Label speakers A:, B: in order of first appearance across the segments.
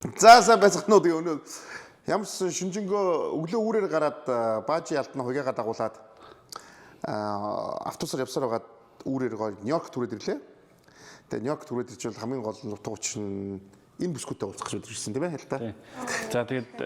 A: За байцгаанууд өнөө ямс шинжэнгөө өглөө үүрээр гараад баажи ялтна хуйгаа дагуулад автобусаар явсаар байгаа үүрээр гоо Нью-Йорк түрээд ирлээ. Тэгээ Нью-Йорк түрээд ирж бол хамгийн гол нутаг учир нь энэ бүсгүүтэй уулзах гэж ирсэн тийм ээ хэл та.
B: За тэгээд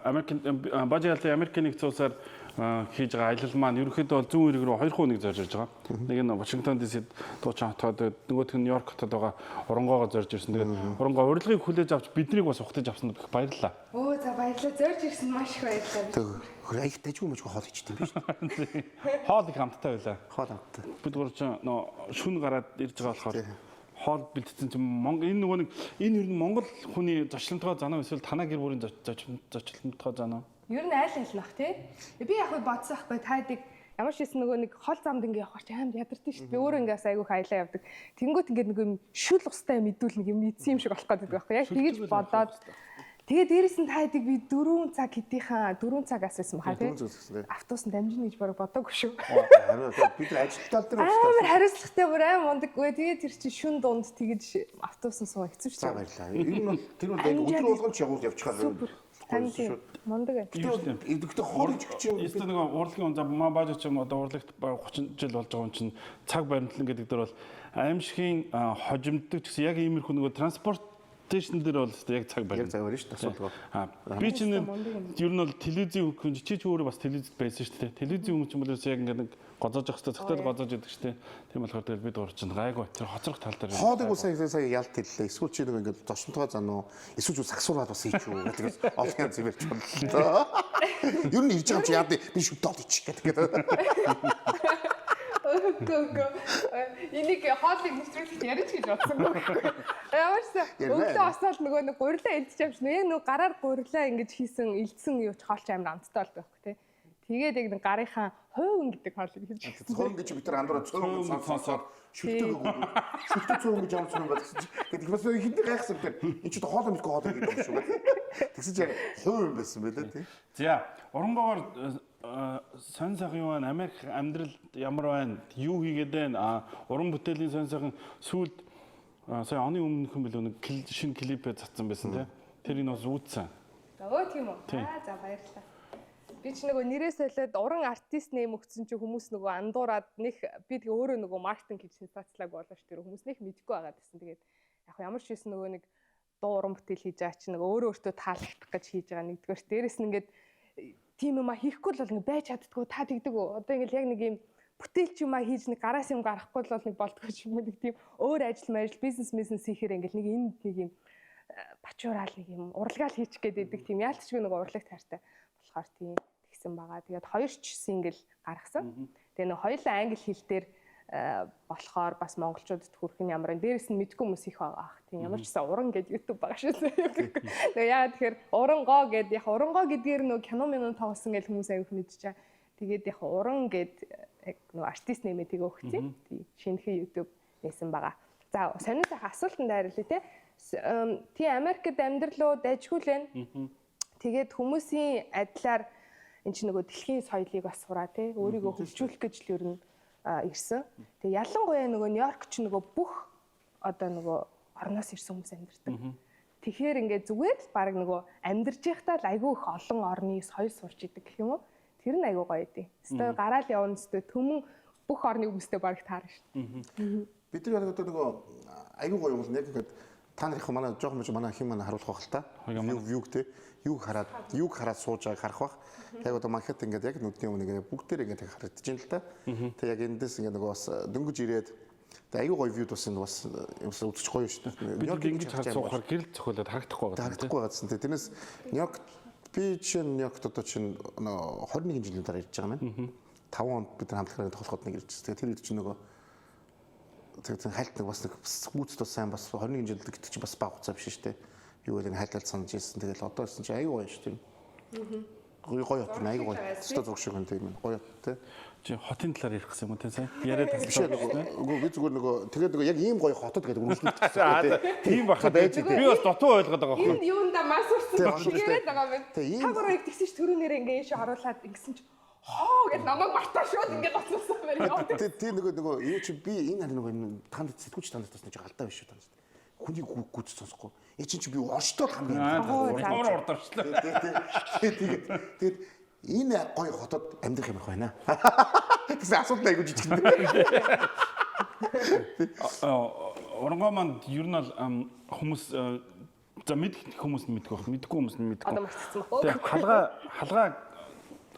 B: Америкийн баажи ялтын Америкийн нэгдсэн улсаар хийж байгаа аялал маань ерөнхийдөө зүүн эрэг рүү 2 хоног зорж ирж байгаа. Нэг нь Вашингтон ДС-д дуучин хотод нөгөөх нь Нью-Йорк хотод байгаа Оронгоогоо зорж ирсэн. Тэгээд Оронгоо урилгыг хүлээж авч биднийг бас ухтаж авсанд их баярлалаа.
C: Оо за баярлалаа. Зорж ирсэн маш их баярлалаа.
A: Тэгээ аяг тажгүй мөчгөө хоол хийчихсэн юм биш үү?
B: Хоол их хамттай байлаа.
A: Хоол хамттай.
B: Бид гур ч шүн гараад ирж байгаа болохоор хоол бэлдсэн чинь энэ нөгөө нэг энэ ер нь Монгол хүний зочлонтгоо занаа эсвэл танаа гэр бүрийн зочлонтгоо занаа.
C: Ер нь айл айлнах тий. Би яг бодсон байхгүй таадаг ямар ч хэсэн нөгөө нэг хол замд ингээ явах ч аимд ядартын шүү дээ. Би өөрөө ингээс айгүйх аялаа явдаг. Тэнгүүт ингээ нэг юм шүл устай мэдүүл нэг юм мэдсэн юм шиг болох гэдэг байхгүй. Яг тэгэж бодоод тэгээд дээрэс нь таадаг би 4 цаг хэдийнхэн 4 цагаас байсан баха тий. Автобусанд дамжина гэж бараг бодоогүй шүү.
A: Харин бид ажилтал дээр
C: уулзсан. Амар хариуцлагатай бүр аим мундаг. Тэгээд тэр чинь шүн дунд тэгэж автобусанд суу хэцүү шүү.
A: За баярлалаа. Энэ нь тэр нь өдөр болгон ч явуул явчихаар.
C: Тань мундаг.
A: Идэвхтэй хорж гэж юм.
B: Эсвэл нэг урлагийн за маа бааж ч юм одоо урлагт 30 жил болж байгаа юм чинь цаг баримтлан гэдэг дээр бол аимшигын хожимддаг гэсэн яг иймэрхүү нөгөө транспортейшн дээр бол яг цаг баримт.
A: Яг цаг баримт шүү дээ.
B: Би чинь ер нь бол телевизийн хүн чи өөрөө бас телевизэд байсан шүү дээ. Телевизийн хүн ч юм бол яг ингээд нэг гозоож явах хэрэгтэй цагтаа гозоож яадаг шүү дээ. Тийм болохоор тэгэл бид урч чинь гайгүй тэр хоцрох тал дээр.
A: Хоолыг сая ялт хэллээ. Эсвэл чи нэг ингээд зочнтгоо зан уу? Эсвэл сагсуулаад бас ийч үү гэдэг олон янз зэмэрч бодлоо. Ер нь ирж байгаа чи яа би шүтээд ичих гэдэг.
C: Энийг хоолыг нэвтрүүлэх яриач гэж бодсон байхгүй. Ямарсаа өглөө осоод нөгөө нэг гурилаа элдэж явж нөгөө гараар гурилаа ингэж хийсэн элдсэн юу ч хоолч амар амттай болдог байхгүй тий. Тэгээд яг нэг гарынхаа хувин гэдэг хоолыг хийж байгаа.
A: Цөөн гэж бид нар андуураа цөөн сонсоод шүлтэг цөөн гэж амцсан юм байна гэсэн чи. Тэгээд бас хинтээ гайхсан тэр энэ ч хоол амтгүй хоол гэдэг юм шүү. Тэгсэн чи хувин байсан байлаа тий.
B: За оронгоогоор сонь сайхан юу байна? Америк амьдрал ямар байна? Юу хийгээд байна? Уран бүтээлийн сонь сайхан сүүлд сая оны өмнөх юм билүү нэг шинэ клипээ цацсан байсан тий. Тэрийг бас үзсэн.
C: Өө тийм үү. За баярлалаа. Би ч нөгөө нэрээ солиод уран артист нэм өгсөн чи хүмүүс нөгөө андуураад нэг би тэгээ өөрөө нөгөө маркетинг хийж сенсацлаг болоо ш тэр хүмүүс нэг мэдгүй байгаа гэсэн. Тэгээд яг ямар ч байсан нөгөө нэг дуу уран бүтээл хийж байгаа чи нөгөө өөртөө таалагдах гэж хийж байгаа нэгдүгээр дээрэс нь ингээд тийм юм а хийхгүй л бол ингээд байж чаддгүй та тэгдэг үү одоо ингээд яг нэг юм бүтээлч юм а хийж нэг гараас юм гарахгүй л бол нэг болдгоо юм нэг тийм өөр ажил бизнес хийхээр ингээд нэг энд нэг юм бачуурал нэг юм урлагаал хийчих гээд идэг тийм яалтчгүй нэг урлагт хайртай болохоор тийм тэгсэн байгаа. Тэгээд 2 ч сингл гаргасан. Тэгээ нэг хоёулаа англи хэл дээр болохоор бас монголчуудад хүрэх нь ямар дээрээс нь мэдгүй хүмүүс их байгаа. Тийм ямар ч гэсэн уран гэдэг YouTube байгаа шүү дээ. Тэгээ яа тэгэхээр урангоо гэдэг яг урангоо гэдгээр нөө кино минь тоглосон гэж хүмүүс аяг мэдчихэе. Тэгээд яг уран гэд яг нөө артист нэмээ тэгээ өгсөн. Тийм шинэхэн YouTube нээсэн байгаа. За сонирхох асуултанд хариулъя те. Тийм Америкт амьдралуу дайжгүйлэн. Тэгээд хүмүүсийн адилаар энэ ч нөгөө дэлхийн соёлыг бас сураа тий өөрийгөө хөгжүүлэх гэж л ер нь ирсэн. Тэгээ ялангуяа нөгөө Нью-Йорк ч нөгөө бүх одоо нөгөө орноос ирсэн хүмүүс амьдардаг. Тэгэхээр ингээд зүгээр л баг нөгөө амьдарч байхдаа л айгүй их олон орны соёл сурч идэг гэх юм уу? Тэр нь айгүй гоё идэв. Өөртөө гараал явна зү төмөн бүх орны хүмүүстэй баг таарна шүү дээ.
A: Бид нар яг одоо нөгөө айгүй гоё юм яг ингээд та нарын манай жоохон биш манай хин манай харуулах байх л та. View те. Юуг хараад сууж байгааг харах бах. Яг одоо манхад ингээд яг нүдний өмнө бүгдээр ингээд харагдаж байна л та. Тэг яг эндээс ингээд нөгөө бас дөнгөж ирээд аюу гоё view тусан бас юмс үзчих гоё шүү дээ.
B: Бид ингэж харж суухаар гэрэл цохиулаад харагдахгүй байгаа.
A: Харагдахгүй байгаа гэсэн. Тэрнээс Нью-Йорк би чинь Нью-Йоркт одоо чинь 21 жилийн дараа ирж байгаа маань. 5 онд бид нар хамтлагаараа тоглоход нэг ирж. Тэгээ тэр чинь нөгөө тэг хайлт нэг бас нэг гүйцэд сайн бас 21 жил гэдэг чинь бас баг хугацаа биш шүү дээ. Юу вэ хайлтал санаж ирсэн. Тэгэл одоо ирсэн чинь аюу гоё шүү дээ. Гоё отно аюу гоё. Өстө зүг шиг юм тийм гоё те.
B: Чи хотын талаар ярих гэсэн юм уу те сайн? Яриад
A: тасалсан. Үгүй би зүгээр нөгөө тэгээд нөгөө яг ийм гоё хотод гэдэг үргэлжлүүлдэг гэсэн.
B: Тийм бахад байж дээ. Би бас дутуу ойлгоод байгаа
C: юм. Энэ юунда мас урсан яриад байгаа юм. Та гурав тэгсэн чи төрөнөр ингээ ийш оруулаад ингэсэн чи хоо гэж намайг мартаа шууд ингээд гоцсон байна.
A: Тийм нөгөө юу чи би энэ харин нөгөө танд сэтгүүлч танд тусна гэж алдаа биш шүү танд. Хүний гүц сонсохгүй. Чинь чи би оштоод хамгийн
B: урдаарчлаа.
A: Тэгээд энэ гоё хотод амьдрах юм байна. Тэгсэн асуудал айгуу жижиг.
B: Оронгоо манд ер нь бол хүмүүс за мэдэх хүмүүс нь мэдгүй байх, мэдгүй хүмүүс нь мэдгүй.
C: Одоо марцсан баг.
B: Тэгээ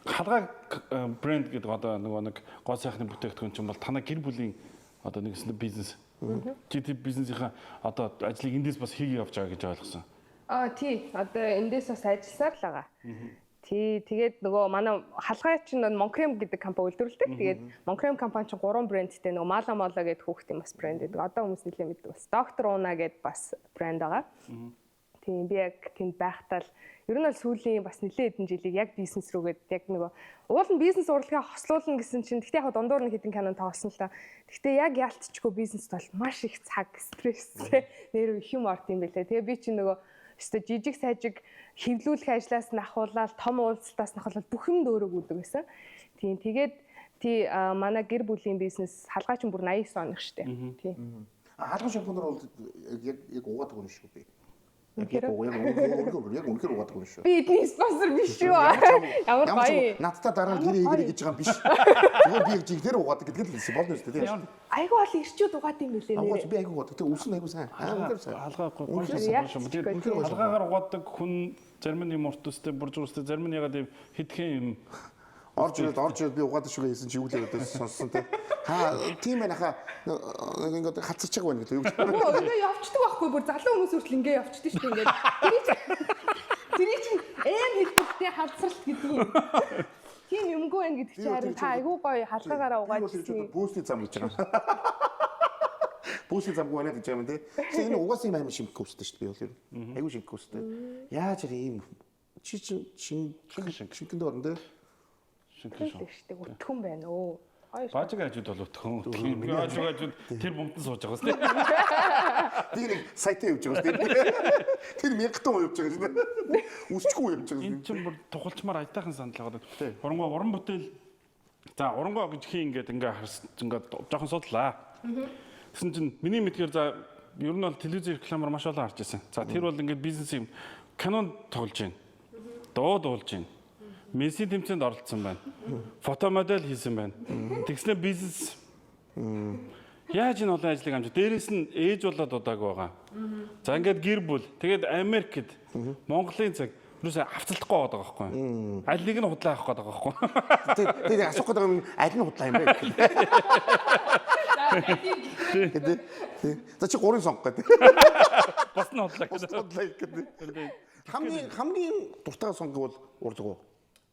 B: халгаа брэнд гэдэг одоо нэг гол сайхны бүтээгдэхүүн чинь бол танай гэр бүлийн одоо нэгсэн бизнес. GT бизнесийнхаа одоо ажлыг эндээс бас хийгээ явж байгаа гэж ойлгосон.
C: Тий. Одоо эндээс бас ажилласаар л байгаа. Тий. Тэгээд нөгөө манай халгай чинь Монкрем гэдэг компани үйлдвэрлэдэг. Тэгээд Монкрем компани чинь 3 брэндтэй нөгөө Мала Мала гэдэг хүүхдийн бас брэнд гэдэг. Одоо хүмүүс нэлээд мэддэг бас. Доктор Уна гэдэг бас брэнд байгаа. Тийм би яг тэнд байхдаа л ер нь бол сүүлийн бас нэлээд хэдэн жилиг яг бизнес рүүгээд яг нөгөө уул нь бизнес урлагаа хослуулна гэсэн чинь гэхдээ яг дундуур нь хэдэн канон тоглосон л та. Гэхдээ яг ялцчихгүй бизнест бол маш их цаг, стресс нэр их юм орд юм байлээ. Тэгээ би чинь нөгөө өстө жижиг сажиг хэвлүүлэх ажлаас нь ахуулаад том уулзалтаас нь ахуулаад бүх юм дөөрөг үүдэг гэсэн. Тийм тэгээд манай гэр бүлийн бизнес халгай чинь бүр 89 оных штэ. Тийм.
A: Халгай шампунаар бол яг угаадаг юм шүү би. Яг үнэхээр угаадаг юм шүү.
C: Би эдний спонсор биш шүү. Ямар гоё.
A: Надтай дараа гэр хийгэрэй гэж байгаа юм биш. Зүгээр би жигнэр угаадаг гэдэг л хэлсэн болно шүү дээ.
C: Айгу бол ирчүүд угаадаг юм билээ нэрээ.
A: Би айгу угаадаг. Тэгээ үс нь айгу сайн.
B: Халгаагаар угаадаг хүн зарим нь юм уртустай, буржуурстай, зарим нь ягаад хэдхэн юм
A: орж ирээд би угаадаг шүү гэсэн чи юу л өдөөс сонссон те. Тийм байна хаа. Ингээд хацарч байгаа байна гэдэг юу гэж.
C: Ингээ явцдаг байхгүй бүр залуу хүмүүс хүртэл ингээ явцдаг шүү дээ ингээд. Тэрий чинь эм хэлбэртэй халдсралт гэдэг юм. Тийм юмгүй байна гэдэг чинь харин та айгүй гоё халгаагаараа угааж ирсэн.
A: Бүүсний зам гэж байгаа. Бүүсний замгүй байна гэж байгаа юм те. Энэ угаасан юм аим шимэх үстэй шүү дээ би бол ер нь. Айгүй шимэх үстэй. Яаж ийм чи чинь шингэнд орно те.
C: Шингэн шүү дээ өтгөн байна өө.
B: Бажиг ажууд бол өтгөн. Ажууд тэр бомтон сууж байгаа үстэй.
A: Би нэг сайтаа явж байгаа үстэй. Тэр 1000 тонн явж байгаа шүү дээ. Үсчихгүй явж байгаа.
B: Энэ чинь бүр тухалчмаар аятайхан санал байгаа. Оронгоо уран бүтээл за оронгоо гэж хий ингээд ингээд жоохон судлаа. Тэгсэн чинь миний мэдгээр за ер нь бол телевизийн рекламаар маш олон харж байсан. За тэр бол ингээд бизнес юм Canon тоглож байна. Дуу дуулж байна. Месси тэмцээнд оролцсон байна. Фотомодель хийсэн байна. Тэгснэ бизнес яаж энэ олон ажлыг амжиж дээрээс нь ээж болоод удаагүй байгаа. За ингээд гэр бүл тэгээд Америкт Монголын цаг юусе авцалдахгүй байгаа байхгүй. Аль нэг нь худлаа авах байгаа байхгүй.
A: Тэгээд асуух гэдэг юм аль нь худлаа юм бэ? За чи 3-ын сонгох гэдэг.
B: Бас нь худлаа
A: гэдэг. Хамгийн дуртай сонгох бол урлаг уу?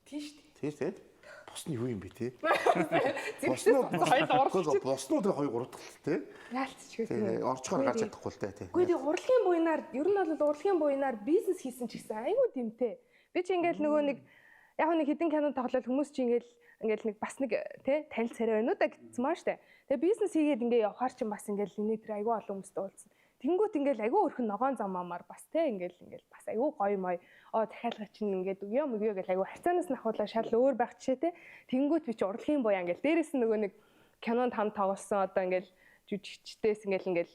C: Тийм шүү дээ.
A: Тийм шүү дээ. Босны юу юм бэ те?
C: Боснууд
A: 2 3 дахь те.
C: Яалтчгүй.
A: Орчгоор гарч чадахгүй л те.
C: Үгүй дээ урлагийн буйнаар ер нь бол урлагийн буйнаар бизнес хийсэн ч гэсэн айгүй дэмтэй. Би чи ингээл нөгөө нэг яг нэг хідэн кино тоглол хүмүүс чи ингээл нэг бас нэг те танил царай байна уу да гэсэн маа штэ. Тэгээ бизнес хийгээд ингээ явахаар чи бас ингээл энэ тэр айгүй олон хүмүүстэй уулзсан. Тэнгүүт ингээл айгүй өрхөн ногоон замаамаар бас те ингээл бас айгүй гоё мой дахиалга чинь ингээд өгөө мөгөө гэл айгүй харьцаанаас нь ахуулаа шал өөр байх жишээ те. Тэнгүүт би чи урлагийн буяа ингээл дээрээс нь нөгөө нэг кинонд хам тоглосон одоо ингээл жүжигчдээс ингээл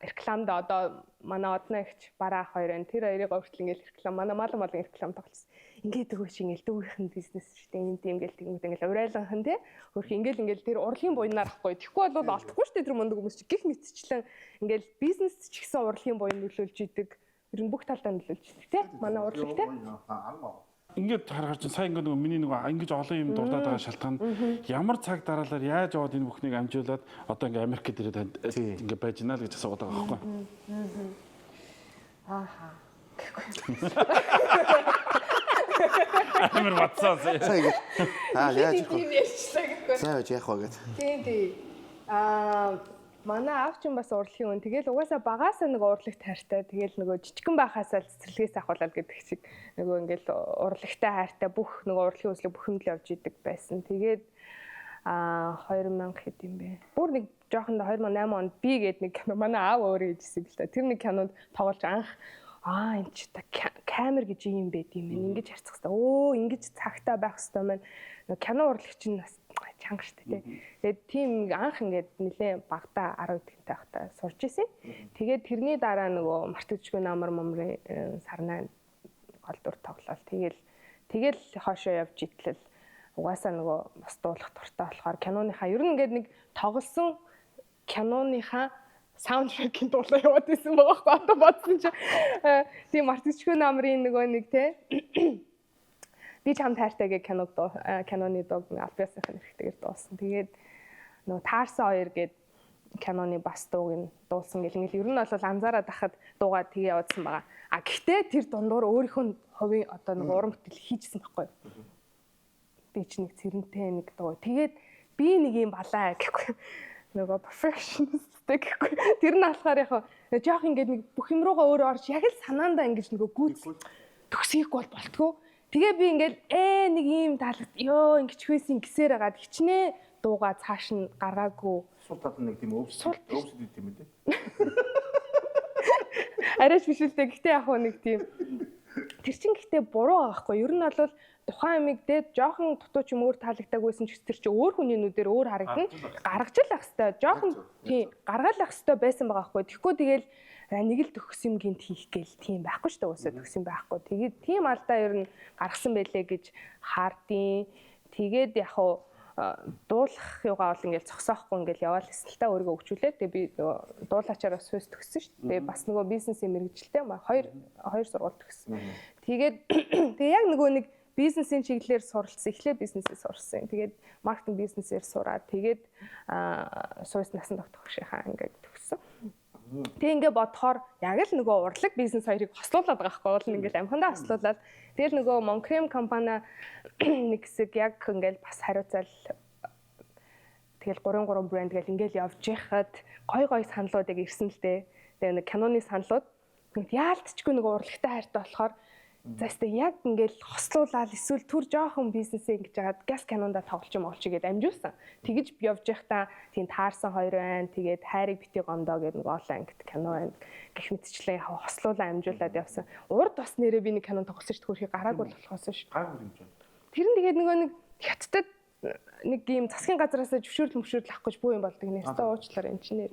C: рекламд одоо манай одны ихч бараа ах хоёр байна. Тэр хоёрыг өөртөл ингээл реклам манай мал реклам тоглосон. Ингээд өгөөч ингээл дүүгийнхэн бизнес шүү дээ. Энд юм ингээл тэнгүүт ингээл урайланхан те. Хөрх ингээл тэр урлагийн буйнаар ахгүй. Тэгэхгүй бол олдохгүй шүү дээ тэр мундаг хүмүүс чи гих мэтчлэн ингээл бизнес ч гэсэн урлагийн буйн нөлөөлж идэг. Ер нь бүх талдаа нөлөөлж идэг те. Манай урлаг те.
B: Ингээд харахаар чинь сайн ингээд миний ингэж олон юм дурдаад байгаа шалтгаан ямар цаг дараалал яаж яваад энэ бүхнийг амжуулаад одоо ингээд Америкт ирээд ингээд байж гинэ л гэж асууад байгаа байхгүй.
C: Ааха.
B: Амар батсаа.
A: Яаж яах вэ? Яаж яах вэ гэдэг.
C: Тийм. Манай аав чинь бас урлагийн хүн. Тэгэл угаасаа багаасаа нэг урлагт хайртай. Тэгэл нөгөө жижигхэн байхаасаа цэцэрлэгээс ахуулаад гэдэг шиг нөгөө ингээл урлагтай хайртай бүх нөгөө урлагийн үйлчлэг бүхэнд л явж идэг байсан. Тэгээд 2000 хэд юм бэ? Бүр нэг жоохондоо 2008 онд би гээд нэг кино манай аав өөрөө хийжсэн л та. Тэр нэг кинонд тоглож анх энэ ч та камер гэж юм байд юм байна. Ингэж харцах хэрэгтэй. Өө ингэж цагтаа байх хэрэгтэй маань. Кино урлагч нь бас чанга штэ тий. Тэгээд тийм анх ингээд нэлээ багада 10 хэдэнтэй байхдаа сурж исэн. Тэгээд тэрний дараа нөгөө мартагдчихгүй намар момрын сарнаа гол дүр тоглол. Тэгэл хоошоо явж итлэл угаасаа нөгөө бас дуулах дуртай болохоор киноныхаа ер нь ингээд нэг тоглосон киноныхаа саундтрекийн дуулаа яваад исэн байгаа байхгүй одоо бодсон чи тийм мартчихгүй намрын нөгөө нэг те би чам таартай гэх киноны дуу Альбиасынхаа нэрхтэйгээр дуулсан. Тэгээд нөгөө Таарсан 2 гээд киноны бас дууг нь дуулсан гэл ингээл ер нь бол анзаараад ахад дуугаа тгий явуулсан байгаа. А гэхдээ тэр дундуур өөрийнхөө хувийн одоо нэг уран бүтээл хийжсэн байхгүй. Би ч нэг цэрэнтэй нэг дуу. Тэгээд би нэг юм балаа гэхгүй. Нөгөө perfectionist гэхгүй. Тэр нь болохоор яг жоох ингээд нэг бүх юм руугаа өөрөө орж яг л санаандаа ингэж нөгөө гүйц төгсөхгүй бол болтгоо. Тэгээ би ингээд нэг ийм таалт ёо ингэж хүйсэн гисээр агаад хичнээн дуугаа цааш нь гаргаагүй.
A: Сул тал нэг тийм өвсөд тийм үү?
C: Арайч биш үлдээ. Гэхдээ яг нэг тийм тэр чин гэхдээ буруу байгаа байхгүй. Ер нь бол тухайн амиг дээд жоохон дутуу ч юм өөр таалагдаагүйсэн ч тэр чи өөр хүний нүдээр өөр харагдана. Гаргаж л ах хэвээр жоохон тийм гаргаал ах хэвээр байсан байгаа байхгүй. Тэгэхгүй тэгэл нэг л төгс юм гинт хийх гээл тийм байхгүй шүү дээ. Өсөө төгс юм байхгүй. Тэгээд тийм алдаа ер нь гаргасан байлээ гэж хаардیں۔ Тэгээд яг хуу дуулах юугаа бол ингээл зогсоохгүй ингээл яваал эсвэл та өөрийгөө өгчүүлээ. Тэгээ би нөгөө дуулаачаар бас хөөс төгссөн шүү дээ. Тэгээ бас нөгөө бизнесийн мэргэжилтэй хоёр сургууль төгссөн. Тэгээд тэгээ яг нөгөө нэг бизнесийн чиглэлээр суралцсан, эхлээ бизнесээ сурсан. Тэгээд маркетинг бизнесээр сураад тэгээд Сууис насан тогтох шихаа ингээд төгссөн. Тэг ингээ бодохоор яг л нөгөө урлаг бизнес хоёрыг хослуулад байгаа байхгүй бол ингээл амхандаа хослуулаад тэгэл нөгөө Монкрем компани нэг хэсэг яг ингээл бас хариуцал тэгэл 3 брэнд гэл ингээл явж байхад гой саналуудыг ирсэн л дээ. Тэгээ нэг киноны саналууд яалтчгүй нөгөө урлагтай хайртай болохоор заастаа яг ингээл хослуулаад эсвэл түр жоохон бизнесээ ингэж яагаад газ кинонда тоглож юм олч игээд амжуулсан. Тэгэж явж байхдаа тийм Таарсан 2 байна. Тэгээд хайрыг бити гомдоо гэдэг нэг олон ангит кино байна. Гэх мэтчлээ яг хослуулаа амжуулаад явсан. Урд бас нэрээ би нэг кинон тоглосон шүү дээ. Хөрхий гараагүй болохоос шүү.
A: Гайгүй юм чинь.
C: Тэр нь тэгээд нөгөө нэг хятадд нэг ийм засгийн газраас зөвшөөрөл авах гэж бүү юм болдог. Нэстэ уучлаарай энэ чинь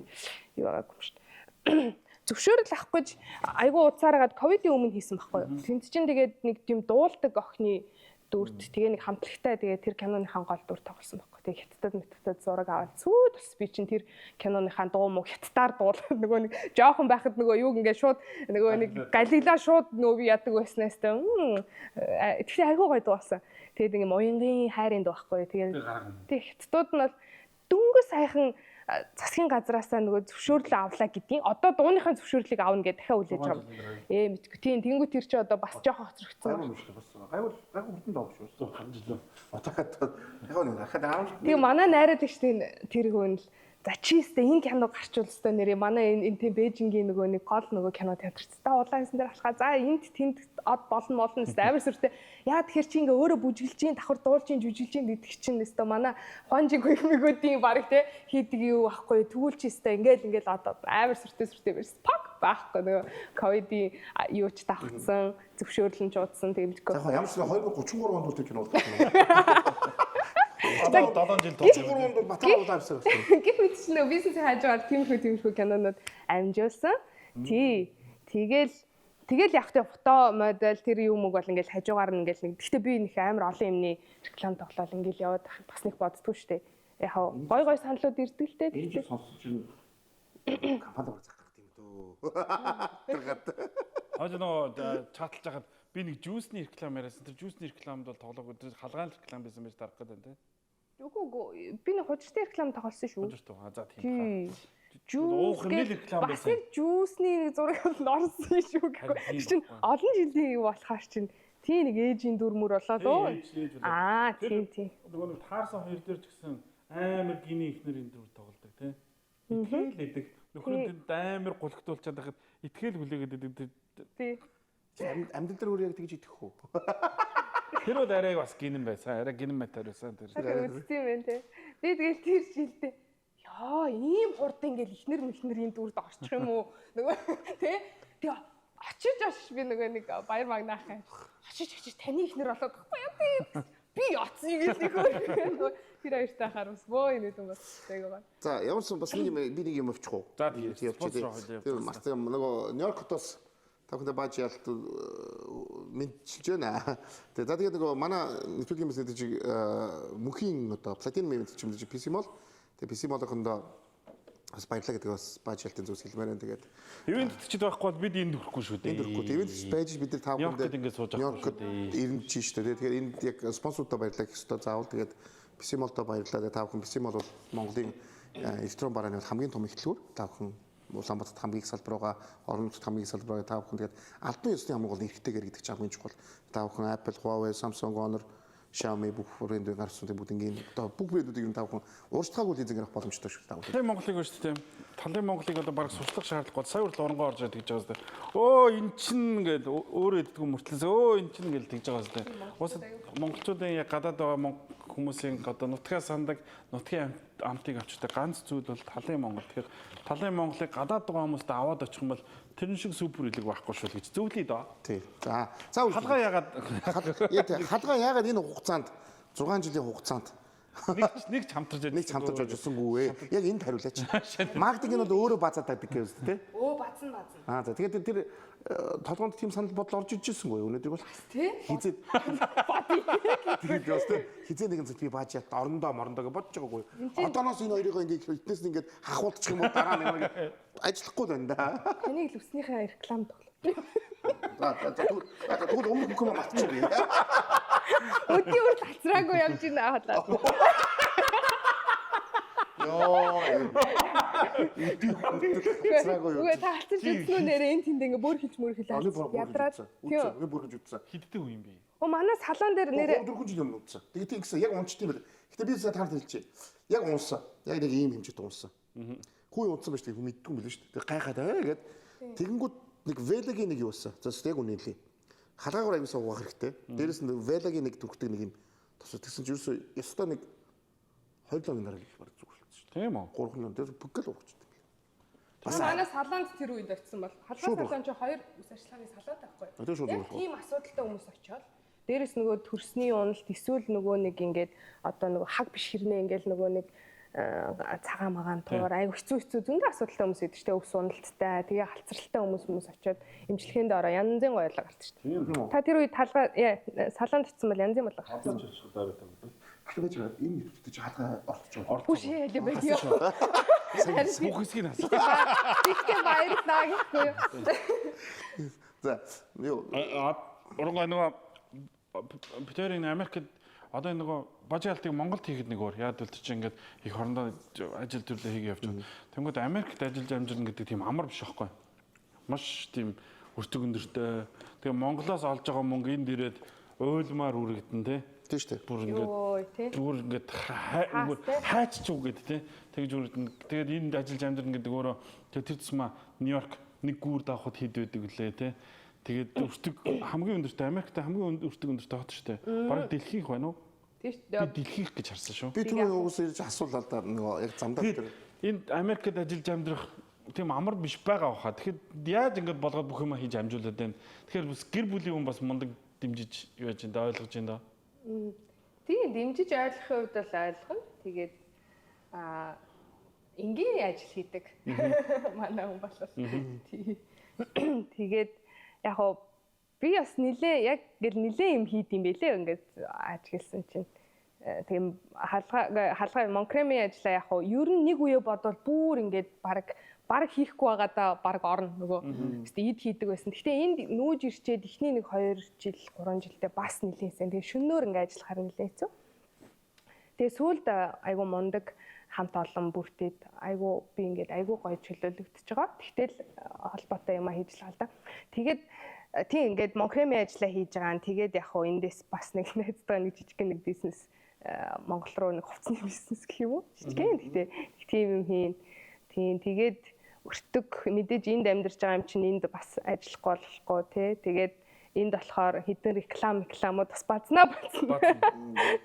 C: юу байгаагүй шүү дээ. Зөвшөөрөл авах гэж айгүй уцаараад ковидын өмнө хийсэн байхгүй. Тэнд чинь тэгээд нэг тийм дуулдаг охины дүрт тэгээ нэг хамтлагтай тэгээ тэр киноныхаа гол дүр тоглосон байхгүй. Тэгээ хятадд зураг аваад сүү тус би чинь тэр киноныхаа дуу муу хятадаар дуулаад нөгөө нэг жоохон байхад нөгөө юуг ингээд шууд нөгөө нэг галиглаа шууд нөгөө би яадаг байснаас тэ. Тэгэхээр айгүй гоё дуу болсон. Тэгээд ингээд уянгийн хайрын дуу байхгүй. Тэгээд хятадууд нь бол дөнгөж сайхан засгийн газраасаа нөгөө зөвшөөрлөө авлаа гэдгийг одоо дууныхаа зөвшөөрлийг аавна гэж дахиад үлээж байгаа юм. Мэдгүй. Тийм тэнгуү тэр чи одоо бас жоохон хоцрогдсон.
A: Гайвал хүрдэн доо шүү. Хамжлаа. Отоход яг нэг дахиад аав.
C: Тийм манай найраад их тэр хүн л за чистэ энэ кино гарчвал өстой нэрээ манай энэ тийм Бээжингийн нөгөө нэг гол нөгөө кино театрт та улаан хэсэн дээр алхаа за энд тэнд од болно өстой амар сүртэй яа тэгэхээр чи ингээ өөрөө бүжиглж чинь давхар дуулж чинь жүжиглж чинь гэдэг чинь өстой манай хонжиг хэмээгүүдийн баг те хийдэг юу ахгүй тэгвэл чи өстой ингээл одоо амар сүртэй байсан пак байхгүй нөгөө ковидын юу ч давхцсан зөвшөөрлөн чуудсан тэгэмжгүй
A: яг ямар ч 2033 онд үлдэх кино болдог.
B: 7 жил тооцсон.
A: 33 онд баталгаа болоовсон.
C: Гэх мэт ч нөө бизнесийн хажуугаар тиймэрхүү кинонууд амжуулсан. Тэгэл явахтай фото модель тэр юм уу бол ингээл хажуугаар нь ингээл нэг. Гэхдээ би нэг амар олон юмны реклам тоглоал ингээл яваад бас нэг боддгоо штэ. Яг гой саналууд ирдэг л дээ.
A: Тэр сонсож чинь компанид зах гэх юм дөө. Тэргээд.
B: Хойд нөө чаталж хахад би нэг жуусны реклам яриасан. Тэр жуусны рекламд бол тоглоогүй. Тэр халгаан реклам байсан байж дарах гэдэг тийм. Үгүй
C: би нэг хужиртай реклам тоглосон шүү.
B: Хужиртай. За тийм.
C: Жуус реклам байсан. Бас жуусны зураг бол орсон шүү гэхгүй. Чинь олон жилийн юу болохоор чинь тийм нэг ээжийн дүрмөр болоод оо. Тийм.
B: Нөгөө нэг Таарсан 2 дээр ч гэсэн амар гиний ихнэр энэ дүр тоглодог тийм. Итгэл гэдэг. Нөхрөнд амар гулгтуулчаад байхад итгэл хүлээгээд байдаг.
C: Тийм.
A: Амьд дээр өөр яг тэгж идэх үү?
B: Тэр бол арай бас гинэн байсан. Арай гинэн матер байсан тэр.
C: Тийм байх тий. Би тэгэл тэр жилдээ яа ийм хурд ингээл ихнэр энэ дүрд орчих юм уу? Нөгөө тий. Тэгээ очиж би нөгөө нэг баяр магнаахаа. Очиж таны ихнэр болоод байхгүй яа тий. би яцсан гэж нөхөр тэр хоёртай харамс боо энэ юм бас байгаа.
A: За ямарсан бас нэг юм би нэг юм авчих уу?
B: За тийм.
A: Тэр март нөгөө Нью-Йоркоос тавхандаа бааж ялт мэдчилж байна. Тэгээд нөгөө манай нэвтрүүлгийн мэт чи мөнхийн одоо платин мемент ч юм чи PC Mall. Тэгээд PC Mall-охондоо бас баярлаа гэдэг бас бааж ялтын зүйлс хэлмээр байна. Тэгээд
B: ивент ч байхгүй бол бид энд хүрэхгүй шүү дээ.
A: энд ирэхгүй. Ивент байж бид нар тавхандаа
B: ингээд сууж авахгүй шүү дээ.
A: Ирнэ чи шүү дээ. Тэгээд энд яг спонсортой баярлаа гэх ёстой заавал. Тэгээд PC Mall-той баярлалаа. Тавхан PC Mall бол Монголын электрон барааны хамгийн том эхлэлгүүр. Тавхан Улаанбаатарт хамгийн их салбараа, орон нутгад хамгийн их салбараа тавхан тэгээд албан ёсны хамгаалал нэрхтэйгээр гэдэг чинь хамгийн чухал. Тавхан Apple, Huawei, Samsung, Honor, Xiaomi бүх брэндүүд гарсан бүгдийн одоо бүх брэндүүдийг нь тавхан уурчтаагүй лизинг авах боломжтой шүү дээ.
B: Талын Монголыг байна шүү дээ. Талын Монголыг одоо баг суслах шаардлагагүй. Сая урал оронгоо орж ирээд гэж байгаа зү. Өө эн чин гээд өөрөө идэггүй мөртлөөс өө эн чин гэж тэгж байгаа зү. Уус монголчуудын яг гадаад байгаа хүмүүсийн одоо нутгаас сандаг нутгийн амтыг авчдаг ганц зүйл бол Талын Монгол. Тэгэхээр Талын Монголыг гадаад байгаа хүмүүстээ аваад очих юм бол тэрэн шиг супер илэг байхгүй шүү гэж зөвлөе доо.
A: Тий. За халгаа яагаад энэ хугацаанд 6 жилийн хугацаанд
B: нэг хамтарч
A: ажилласангүй вэ? Яг энд хариулаач. Маркетинг нь бол өөрөө базаад байдаг гэж үү те?
C: Өө бацсан.
A: За тэгээд тэр толгоонд тийм санал бодол орж ижсэн гоо өнөөдөр бол
C: тий
A: хизээд тэгээд бас хизээ нэгэн зүйл би бааж ят орондоо морондоо гэж бодож байгаагүй. Одооноос энэ хоёрыг ингээд фитнес ингээд хахуулчих юм уу дараа нь ажиллахгүй байна да.
C: Таныг л өснийхээ реклам тоглоо.
A: Тэгвэл өмнө юм мартчихгүй.
C: Өдний үр талцраагүй явж ийн хаалаа. Үгүй та хацж ирсэн нэрээ энэ тэнд ингээ бүр хийж мөр хэлээ. Ядраад.
A: Тэгээ бүр хийж үтсэн.
B: хиддэг үе юм бэ.
C: Оо манай салон дээр нэрээ
A: 4 жил өмнө үтсэн. Тэгээ тийм гэсэн яг унчт юм байна. Гэтэ би сая таард хэлчихье. Яг унсан. Яг нэг ийм хэмжээтэй унсан. Хүү унсан байж тийм мэддгүй юм билээ шүү дээ. Гайхаад аа гээд тэгэнгүүт нэг велогийн нэг юу болсон. За яг үнэрлээ. Халгаагаар аягүй суугах хэрэгтэй. Дээрээс нь велогийн нэг төрхтэй нэг юм тус тэгсэн чи юусоо ёстой нэг 2 логийн дараа л баг зүгэл.
B: Тийм үү?
A: 3 лон дээр бүгд л уучдаг.
C: манай салонд тэр үед очсон бол халуун салон чи 2 үс ажиллагааны салон таахгүй. Яг тийм асуудалтай хүмүүс очиод дээрээс нөгөө төрсний уналт эсвэл нөгөө нэг ингээд одоо нөгөө хаг биш хэрнээ ингээд нөгөө нэг цагаан магаан туур айгу хэцүү зөндөө асуудалтай хүмүүс идэв штэ өвс уналттай тэгээ халцралтай хүмүүс очиод эмчилгээнд ороо янзын гоёлоо гарч штэ. Та тэр үед талгаа салонд очсон бол янзын болоо гарсан.
A: Тэгэж энэ нэвтрүүлэгт чи хаалгаа орчих жоо.
C: Бүш яа байх ёо.
B: Бүх хэсгийг асуу.
C: Тэгтээ баярлаа гэхгүй юу.
A: За юу
B: Оронгой нөгөө Питерийн Америкт одоо нөгөө бажаалтыг Монголд хийхэд нэг өөр яад бол чи ингээд их хорондоо ажил төрлөө хийгээ явж байгаа. Тэнгүүд Америкт ажиллаж амжирна гэдэг тийм амар биш байхгүй. Маш тийм өртөг өндөртэй. Тэгээ Монголоос олж байгаа мөнгө энд ирээд уйлмаар үргэлдэн тий.
A: Тийм шүү дээ.
B: Бүр ингээд зүгээр ингээд хайч ч үгээд тий. Тэгж үргэлдэн. Тэгээд энд ажиллаж амжирна гэдэг өөрөө тэр тусмаа Нью-Йорк нэг гүүр давхад хэд байдаг лээ тий. Тэгээд өртөг хамгийн өндөртэй Америкт хамгийн өртөг өндөртэй хот шүү дээ. Бараг дэлхийх байна уу?
C: Тийм шүү.
B: Би дэлхийх гэж харсан шүү.
A: Би түрүү уус ирж асуулаа да нөгөө яг замдаа тэр.
B: Энд Америкт ажиллаж амьдрах тийм амар биш байгаа баха. Тэгэхэд яаж ингэж болгоод бүх юм хийж амжуулаад байна. Тэгэхээр бас гэр бүлийн хүн бас мундаг дэмжиж юу яаж энэ ойлгож байна да.
C: Тийм дэмжиж ойлгохын хувьд бол ойлгоно. Тэгээд энгийн ажил хийдэг. Манай хүн болов. Тэгээд яг хоо би бас нилээ юм хийд юм бэлээ ингээд ажигласан чинь тийм халгаа монкремийн ажиллаа яг хоо ер нь нэг үе бодвол бүр ингээд баг хийхгүй байгаа да баг орно нөгөө эд хийдэг байсан. Гэхдээ энд нүүж ирчээд эхний нэг 2 жил 3 жилдээ бас нилээсэн. Тэгээ шөнөөр ингээд ажиллахаар нилээсэн. Тэгээ сүүлд айгу мундаг хамт олон бүртээд айгу би ингээд айгу гоё чөлөөлөгдөж байгаа. Тэгтэл холбоотой юм а хийж л байгаа л да. Тэгээд тийм ингээд монкремийн ажиллаа хийж байгаа. Тэгээд яг хоо эндээс бас нэг найзтай нэг жижиг нэг бизнес Монгол руу нэг хувцсны бизнес гэх юм уу? Жижигэн гэхдээ тийм юм хийн. Тийм тэгээд өртөг мэдээж энд амьдарч байгаа юм чинь энд бас ажиллахгүй болохгүй тий. Тэгээд энд болохоор хэдэн рекламууд бас базнаа.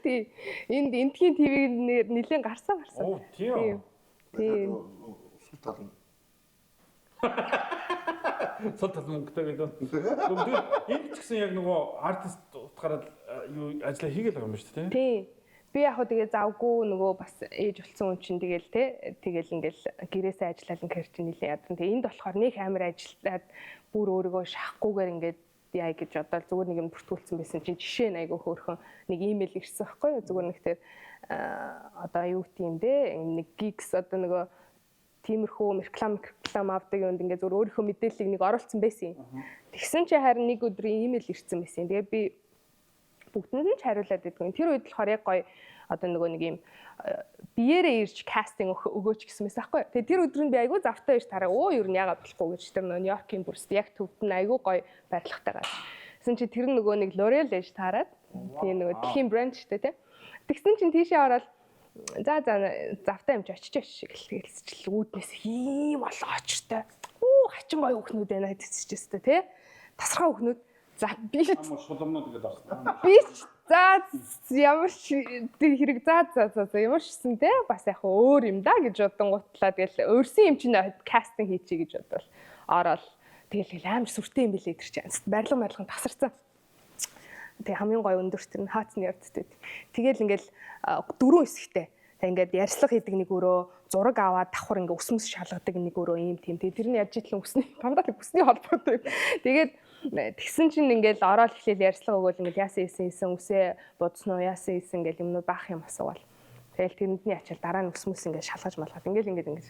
C: Тий. Энд энтхийн ТV-гээр нэлээд гарсан.
B: Оо тийм.
C: Тийм.
B: Сул тал мөнгөтэй гэдэг. Энд ч гэсэн яг нөгөө артист утгаараа юу ажиллаа хийгээл байгаа юм шүү дээ.
C: Тийм. Би яг хөө тэгээ завгүй нөгөө бас ээж болсон хүн чинь тэгэл тэгэл ингээл гэрээсээ ажиллаад ингээд чинь нилээ ядан. Тэгээ энд болохоор нэг амар ажиллаад бүр өөрийгөө шахахгүйгээр ингээд яа гэж одоо зүгээр нэг юм бүртгүүлсэн байсан чинь жишээ нь айгүй хөөрхөн нэг имэйл ирсэн байхгүй юу. Зүгээр нэг тэр одоо юу гэдэм бэ? Нэг гигс одоо нөгөө тиймэрхүү реклам авдаг юмд ингээд зүгээр өөрийнхөө мэдээллийг нэг оруулсан байсан юм. Тэгсэн чи харин нэг өдрийн имэйл ирсэн байсан. Тэгээ би бүгдэнд нь ч хариулаад байдгүй. Тэр үед болохоор яг гоё одоо нөгөө нэг юм биеэрээ ирж кастинг өгөөч гэсэн мэс аахгүй. Тэгээ тэр өдрөнд би айгүй завтай ирж тараа. Оо юу яагаад болохгүй гэж тэр Нью-Йоркийн бүрст яг төвд нь айгүй гоё барилгатай гаш. Тэгсэн чи тэр нөгөө нэг L'Oreal ээж таарад. Тэгээ нөгөө дэлхийн брэнд шүү дээ тий. Тэгсэн чин тийшээ ороод за завтай юмч очиж гэлсчил үүднээс ийм олон очтой. Хачин гоё хүүхнүүд байна гэдчихсэн тий. Тасархаа хүүхнүүд. За би
B: шулуумнууд гэдэг орсон.
C: Би за ямар ч хэрэг за ямар ч гэсэн те бас яг өөр юм да гэж бодонгуутлаа тэгэл өөрсөн юм чинь кастинг хийчихье гэж бодвол ороод тэгэл амар сүртэй юм билээ тэр чинь барилга тасарсан. Тэг хамгийн гоё өндөр тэр нь хаацны явдтай. Тэгэл ингээл 4 хэсэгтэй. Тэг ингээд ярьслага хийдэг нэг өрөө зураг аваад давхар ингээ өсмөс шалгадаг нэг өрөө ийм тийм. Тэг тэр нь яаж итлэн өсний дандаа өсний холбоотой. Тэгээд тэгсэн чинь ингээл ороод эхлээл ярьслага өгөөл ингээл яасан ийсэн үсээ бодсноо яасан ийсэн ингээл юмнууд баах юм асуувал. Тэгэл тэрэндний ачаал дараа нь өсмөс ингээл шалгаж малгаад ингээл.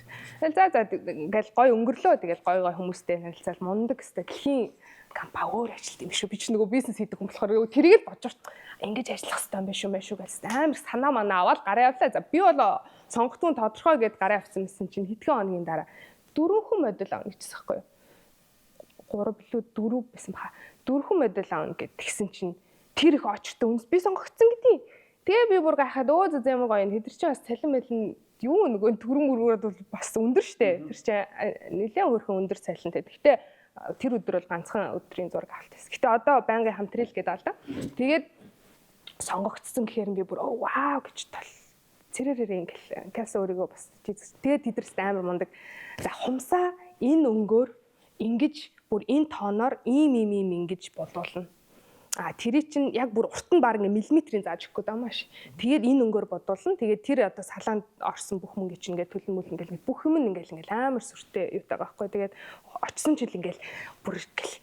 C: Тэгэл за ингээл гой өнгөрлөө тэгэл гой хүмүүстэй харилцаал мундаг өстэй дэлхийн компани өөр ажилт юм шүү. Би ч нөгөө бизнес хийдэг хүн болохоор тэрийг л бодож ингэж ажиллах хэрэгтэй юм байна шүү гэсэн амар санаа манаа аваад гараа явлаа. За би бол сонгогдсон тодорхой гэд гараа авсан гэсэн чинь хэдхэн хоногийн дараа 4 хүн модуль авна гэжсэн байхгүй юу? 3 билүү 4 байсан баха. 4 хүн модуль авна гэд тэгсэн чинь тэр их очтой үнс би сонгогдсон гэдгийг. Тэгээ би бүр гайхаад өө зэ ямар гоё юм. Тэд чинь бас цалин байлын юу нөгөө төрөн мөргөөд бол бас өндөр штэ. Тэр чинь нэлээд өөрхөн өндөр цалинтай. Гэхдээ тэр өдөр бол ганцхан өдрийн зураг авалт байсан. Гэтэ одоо байнгын хамтрил гэдэг аа л да. Тэгээд сонгогдсон гэхээр би бүр вау гэж тал цэрэрээ ингээл өөрийгөө бас тэгээд тэдэрс амар мундаг. За хумсаа энэ өнгөөр ингэж бүр энэ тооноор ийм ингэж бодуулна. Тэр чинь яг бүр урт нь баг миллиметрийн зааж өгөх гээд байгаа маш. Тэгээд энэ өнгөөр бодуулна. Тэгээд тэр одоо салаанд орсон бүх мөнгө чинь ингээд төлөмөл ингээд бүх юм ингээд амар сүртэй юутай байхгүй. Тэгээд очсон жил ингээд бүр ингээл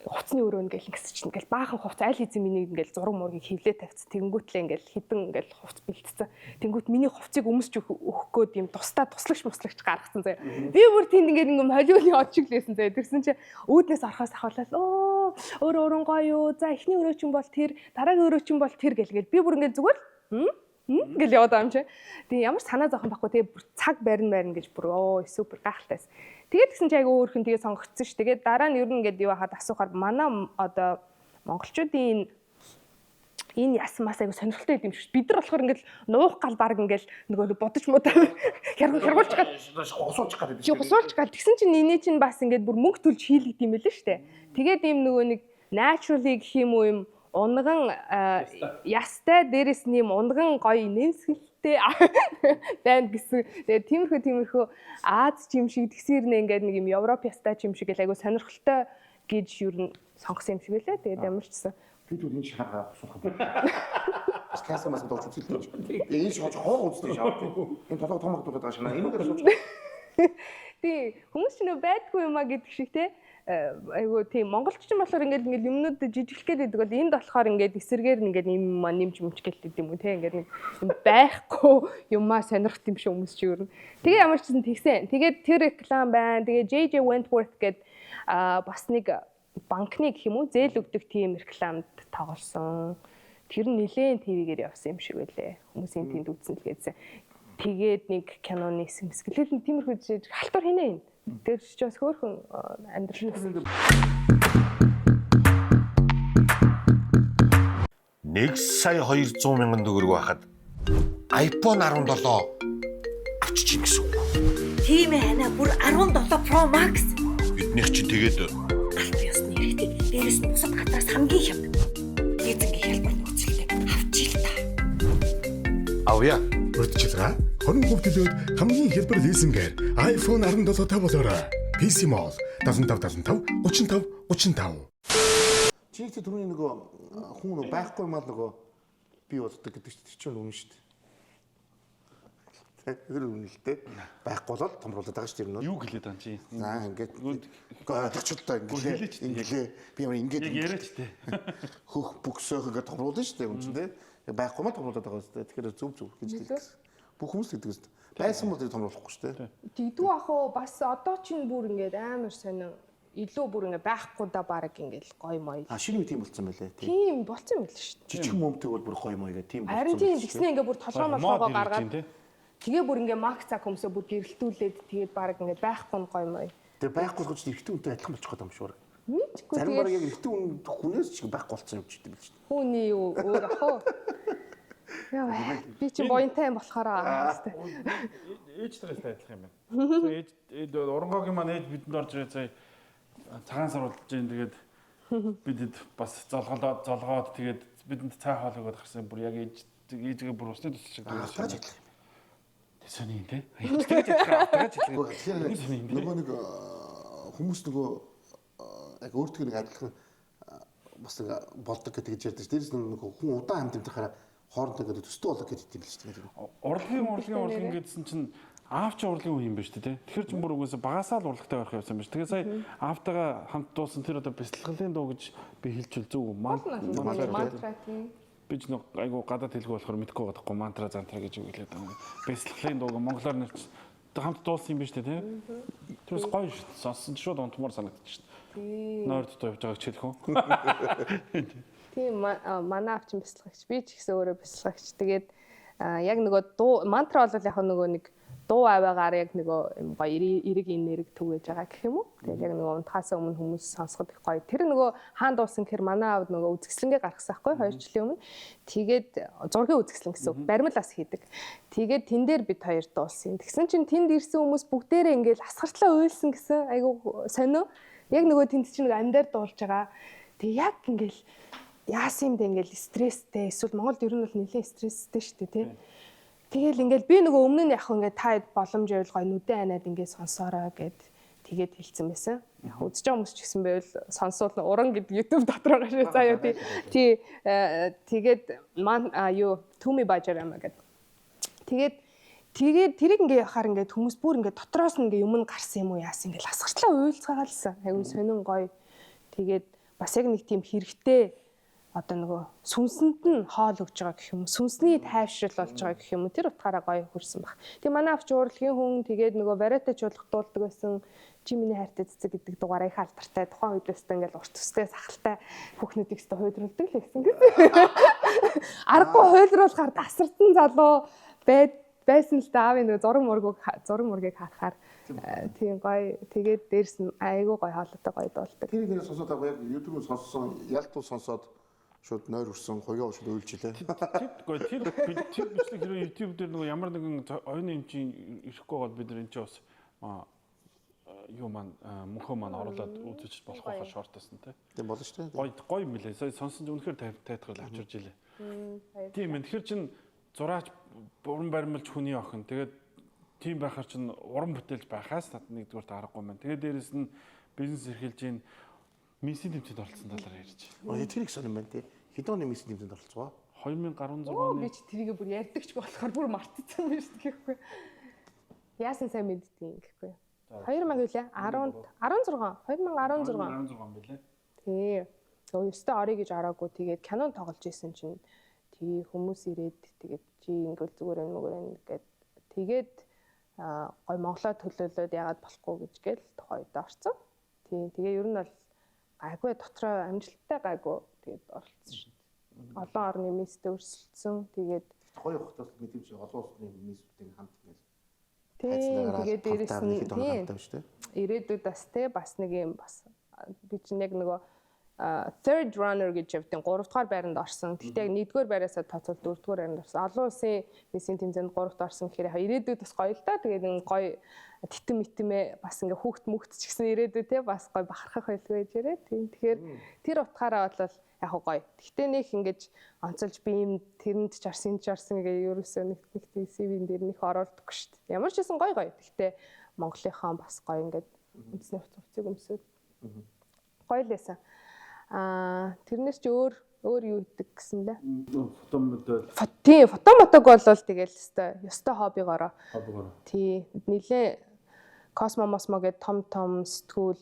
C: хувцсны өрөө ингээл ингэсэн чинь ингээл баахан хувц аль хэзээ миний ингээл зураг мургийг хевлээ тавьц. Тэнгүүтлээ ингээл хідэн ингээл хувц бэлтцсэн. Тэнгүүт миний хувцыг өмсч өгөх гээд юм туслагч гаргацсан заяа. Би бүр тэнд ингээд ингээм холионы очиг лээсэн заяа. Тэрсэн чи үүднээс орохоос ахвалал өөр гоё юу. За эхний өрөө чинь бол тэр, дараагийн өрөө чинь бол тэр гэлгээл би бүр ингээд зүгээр гэл яваад байгаа юм чи. Тэгээ ямар санаа зовхон байхгүй. Тэгээ бүр цаг барина гэж бүр супер гайхалтайс. Тэгээд гэсэн чи айгүй өөрхөн тэгээ сонгогдсон ш. Тэгээд дараа нь ер нь ингээд юу хаад асуухаар манай одоо монголчуудын энэ ясан мас айгүй сонирхолтой юм шүү. Бид нар болохоор ингээд нуух гал баг ингээд нөгөө бодож муудаа хяргуулж гал
A: Усуулчих гэдэг.
C: Усуулж гал тэгсэн чинь нинээ чинь бас ингээд бүр мөнгө төлж хийлгд юм байлээ штэ. Тэгээд ийм нөгөө нэг naturally гэх юм уу юм унган ястай дээрэс нь юм унган гоё нэмсгэлтэй банд гэсэн. Тэгээд тиймэрхүү Аз чим шиг тэгсэрнэ ингээд нэг юм Европ ястай чим шиг айгу сонирхолтой гэж юу н сонгосон юм шиг байлаа. Тэгээд ямар ч гэсэн
A: би түр энэ шахаа суух юм. Бас касамаас дооч үзэлтэй. Энэ шиг хоо үздэг шаа. Энэ толгой том хатууд байгаа шана. Энэгээр сууч.
C: Тий хүмүүс ч нөө байдгүй юмаа гэдэг шиг те айгу тийм монголччин болохоор ингээд юмнууд жижиглэх гэдэг бол энд болохоор ингээд эсэргээр ингээд юм нэмж мөчгэлтэй юм уу те ингээд нэг юм байхгүй юмаа сонирхт юм шиг хүмүүс чи өрнө. Тэгээ ямар ч гэсэн тэгсэн. Тэгээд тэр реклам байна. Тэгээ JJ Wentworth гэдэг бас нэг банкны гэх юм уу зээл өгдөг тийм рекламд тоглосон. Тэр нь нэлээд ТV-гээр явсан юм шиг байлээ. Хүмүүсийн тэнд үзсэн л гэсэн. Тэгээд нэг киноны сэсгэлэл нь тиймэрхүү жиж халтур хийнэ. Тэр ч бас хөөрхөн амьдрал.
D: 1,200,000 төгрөг байхад iPhone 17 авчиж ийн гэсэн үг.
E: Тийм ээ хана бүр 17 Pro Max.
D: Биднийх чи тэгээд
E: Алт ёсны хэрэгтэй. Дээрээс нь бусад хатаас хамгийн хямд. Эзэнгийн хэлбэр нөхцөлтэй авчил та.
D: авъя.
F: Урдчлаа 20% төлөөд хамгийн хэлбэр лизингээр iPhone 17 болоорой. PC Mall 75 35 35 35.
A: Чи түрүүний нөгөө хүн нөгөө байхгүй мал нөгөө би боддог гэдэг чинь тэр чинь үнэн шүү дээ. Тэр үнэн л дээ. Байхгүй болоод томруулаад байгаа шүү дээ.
B: Юу гэлээд байгаа чи?
A: За ингээд ойлгочлоо инглээ би ямар ингээд
B: Яг яриач тээ.
A: хөх бүксөөх ингээд томруулна шүү дээ. Үн чинь дээ. Байхгүй мал томруулаад байгаа шүү дээ. Тэгэхээр зөв гэж хэлдэг. Бүх хүмүүс гэдэг шүү дээ. Байсан бол тэр томруулахгүй шүү дээ.
C: Тэгдүү ах уу бас одоо чинь бүр ингээд амар сонин илүү бүр ингээд байхгүй да баг ингээд гоё мой.
A: Шинэ үе тийм болсон байлээ.
C: Тийм болцсон байл шүү дээ.
A: Жижиг момтыг бол бүр гоё мой гэх тийм
C: Харин тийм тэгснэ ингээд бүр толгой молгоо гаргаад
B: тий.
C: тэгээ бүр ингээд мак цаг хүмүүсээ бүр гэрэлтүүлээд тэгээд баг ингээд байхгүй гоё мой.
A: Тэр байхгүй гэж эрэгтэй үнтэй адилхан болчих гээд юм шүү.
C: Мэдгүй
A: Зарим баг
C: тэгээд
A: яг эрэгтэй хүнээс ч байхгүй болсон юм ч гэдэг юм шүү.
C: хүний юу өөр ах уу. Яа би чи буянтай юм болохоор аа.
B: Ээж тараас адилхан юм байна. Ээж урангогийн маань ээж бидэнд орж ирээ сая цагаан сар болж जैन тэгээд бидэд бас золгоод тэгээд бидэнд цай хоол өгöd гарсан бүр яг ээжгээ бүр усны төсөл шиг
A: Тааж адилхан.
B: тэг сони тий. Тэгэж адилхан.
A: Тэгэхээр нөгөө нэг хүмүүс нөгөө яг өөртөө нэг адилхан бас нэг болдог гэдэг гэж ярьдаг. Дээрээс нөгөө хүн удаан амьд амьдрахаараа хоорондоо ингээд төстэй болог гэдэг юм л шүү дээ.
B: Урлагийн гэдсэн чинь аав чи урлагийн хүн юм байна шүү дээ. Тэгэхээр ч бүр үгүйсээ багасаа л урлагтай байх явсан байна шүү. Тэгээ сая аавтайгаа хамт дуусан тэр одоо бясалгалын дуу гэж би хэлчихвэл зүг үү?
C: Мантра тийм.
B: Би ч нэг айгу гадаад хэлгүй болохоор мэдгүй байгаа байхгүй мантра зантра гэж үг хэлээд байгаа. Бясалгалын дууг монголоор нэрч хамт дуулсан юм байна шүү дээ. Тэрс гоё шүү. Сонсон шууд унтмаар санагдчих шүү. Нойрд дуу явж байгааг хэлэх үү?
C: Тийм манай авч бясалгач би ч гэсэн өөрөө бясалгач. Тэгээд яг нөгөө дуу мантра бол яг нөгөө нэг дуу аваагаар яг нөгөө гоё эрэг нэрэг түгэж байгаа гэх юм уу. Тэгээд яг нөгөө унтахаас өмнө хүмүүс сонсоход их гоё. Тэр нөгөө хаан дуусан гэхэр манай аав нөгөө үзэсгэлэнгээ гаргасан байхгүй 2 жилийн өмнө. Тэгээд зургийн үзэсгэлэн гэсэн үг. Баримлаас хийдэг. Тэгээд тэн дээр бид хоёр дуулсан. Тэгсэн чинь тэнд ирсэн хүмүүс бүгдээрээ ингээл асгартлаа уйлсан гэсэн айгу сонио. Яг нөгөө тэнд чинь нөгөө амьдаар дуулж байгаа. Тэг яг ингээл яасан юм бэ ингээл стресстэй эсвэл Монголд ер нь бол нэлээд стресстэй шүү дээ тий. Тэгэл ингээл би нөгөө өмнө нь яг ингээд та боломж байвал гоё нүдэн анаад ингээд сонсоорой гэд тэгээд хэлсэн байсан. Яг үзэж байгаа хүмүүс ч гэсэн байвал сонсвол уран гэдэг YouTube дотор байгаа шүү. Заа юу тий тэгээд юу Түми Бажарама гэд. Тэгээд тэрийг ингээд яхаар ингээд хүмүүс бүр ингээд дотроос нь ингээд юм гарсан юм уу яасан ингээд асгарчлаа уйлцгаагаалсан. Айгу сонин гоё. Тэгээд бас яг нэг тийм хэрэгтэй одоо нөгөө сүнсэнд нь хоол өгж байгаа гэх юм уу сүнсний тайвшрал болж байгаа гэх юм уу тэр утгаараа гоё хүрсэн баг. Тэг манай авч урлагийн хүн тэгээд нөгөө бариатай чуулгах дуулдаг байсан чи миний хайртай цэцэг гэдэг дугаараа их алдартай тухайн үед өстэй ингээл урт төстэй сахалтай хүүхнүүдийг өстэй хуйдруулдаг л гэсэн гэсэн. Аргагүй хуйдруулахаар тасарсан залуу байсан л да аав нөгөө зураг мургийг харахаар тийм гоё тэгээд дээрс нь айгүй гоё хоолойтой гоё дуулдаг.
A: Тэр нэр сонсоод байгаа яг YouTube-ыг сонссон ялтуу сонсоод шууд нойр өрсөн хоёроо шууд уйлжилээ.
B: Тэр бичлэг хэрэг YouTube дээр нөгөө ямар нэгэн оюуны эмчийн ирэхгүй бол бид нар энэ ч бас юу маань мөнхөө маань оруулаад үзэж болох байхаа шортсон тий.
A: Тийм болно шүү дээ.
B: Гоё юм билээ. Сая сонсон ч үнэхээр тайтгал авчирж илээ. Тийм ээ. Тэгэхээр чин зураач уран баримлж хүний охин. Тэгээд тийм байхаар чин уран бүтээлж байхаас над нэгдүгээр таарахгүй маань. Тэгээд дээрэс нь бизнес эрхэлж ийн миссийн тэмцээнд оролцсон талаар ярьж байна.
A: Тэр их сонирн байна тий. Хэдэн оны миссийн тэмцээнд оролцсон ба?
B: 2016 оны.
C: Би ч тэрийг бүр ярьдагч болохоор бүр мартчихсан юм шүү гэхгүй. Яасан сайн мэддгийг гэхгүй. 2000 үлээ 2016
B: билээ.
C: Тий. Өстө орё гэж ороогүй тэгээд кинон тоглож исэн чинь тий хүмүүс ирээд тэгээд чи ингээл зүгээр ингээд тэгээд гой Монголоо төлөөлөөд яагаад болохгүй гэж гээл тухайд орцсон. Тий тэгээ ер нь бол гайгүй дотроо амжилттай гайгүй тэгээд оролцсон шүү дээ. Олон орны мистэй өрсөлдсөн. Тэгээд
A: гоё хутаас мэдээж олон улсны миссүүдийн хамт ингээл
C: тэгээд дээрэс нь ирээдүйд бас нэг юм бас би чинь яг нөгөө third runner гэж явдیں۔ 3 дугаар байранд орсон. Гэхдээ яг 1-р байраас тооцвол 4-р байранд орсон. Олон улсын миссийн тэмцээнд 3-т орсон гэхээр ирээдүйд бас гоё л да. Тэгээд энэ гоё титэм митэмээ бас ингээ хүүхд мөхт ч гэсэн ирээдүй те бас гоё бахархах байлгүй гэж ярээ. Тэгэхээр тэр утгаараа бол яг гоё. Гэхдээ нэг ингэж онцолж би юм тэрэнд ч орсон гээ ерөөсөө нэг CV-н дээр нэх оруулдаггүй шүү дээ. Ямар ч байсан гоё. Гэхдээ Монголынхаа бас гоё ингээд үндэсний хувцсыг өмсөд гоё л байсан. Тэрнээс чи өөр юу хийдэг гэсэн лээ?
B: Фото модель
C: Тийм, фотомотог бол тэгэл ёстой хоббигоороо.
B: хоббигоор.
C: Тий, нилээ космомосмо гэдэг том сэтгүүл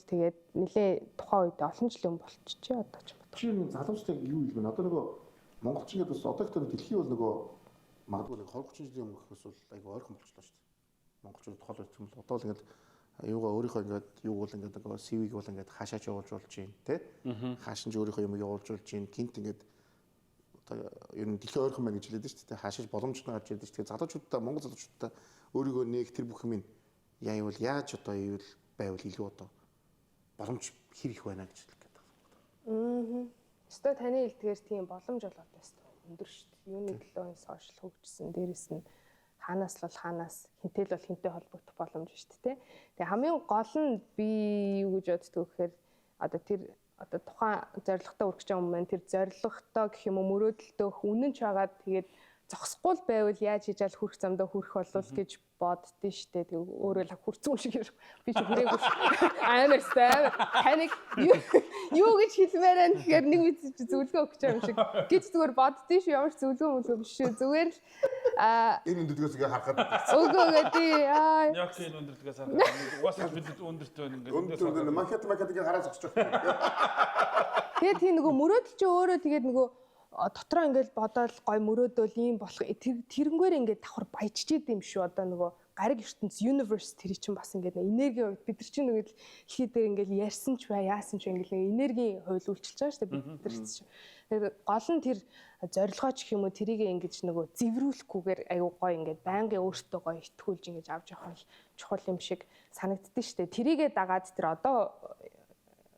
C: тэгээд нилээ тухайн үед олон жилийн болчихжээ одоо ч бодох.
A: Чи нэг залуучтай юу хэлэх вэ? Одоо нөгөө монголчин гэдэг бас одоо ихтэй дэлхий бол нөгөө магадгүй нэг 20-30 жилийн өмнөхөөс бол айгүй ойрхон болчихлоо шүү дээ. Монголчууд тухайл байсан бол одоо л ингээд юугаа өөрийнхөө ингээд юу бол ингээд нөгөө CV-г бол ингээд хаашаач явуулж болж байна тий. Хааш нь өөрийнхөө юм явуулж болж байна. Гинт ингээд одоо ер нь дэлхий ойрхон байна гэж хэлээд шүү дээ. Хаашааж боломж нь гарч ирдэ шүү дээ. Залуучуудаа Монгол залуучуудаа өөрийгөө нэг тэр бүх юм яавал яаж одоо ивэл байвал илүү одоо боломж хэр их байна гэж хэлэх гэдэг.
C: Өстой таны хэлдгээр тийм боломж бол одоо өстой өндөр шүү дээ. Юуны төлөө сошиал хөгжсөн. Дээрээс нь хаанаас хинтэл бол хинтэй холбогдох боломж шүү дээ. Тэгээ хамгийн гол нь би юу гэж боддог гэхээр одоо тухайн зорилготой хүрэх гэж байгаа юм байна. Тэр зорилготой гэх юм уу мөрөөдөлтөө үнэн ч байгаад тэгээд зогсохгүй л байвал яаж хийж ал хүрэх замдаа хүрэх болов гэж боддөө штэ. Тэг өөрөө л хүрцэн юм шиг би ч хүрээгүй амарстай. Таныг юу гэж хэлмээр байна гэхээр нэг үз чи зөвлөгөө өгч байгаа юм шиг. Гэж зүгээр боддөө шүү. Ямар ч зөвлөгөө биш шүү. Зүгээр л
A: энэ өндөртгөөс ингээ харахад
C: өгөө гэдэг.
B: Яг энэ өндөрлөгөөс хараад угаасаа бид өндөрт байна ингээд
A: өндөр макет хараа зогсож байгаа.
C: Тэгээд тийм нөгөө мөрөөдөл чи өөрөө тэгээд нөгөө дотроо ингээд бодоод гой мөрөөдөл ийм болох тэрнгээр ингээд давхар баяжчихэд юм шүү. Одоо нөгөө гариг ертөнц universe тэр чинь бас ингээд энерги бид нар чинь нөгөө дэлхий дээр ингээд ярьсан ч бай яасан ч ингээд энергийн хууль үйлчилж байгаа шүү дээ бид нар чинь. Тэгээд гол нь тэр зорилгоо ч юм уу тэрийг ингэж нөгөө зэврүүлэхгүйгээр аюу гой ингээд байнгын өөртөө гой итгүүлж ингэж авч явах нь чухал юм шиг санагддээ шүү дээ. Тэрийгээ дагаад тэр одоо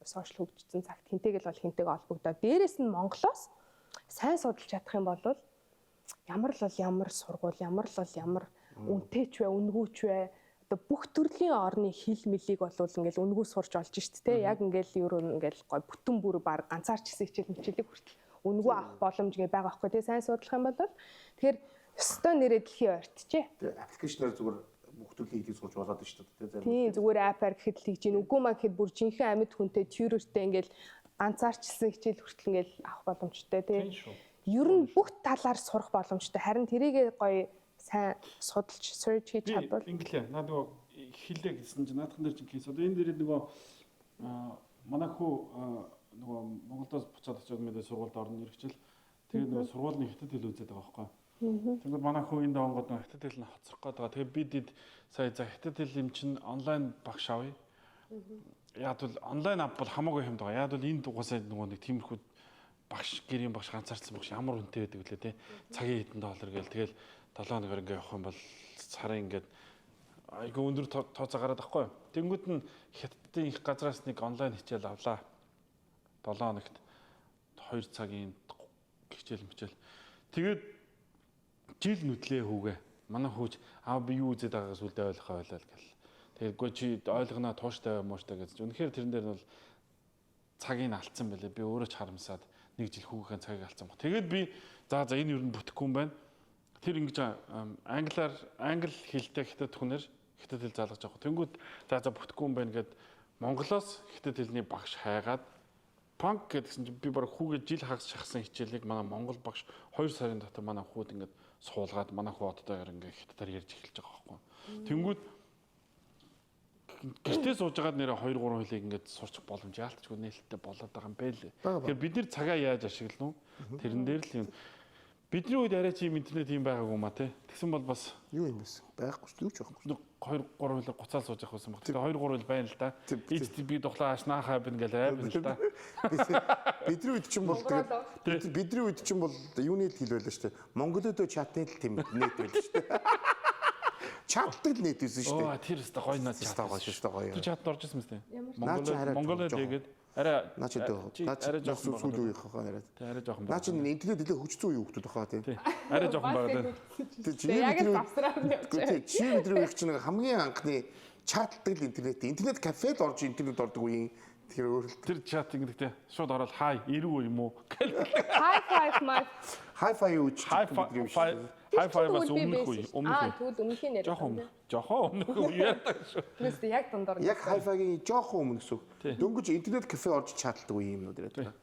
C: сошиал хөгжсөн цагт хинтэйгэл бол хинтэйгээ холбогдоод дээрэс нь Монголоос сайн судалж чадах юм бол ямар л бол ямар сургууль, ямар л бол ямар үнэтэйч вэ, үнгүүч вэ? Одоо бүх төрлийн орны хэл мэлийг бол ингээл үнгүү сурч олж шít те. Яг ингээл юу ингээл гой бүтэн бүр баг ганцаарч хэсэг хичээл хүртэл үнгүү авах боломж ингээ байгаа байхгүй те. Сайн судлах юм бол тэгэхээр өстой нэрээ дэлхий ойртжээ.
A: Тэгээ аппликейшнээр зүгээр бүх төрлийн хэлийг сурч болоод шүү дээ.
C: Тийм зүгээр апаар гэхэд л хийж гин. Үгүй маа гэхэд бүр жинхэнэ амьд хүнтэй тьюрертэй ингээл ганцаарчилсан хичээл хүртэл ингээл авах боломжтой тийм. Ер нь бүх талаар сурах боломжтой. Харин тэрийг гоё сайн судалж search хийж чадвал
B: инглээ. Наа нөгөө хэлээ гэсэн чинь наадхан дээр чинь кейс. Одоо энэ дээр нөгөө манай хүү нөгөө Монголоос буцаад очиод мэдээ сургуульд орно ирчихэл. Тэгээд нөгөө сургуулийн хятад хэл үзээд байгаа байхгүй. Тэгээд манай хүү энэ донгод нөгөө хятад хэл нь хоцрох гээд байгаа. Тэгээд бид сая за хятад хэл юм чинь онлайн багш авъя. Яг бол онлайн ав бол хамаагүй юмд байгаа. Яг бол энэ дугасаа нөгөө нэг тиймэрхүү багш гэрийн багш ганцаарцсан багш ямар үнэтэй байдаг лээ те. Цагийн хэдэн доллар гээл тэгэл 7 хоногор ингээ явах юм бол сарын ингээд айгүй өндөр тооцоо гараад байхгүй. Тэнгүүд нь хятадын их газраас нэг онлайн хичээл авлаа. 7 хоногт 2 цагийн хичээл мчээл. Тэгээд жил нүдлээ хүүгээ. Манай хүүж би юу үзээд байгаагаас үлдээ ойлгохоо ойлоо гэл. Тэгэхгүй чи ойлгоно тууштай мууштай гэж. Үнэхээр тэрэн дээр нь бол цагийг алдсан байлээ. Би өөрөө ч харамсаад нэг жил хүүгийн цагийг алдсан баг. Тэгээд би за энэ юу н бүтэхгүй юм байна. Тэр ингэж англи хэлтэй хятад хүнээр хятад хэл заалгаж байгаа. Тэнгүүд за бүтэхгүй юм байна гэд Монголоос хятад хэлний багш хайгаад панк гэдгсэн чинь би баг хүүгээ жил хагас шахсан хичээлийг манай монгол багш 2 сарын дотор манай хүүд ингэж суулгаад манай хүү одоогоор ингэ хятадаар ярьж эхэлж байгаа байхгүй. Тэнгүүд гэртээ сууж байгаад нэрэ 2 3 хэлийг ингээд сурчих боломж яалтчгүй нээлттэй болоод байгаа юм бэ лээ. Тэгэхээр бид нэр цагаа яаж ашиглах вэ? Тэрэн дээр л юм. Бидний үед арай чи интернет юм байгаагүй маа те. Тэгсэн бол бас
A: юу юм бэ? Байхгүй шүү. Юу ч байхгүй.
B: 2 3 хэлээр гоцаал сууж явах байсан баг. Тэгээ 2 3 хэл байна л да. Эцэд би духлаа ашнаахаа бин гэл айбна л да.
A: Бидний үед чинь бол тэгээд бидний үед чинь бол юуны хэл байлаа шүү дээ. Монголоо чатны хэл тийм нэт байлаа шүү дээ. Чатдаг л нэт байсан шүү дээ.
B: Тэр өстө гоё над чат
A: гоё шүү дээ гоё.
B: Тэр чатд орж ирсэн мэт.
A: Монголоо
B: тэгээд арай
A: наа чи жоохон сүүл үеих хаа яриад.
B: Тэ арай жоохон.
A: Наа чи интернет дэлээ хөгжсөн үе хөгдөд байгаа тийм.
B: Арай жоохон байгаа.
C: Тэг яг л басраад явж.
A: Чи бидний үеих чинь хамгийн анхны чатдаг л интернет кафед орж интернет ордог үеийн Тэр өөрөлт.
B: Тэр чат ингэдэгтэй шууд ороод хай ирүү юм уу?
C: High five my.
A: Hi-fi юу ч
B: Hi-fi-бас өмнөх үе.
C: Тэгвэл өмнөхийн нэр.
B: Жохон өмнөх үе яадаг шүү.
C: Нэст яг дундор.
A: яг hi-fi-гийн жоохон өмнө гэсэн. Дөнгөж интернет кафе орж чаддаг үе юмнууд яриад байна.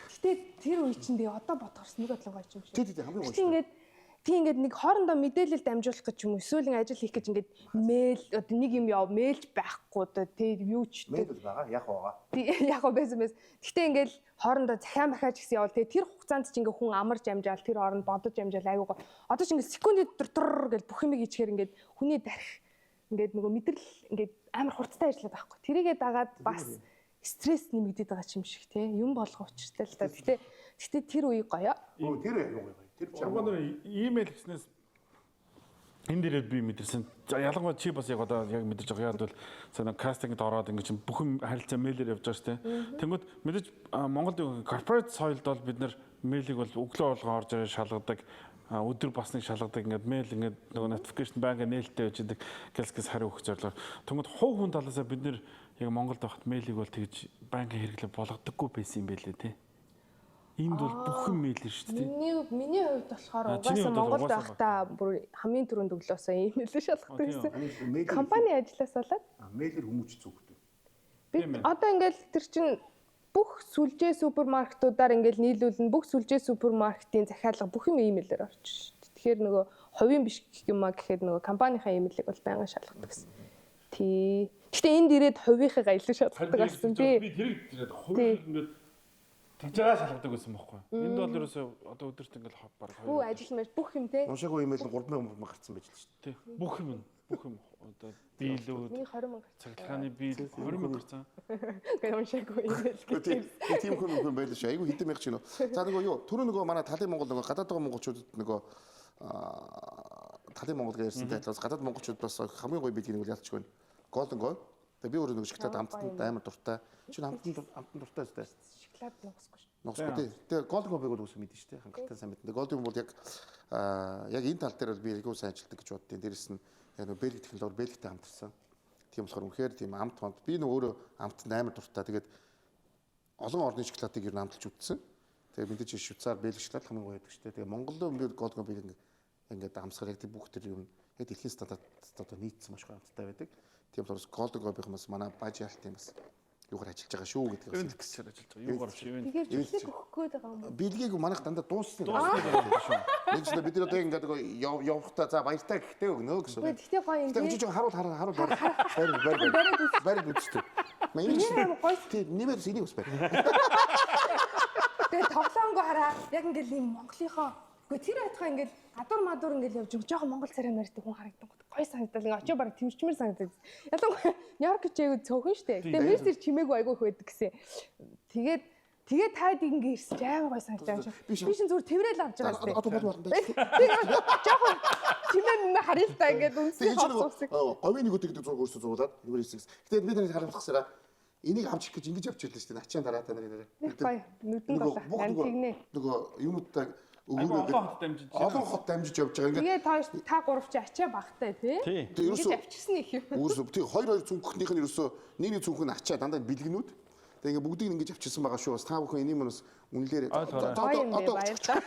C: Гэтэ тэр үе чинь одоо бодохорс нэг бодлого байж юм шиг.
A: Тий хамгийн гоо.
C: Ингээд нэг хоорондоо мэдээлэл дамжуулах гэж юм эсвэл ажил хийх гэж ингээд мэйл одоо нэг юм яв мэйлж байхгүй одоо тэг юу ч
A: Мэйл байгаа яг байгаа.
C: яг байсан. Гэтэ ингээд хоорондоо захиан бахаач гэсэн явал тэр хугацаанд чинь ингээд хүн амарч амжаал тэр хооронд бодож амжаал айгуугаа одоо ч ингээд секундэд төр гэж бүх юм хийчихээр ингээд хүний дарих ингээд нөгөө мэдрэл ингээд амар хурцтай ажиллаад байхгүй. Тэрийгээ дагаад бас стресс нэмэгдээд байгаа юм шиг те юм болгох учиртай л та. Гэтэ тэр үе гоё.
A: Тэр юу гоё. Тэр ч юм.
B: Оргоноор имэйл хийснээс энэ дээрээ би мэдэрсэн. За ялангуяа чи бас яг одоо яг мэдэрч байгаа. Яг бол санаа кастингд ороод ингэ чинь бүх юм харилцаа мэйлээр явж байгаа шүү дээ. Тэнгүүд мэдээж Монголын corporate soilд бол бид нар мэйлийг бол өглөө болгон орж ирээ шалгадаг. Өдөр басныг шалгадаг. Ингээд мэйл ингээд нөгөө notification банк нээлттэй байждаг. Гэлскээс хариу өгөх зорилгоор. Тэнгүүд хувь хүн талаасаа бид нар яг Монголд байхад мэйлийг бол тэгж банкын хэрэглээ болгодоггүй байсан юм байлээ тий. Энд бол бүх юм мэйл шүү дээ.
C: Миний хувьд болохоор угаасаа Монголд байхдаа бүр хамгийн түрүүнд өглөөсөө имэйл шалгадаг байсан. Компани ажиллаас болоод
A: Мэйлэр хүмүүж зүгтэй.
C: би одоо ингээл тэр чин бүх сүлжээ супермаркетуудаар ингээл нийлүүлнэ. Бүх сүлжээ супермаркетийн захиалга бүх юм имэйлээр орчих шүү дээ. Тэгэхээр нөгөө хувийн биш гэх юм а гэхэд нөгөө компанийнхаа имэйлийг бол байнга шалгадаг гэсэн. Тий. Гэтэ энд ирээд хувийнхаа илүү шалгадаг гэсэн тий.
B: Би тэрийг ирээд хувийн ингээд тэгж байгаа шалгадаг байсан байхгүй. Энд бол ерөөсөө одоо өдөрт ингээд баг
C: Бүх ажил мэж бүх юм те.
A: Уншаагүй имэйл нь 3000 гарцсан байж л шүү дээ.
B: Тий. Бүх юм одоо биелүүд
C: 20,000
B: цагтааны биел 20,000 гарцсан.
C: Гэхдээ уншаагүй имэйл.
A: Тийм хүн байл шүү. Айгу хэдэн мянга ч юм. За нөгөө юу түрүү нөгөө манай талын Монгол нөгөө гадаад байгаа монголчуудад нөгөө талын Монгол гэсэн тайлбарлаас гадаад монголчууд бас хамгийн гоё билгийг нь ялч байна. Golden Goal. Тэгээ би өөрөө нөгөө шоколад амттанд амар дуртай. Чи амттанд дуртай өстэй.
C: Шоколад нугасгүй шүү.
A: Нугасгүй тий. Тэгээ Golden Goal-ыг бол үгүй мэдэн шүү дээ. Хангалттай сайн мэднэ. Golden Goal яг энэ тал дээр бол би айгу сайн ажилтдаг гэж боддیں۔ Дээрэс нь яг нөгөө Бэлги технологи Бэлгтэй хамтарсан. Тийм болохоор үнэхээр тийм амт манд би нөгөө өөрөө амттанд амар дуртай. Тэгээд олон орны шоколадыг ер нь амталж үтсэн. Тэгээ мэдээж Швейцар, Бэлги шоколад хамгийн гоё байдаг шүү дээ. Тэгээ Монголд би Golden Goal ингээд амсгаар яг тийм бүх тэр юм яг дэлхийн стандарт одоо нийцсэн маш гоё амттай байдаг. Тийм болохоор Golden Goal-ийн бас манай баж ялт юм бас юугаар ажиллаж байгаа шүү гэдэг
B: Ивент гэж ажиллаж байгаа. Юугаар биш ивент.
C: Тэгэхээр бичлэг өгөхгүй байгаа юм.
A: Билгийг манайх дандаа дууссан.
B: Шүү.
A: Нэг ч бид одоо ингээд явахдаа за баяртай гэхдээ өгнө гэсэн.
C: Гэхдээ гоё юм.
A: Тэгвэл жоо харуул барь үзтээ.
C: Нэмэр гоё.
A: Тийм нэмэрс энийг ус барь.
C: Тэгээ тоглоомгоо хараа. Яг ингээд юм Монголынхоо. Гэхдээ тэр айтхаа ингээд гадуур мадуур ингээд явж жоохон монгол царай марьдаг хүн харагдсан. Гоё санагдал. Ингээ очоо бараг тэмчмэр санагдал. Ялангуяа Нью-Йорк ч айгүй цөөхөн штэ. Тэгээ Мерсер чимээгүй айгүй их байдаг гэсэн. Тэгээд таад ингээ ирсэн ч аймаг гоё санагдаж байгаа. Би шин зүгээр тэрэл авч байгаа штэ.
A: Одоо болно.
C: Тэгээд жоохон чимээ харилтаа ингээд үнсээ хоцсуусан.
A: Говийн нэг өдөр гэдэг зураг өөрсдөө зурлаад юу хийсэн. Гэтэ бид нар харамсахсараа энийг авч ирэх гэж ингэж авч ирлээ штэ. Ачаан дараа та нарын.
C: Гоё. Нүдэн болоо. Тэгнэ.
A: Нөгөө юунуудтай
B: олон
A: хот дамжиж явж байгаа.
C: Тэгээ та гурав чи ачаа багтай тий.
A: Ерөөсөө
C: авчихсан их юм.
A: Өөрсөө тий хоёр цүнхнийх нь ерөөсөө нэг цүнх нь ачаа дандаа бэлгнүүд. Тэгээ ингээ бүгдийг ингэж авчихсан байгаа шүү. Бас та бүхэн энийг манаас үнэлээрээ.
C: Одоо баярлалаа.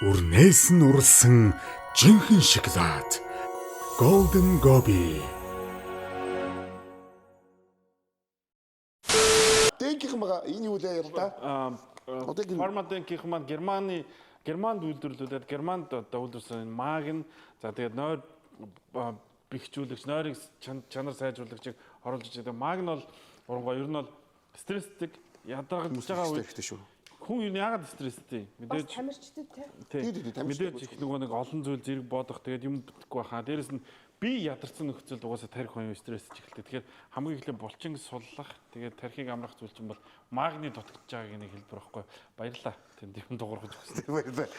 F: Үрнээс нь урсан жинхэнэ шоколад. Golden Gobi.
A: Дэнкийнхэн байгаа энэ юу лээ ярил та.
B: Форматынхын маань Германд үйлдвэрлүүлээд Германд одоо үйлдвэрсэн маг нь за тэгээд нойр бэхжүүлэгч нойрыг чанар сайжруулагчийг оруулж иж байгаа. Маг нь бол урангуй ер нь бол стресстэй ядаргаж байгаа үед
A: шүү.
B: Хүн яагаад стресстэй?
C: Мэдээж тамирчдад
B: тий. Мэдээж их нэг олон зүйл зэрэг бодох тэгээд юм битггүй хаа. Дээрэс нь би ядарсан нөхцөлд угаасаа тарих хүн стрессж эхэлдэг. Тэгэхээр хамгийн эхлээд булчин суллах тэгээд тархийг амрах зүйл чинь бол магний дутагдж байгааг нэг хэлбэр байхгүй. Баярлалаа. Тэнд юм дуургаж өгсөн.
A: Баярлалаа.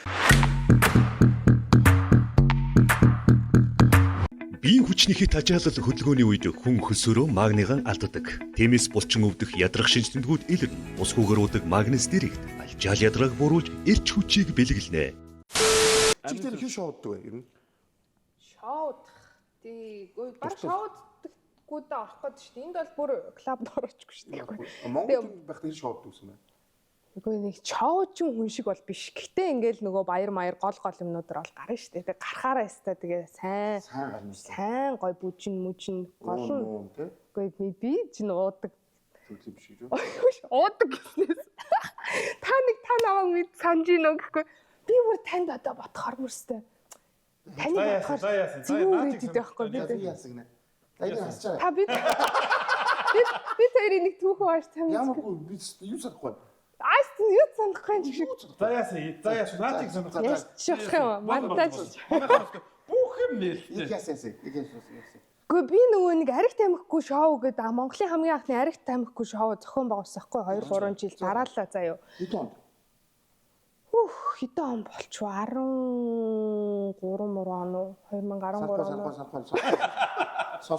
G: Биеийн хүчнийхээ тажаалал хөдөлгөөний үед хүн хөлсөөрөө магнигаа алддаг. Тиймээс булчин өвдөх ядрах шинж тэмдгүүд илэрнэ. Ус хүүгэрүүдэг магнез дэрэгт алжаал ядрааг буруулж эрч хүчийг бэлгэлнэ.
A: Чи тэр хин шоуддаг вэ ер нь?
C: Шоудах. Тий, баг шоуддаггүйдээ орох гээд шүү дээ. Энд бол бүр клубд ороочгүй шүү дээ.
A: Монголд байх тэр шоуддаг юм байна.
C: Үгүй нэг чоучин хүн шиг бол биш. Гэтэ ингээл нөгөө баяр маяр гол юмнуудаар бол гарна шүү дээ. Тэг гарахаараа өстой тэгээ сайн гой бүжин гол нь. Үгүй би чинь уудаг.
A: Төлөв биш гэж үү?
C: Уудаг гэснээс. Та намайг мэд санаж ийн үү гэхгүй. Би бүр танд одоо бодохоор бүрстэй. Таны бодохоор зүгээр идэх байхгүй би.
A: Яасагнаа. Таяг хасчаа.
C: Та би тэрийг нэг түүхэн бааш тамиг.
A: Ямаргүй би юу санахгүй.
C: Аас юу санахгүй юм шиг.
B: За яасан наатыг санах.
C: Яаш шахах юм. Монтаж.
B: Бүх юм нээлттэй.
A: Яасан.
C: Гэхдээ би нөгөө нэг ариг тамхигүй шоу гэдэг Монголын хамгийн анхны ариг тамхигүй шоу зохион байгуулсан байхгүй 2-3 жил дараалал заяа.
A: Хэдэн онд?
C: Хэдэн он болчихоо 13 он уу 2013 он.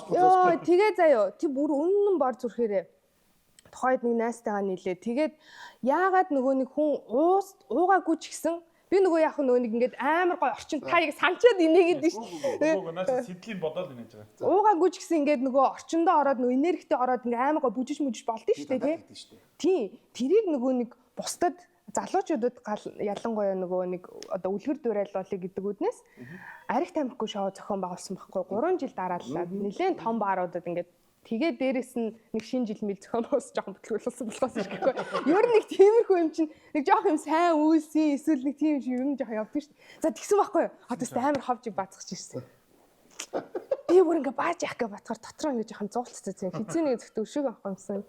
C: Йоо тэгээ заяа. Тэг бүр үнэн бор зүрхээрээ тухайд нэг найстайгаа нийлээ. Тэгээд яагаад нөгөө нэг хүн уугаагүй ч гэсэн би нөгөө яг нөгөө нэг ингээд амар гой орчин та яг санчаад инегээд шүү.
B: Нөгөө наас сэдлийн бодоод инеж байгаа.
C: Уугаагүй ч гэсэн ингээд нөгөө орчиндөө ороод нөгөө энергитэй ороод ингээд амар гой бүжиж болдсон шүү дээ тий. Тэрийг нөгөө нэг бусдад залуучуудад ялангуяа нөгөө нэг одоо үлгэр дуурайлуулъя гэдэг үднээс ариг тамхигүй шоу зохион байгуулсан байхгүй 3 жил дараалал нэлээд том бааруудад ингээд тэгээ дээрэс нь нэг шинэ жил мэл зохион байгуулсан жоохон бүтлгүүлсэн болохоос ч гэхгүй. Ер нь нэг тиймэрхүү юм чинь нэг жоох юм сайн үйлсэн эсвэл нэг тийм юм ер нь жоох явдаг шүү дээ. За тэгсэн байхгүй юу? Одоо амар ховж бацгаж ирсэн. Би бүр ингээ бааж яах гэж батгаар дотроо ингээ жоохон зуулцсан зэн хизээний зөвхөн өшөг авах юмсан.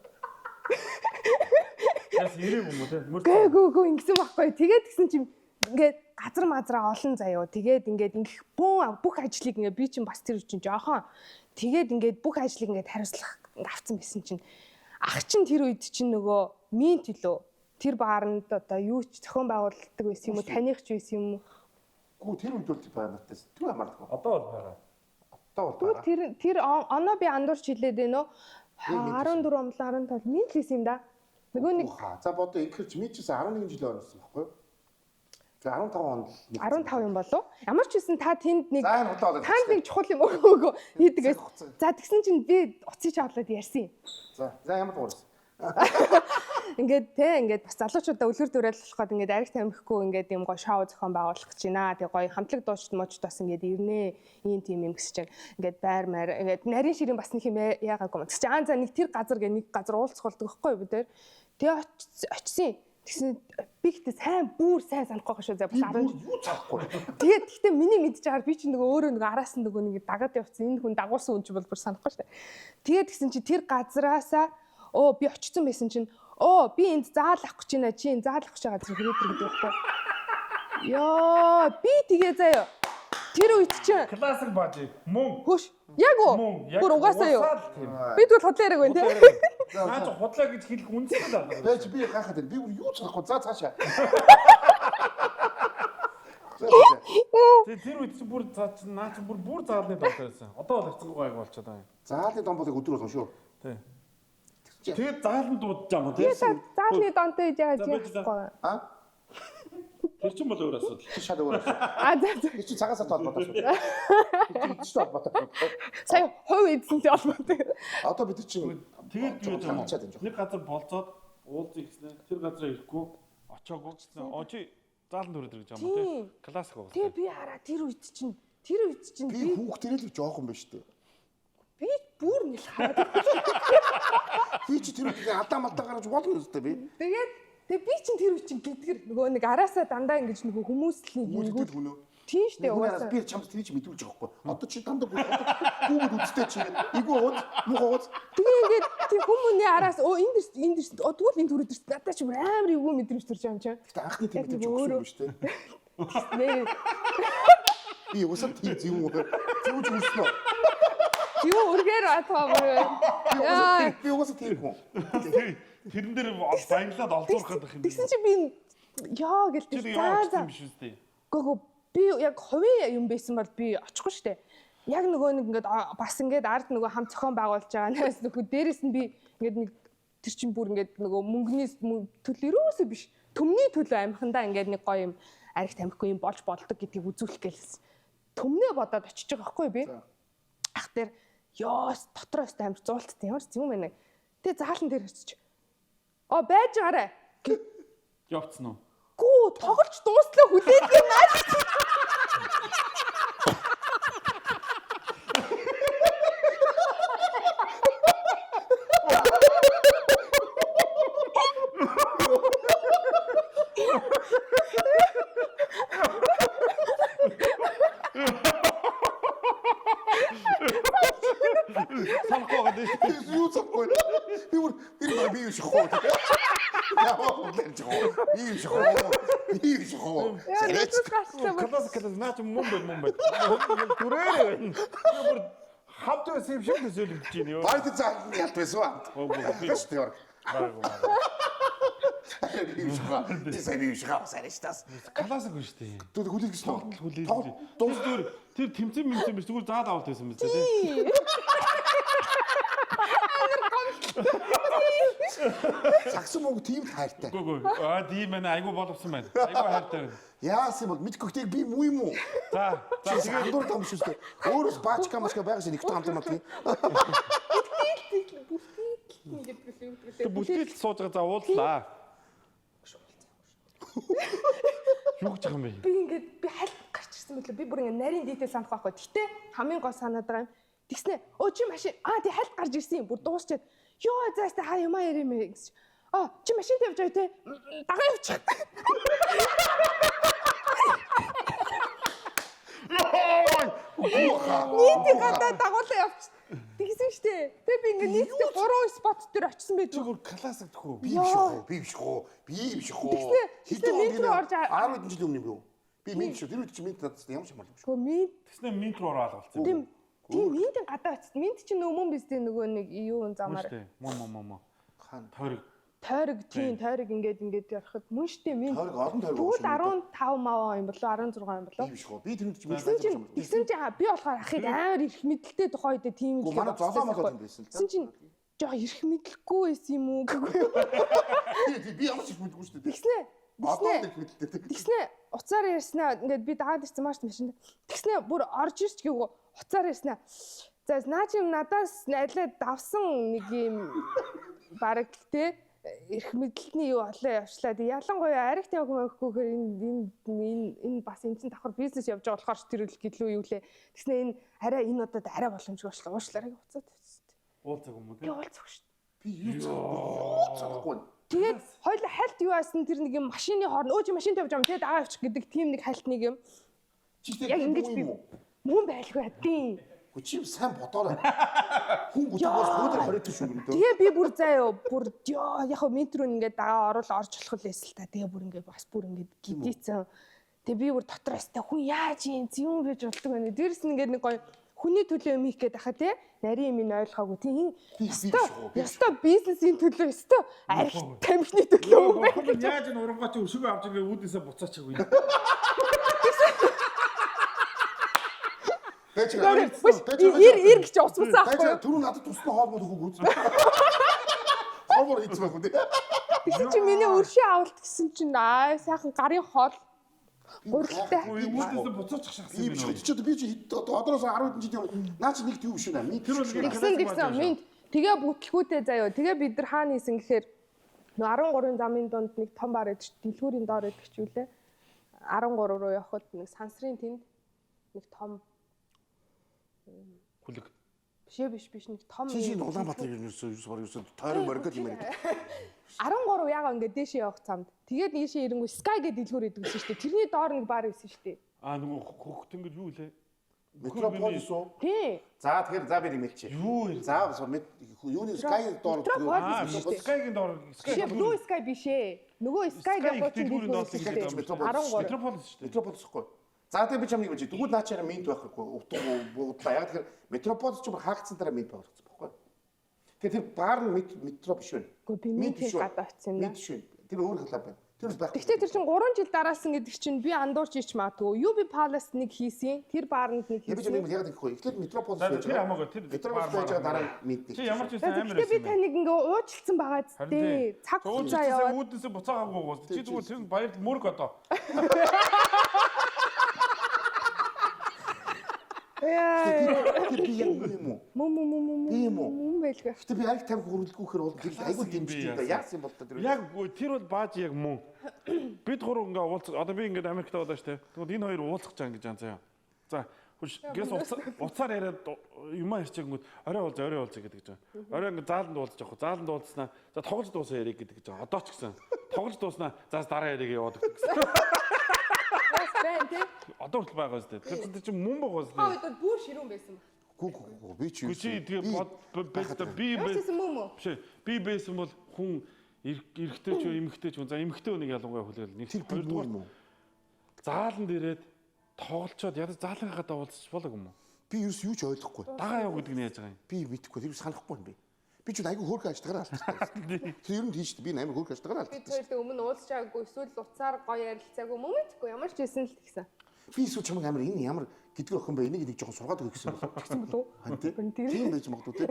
B: Яс ярив юм уу те?
C: Гүү ингэсэн байхгүй. Тэгээд тэгсэн чинь ингээд газар мазраа олон заяа. Тэгээд ингээд ингэх бүх ажлыг ингээ би чинь бас тэр чинь жоохон тэгээд ингээд бүх ажлыг ингээд хариуцлах авцсан байсан чинь ах чинь тэр үед чинь нөгөө минь төлөө тэр бааранд одоо юу ч зохион байгуулдаг байсан юм уу таних ч байсан юм уу?
A: Гүү тэр үед бол байнатаас түр хамаардаггүй.
B: Одоо бол байгаа.
C: Тэр оноо би андуурч хэлээд байна уу? 14 он 17 минь л байсан юм да. Нөгөө нэг
A: за бодоо ингээрч ми ч гэсэн 11 жил орсон байхгүй юу? За 15 онд
C: 15 юм болов? Ямар ч байсан та тэнд нэг
A: танд
C: нэг чухал юм өгөө хийдгээс. За тэгсэн чинь би уцыг авлаад ярьсан юм.
A: За ямар дуурайсан?
C: Ингээд бас залуучуудаа үлгэр дуурайлуулах гээд ингээд ариг тамхихгүй ингээд юм гоо шоу зохион байгуулах гэж байна. Тэгээ гоё хамтлаг дуучид мочд бас ингээд ирнэ. Ийм тийм юм гэж чинь ингээд байр маяр ингээд нарийн ширийн бас нэг юм яагаагүй юм. Тэгс чинь за нэг тэр газар гэ нэг газар уулзхуулдаг байхгүй юу бид тэр. Тэгээ очисон. Тэгсэн би ихтэй бүр сайн санахгүй шүү за бас 10
A: юу цаахгүй.
C: Тэгээд гэхдээ миний мэдж байгаа би чинь нөгөө өөрөө нөгөө араас нь нөгөө нэг дагаад явцсан энэ хүн дагуулсан хүн ч бол бүр санахгүй шүү дээ. Тэгээд тэгсэн чи тэр газраасаа би очсон байсан чинь би энд заал авах гэж байна чи энэ заал авах байгаа зэрэг хэлээд байдаг байхгүй. Йоо би тэгээ заяа. Тэр үед чинь
B: классик бажи мөн
C: хөш яг уу бүр угаасаа юу бид бол худлаа яриг байна тий.
B: Наач худлаа гэж хэлэх үнэтэй л байна.
A: Бэж би гайхаад байна. Би бүр юу цахгүй за цаашаа.
B: Тэр үед чи бүр наач бүр заалны донтой байсан. Одоо бол хэцүү гайг болчиход байна.
A: Заалны дон болыг өдөр болгон шүү.
B: Тий. Тэгээд зааланд дуудаж байгаа юм тий.
C: Заалны донтой гэж яаж яахгүй.
B: Тэр чинь бол өөр асуудал.
A: Чи шал өөр асуудал. Тэр чи цагаасаа толботоо шүү. Чи ч толботоо.
C: Сая хувь эзэнтэй холбоотой.
A: Одоо бид чинь
B: тэгээд юу юм бэ? Нэг газар болцоод уулзъя гэснээр тэр газараа ирэхгүй очоогүй гэснээр очи зааланд өрөөд гэж юм тий. Классик уу.
C: Тэгээ би хараа тэр үед чинь
A: би хүүхдэрэл жоохон байна шүү дээ.
C: Би бүр нэг хараад.
A: Би чи тэр үед алдаа малдаа гаргаж болно үстэй би.
C: Тэгээ би чинь тэр үчин гэдгэр нөгөө нэг араасаа дандаа ингэж нөгөө хүмүүсийн
A: хүмүүст хүнөө.
C: Тийм штэ угаасаа.
A: Би чамд тэр чинь мэдүүлж байгаа хгүй. Одоо чи дандаа бүгд үстэй чи эйгүү ууз муухай ууз. Тэгээ
C: ингээд тэр хүмүүний араас энд дэрс тэгвэл энэ төрөд дэрс надад чи амар эйгүү мэдрэмж төрж байгаа юм чи.
A: Гэтэ анхны тийм мэдээж өгсөн юм шүү дээ. Би уусаа тийм юм уу? Зүуж үснэ.
C: Юу үргээр атгаа бүр.
A: Би уусаа тийм хүн.
B: Тэрэн дээр баянглаад олдуурхад байх юм.
C: Тэгсэн чи би яа гэлтэй заа. Гөө би яг хувийн юм байсан бол би очихгүй штэ. Яг нөгөө нэг ингээд бас ингээд ард нөгөө хамт зохион байгуулж байгаа нээс нөхөд дээрэс нь би ингээд нэг тэр чин бүр ингээд нөгөө мөнгөний төлөө ерөөсөө биш. Төмний төлөө амхандаа ингээд нэг гоё юм аригт амихгүй юм болж болдог гэдгийг үзүүлэх гэлээс. Төмнөө бодоод очиж байгаа байхгүй би. Ах дээр ёос дотроос амир зуулттай ямар ч юм байна. Тэгээ заалан дээр очиж. Байж байгаарэ.
B: Явцсан уу?
C: Гүү тоглож дууслаа хүлээж гэнэ.
A: Юу цахгүй. Би юу шахуу.
B: Класс наач мөн бай. Түрээ. Бүр хавтаа сэв шиг төсөөлөгдөж байна ёо.
A: Байд цаа ялт байсан ба. Тэстэр.
B: Классик шүү дээ.
A: Түр хүлээж гисэн.
B: Хүлээж. Тэр тэмцэн мэмцэн биш зүгээр заад авалт байсан мэт тий.
A: Сагсан мөнгө тийм хайртай.
B: Гү. Тийм байна. Айгу боловсон байна. Айгу хайртай байна.
A: Яасан бол мэдгэхтэйг би муу юм уу?
B: За
A: тэгээд андуур там биш үстэй. Өөрөөс баачка машка байгаас нэг том хамт юм.
B: Бүлтэл сууж байгаа за ууллаа. Юу гэж байгаа юм бэ?
C: Би ингээд би хальт гарч ирсэн мэтлээ. Би бүр ингээд нарийн дийтэй санах байхгүй. Гэхдээ хамгийн гол санаад байгаа юм. Тэгснэ. Чи машин тий хальт гарч ирсэн юм. Бүр дуусчаад ёо заастаа хаа юмаа ярим ээ гэж. Чи машинт явж байгаа те. Дагаа явчих. Нийт гадаа дагуулаа явчих. Тэгсэн штэ. Тэгээ би ингээ нийтдээ 3 спот дээр очсон байж байгаа.
B: Зүгээр классик тхүү.
A: Би биш хөө.
C: Тэгснэ метро орж
A: 10 жилийн өмнө юм юу? Би минь шүү. Тэр үед чи минь надад ямар ч хамаагүй шүү.
C: Гэхдээ минь
B: Тэснэ метро ороод алцсан.
C: тийм миньдэн гадаа очсон. Минь чинь өмнө биздээ нөгөө нэг юу замаар
B: Мом.
A: Хаан
C: тойрог ингээд ярахад мөн штэ минь.
A: тойрог олон тойрог
C: Тэгвэл 15 мав юм болоо 16 юм болоо.
A: биш хөө. Би тэр үед чи минь
C: Тэгсэн чинь би болохоор ахыг амар их мэдлэлтэй тухай үедээ тийм
A: Гү манай золоо мото юм байсан л
C: Тэгсэн чинь жоо их мэдлэхгүй байсан юм уу гэгүй.
A: Би ямар ч их мэдгүй шүү дээ.
C: Тэгснэ.
A: Мэддэг.
C: Тэгснэ уцаар ярьснаа ингээд би дагаад ирсэн маш машин. Тэгснэ бүр орж ирч гээгүү уцаар ярьснаа. За наа чи надаас алиад давсан нэг юм бараг те эрх мэдлэлтний юу олоо явчлаа. Ялангуяа аригт явахгүйхээр энэ бас энэ давхар бизнес явж байгаа болохоор тэр үл гэдлүү юу лээ. Тэгснэ энэ арай энэ удаад арай боломжгүй болчлаа. Уушлаарай уцаад тавьчихсан.
B: Уулзаг юм уу те?
C: Би уулзах шүү дээ.
A: Би юу цахгүй.
C: Тэгээд хоёул хальт юу аасан тэр нэг юм машины хооронд чи машин тавьж байгаа юм те дагаа явчих гэдэг тийм нэг хальт нэг юм. Яг ингэж би мөн байлгүй адин.
A: Чи сайн бодоорой. Хүн гүтгээс хөөдөр хориод шүү юм дөө.
C: Тэгээ би бүр заяа бүр яг метро ингээд дагаа орж болох лээсэл та. Тэгээ бүр ингээд бас бүр ингээд гидээцэн. Тэгээ би бүр дотроос та хүн яаж юм зүүн байж болдог вэ? Дээрс нь ингээд нэг гоё хүний төлөө юм хийх гээд ахаа те. Нарийн юм ойлгоогүй. Тийм яста бизнесийн төлөө яста арих тамхины төлөө юм байна.
B: Яаж н урангаач өшөөгөө авч иргээ үүднээсээ буцаачаагүй.
C: Ир гэж уцсан аахгүй.
A: Түрүү надад тусна хоолмод өгөөгүй үз. Хоолмод хийцсэн байх үү?
C: Тэгсэн чи миний өршөө авалт гэсэн чинь сайхан гарын хоол гурилтай.
B: Үүднээсээ буцаачих шахсан юм байна.
A: Би чи одоороос 10 жил юм. Наа чи нэг тийм шүү наа.
C: Тэгсэн минь тэгээ бүтлгүүтэй заяа. Тэгээ бид нар хаана хийсэн гэхээр 13 замын донд нэг том бар идэж дэлгүүрийн доор идэх ч үлээ. 13 руу явхад нэг сансрын тэнд нэг том
B: Хүлэг.
C: Биш нэг том
A: чи Улаанбаатар ерөөсөө тойрог моргод юм яриад.
C: 13 ягаа ингээд дээшээ явах замд. Тэгээд ийшээ ирэнгүү Sky гэдэг дэлгүүр идэв гэсэн шүү дээ. Тэрний доор нэг бар байсан шүү дээ.
B: Нөгөө хөхтөнгөр юу лээ?
A: Метрополис уу?
C: Тий.
A: За тэгэхээр би нэмэлчээ.
B: Юу юм?
A: За юуны Sky доор
B: Sky-гийн доор
C: Blue Sky биш ээ. Нөгөө Sky гэдэг чинь дэлгүүр шүү дээ. 13.
B: Метрополис шүү дээ.
A: Метрополис хгүй. За тэгээ би чамныг бич. Тэгвэл наачаараа минт байхгүй. Буудлаа. Яг тэгэхээр метрополис ч бүр хаагдсан дараа минт байгуулсан байхгүй. Тэгэхээр тэр баар нь метро биш вэ?
C: Гэхдээ би минт гадаа очсон юм да.
A: Биш вэ? Тэр өөр халаа байна. Тэр байх.
C: Гэхдээ тэр чинь 3 жил дараалсан гэдэг чинь би андуурч ич магадгүй. UB Palace нэг хийсэн. Тэр баарнд нэг
A: Я би
C: хийсэн.
A: яг тэгэхгүй. Эхлээд Метрополис байж
B: Тэр хамаагүй тэр
A: Метрополис байж байгаа дараа мэднэ.
B: Чи ямар ч байсан амар
C: Гэхдээ би
B: байсан.
C: таныг ингээ уучлсан байгаа зү. Цаг хугацаа яваад.
B: Үүднээсээ буцаагаагүй гоо. Чи зүгээр тэр баярлал мөрг одоо.
C: Яа.
A: Тэр би яг юм уу?
C: Мм байлгүй.
A: Гэтэ би аль тамхи хөрвөлдгүйхээр бол тэр айгүй дэмждэг да. Яасан бол та тэр.
B: Яг тэр бол бааж яг мөн. Бид гурав ингээ уулзах. Одоо би ингээ Америкт байгаа шүү дээ. Тэгвэл энэ хоёр уулзах гэж ингэж заяа. За гэс уцаар яриад юмаа ярьчихгүйд орой уулзъя гэдэг гэж байна. Орой ингээ зааланд уулзаж явах. Зааланд уулзнаа. За тоглож дуусаа яриг гэдэг гэж байна. Одоо ч гэсэн тоглож дууснаа. За дараа яриг яваад гэсэн.
C: Бэн тий.
B: Одоо хүртэл байгаа шүү дээ. Тэр чинь мөн байгаа шүү
C: Хаа
B: дээ.
C: үед бүр ширүүн байсан.
A: Гүү би чи.
B: Чи тэгээ би
C: Яасан мөн мө?
B: биш. Би байсан бол хүн эрэгтэй ч эмэгтэй ч за эмэгтэй хүнийг ялангуяа хүлээл нэг
A: Тэр
B: хоёрдугаар
A: юм уу?
B: зааланд ирээд тоглолцоод ядаж заалангаа гадаа уулзчих болог юм уу?
A: Би юу ч ойлгохгүй.
B: Дагаа яв гэдэг нь яаж байгаа юм?
A: Би мэдэхгүй. Тэр санахгүй юм би. Би ч айгүй хөөрхөн ажтагаар алдчихсан. Тэр ер нь тийш би амар хөөрхөн ажтагаар
C: Би
A: алдчихсан.
C: тэр өмнө уулзч байгаагүй эсвэл уцаар гоё ярилцаагүй мөн мэдгүй ямар ч байсан л тэгсэн.
A: Би эсвэл чамайг амар энэ ямар гэдгээр охин бай энийг нэг жоохон сургаад өгөх гэсэн болов.
C: Тэгсэн болов уу?
A: Тийм байж магадгүй те.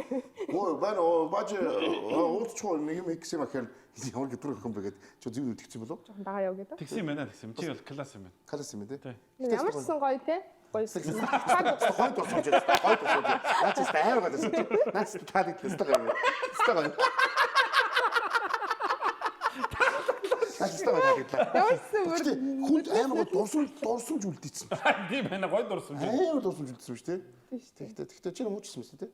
A: Ой баа бааж уулзчихгүй нэг юм ихсэн махаар ямар гэдгээр охин бай гэдэг чи зөв үтгэсэн болов.
C: Жоохон дагаа яв гэдэг.
B: Тэгсэн юм байна тэгсэн. Чи бол класс юм байна.
A: Халаас юм те.
C: Ямар ч сан гоё те. Гоёсэн.
A: Хойд тусаж байгаа. Хойд тусаж. Наач стаар гадаас. Наач таадаг стаар. Стаар.
C: Ямар ч сан бүр
A: Хүн амар дурсамж үлдээсэн.
B: Тийм байна гой дурсан.
A: Амар дурсамж үлдээсэн шүү дээ. Тэгтээ чи нэмчихсэн мэт те.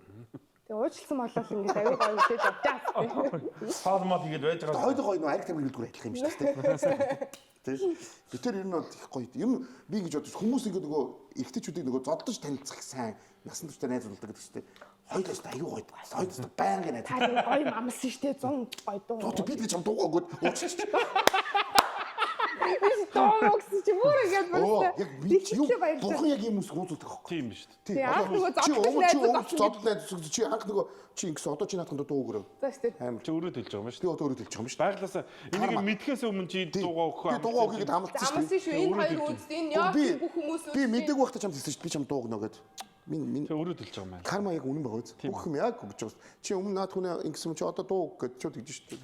C: тэг уучлсан болол ингэж аюу гоё үсэж авчаас.
B: Хоолмол ингэж байж байгаа.
A: Хойд гоё нөө аль тамиг хэлдгүүр адилхан юм шиг те. Тийм. Би тэр ер нь бол их гоё. Юм би гэж бодож хүмүүс ингэ нөгөө эргэжтэйчүүдийг нөгөө зоддож танилцах сайн насан туршдаа найз болдог гэдэг шүү дээ. Хойдоос аюу гоё. Хойдоос байнга найз.
C: Та гоё мамсан штэ 100 гоё дуу.
A: Зод би ч юм дуугаагүй уучлаач.
C: Тоогс чи бүр ингэж байна.
A: Яг би ч юу бурхан яг юм ус гүйцэтгэх байхгүй.
B: Тийм шүү дээ.
C: Тэг анх нөгөө зоддол найз
A: чи анх нөгөө чи ингэсэн одоо чи наатхан дуу өгөрөө.
C: За штэ.
A: Амар
B: Чи өөрөө хэлж байгаа юм шүү
A: би одоо өөрөө хэлж байгаа юм шүү.
B: Байглаасаа энийг мэдэхээс өмнө чи дуугаа өгөх.
A: Би дуугаа өгье гэд хамлцсан шүү.
C: Амсан шүү энэ хоёр үзд энэ яг бүх хүмүүс
A: Би мдэггүй байхдаа чамд хэлсэн шүү. Би чам дуугно гэд. Min
B: Чи өөрөө хэлж байгаа юм байна.
A: карма яг үнэн байгаа үз. Бүх юм яг гэж байгаа. Чи өмнө наад хүн ингэсэн чи одоо дуу гэд чи тэгж шүү.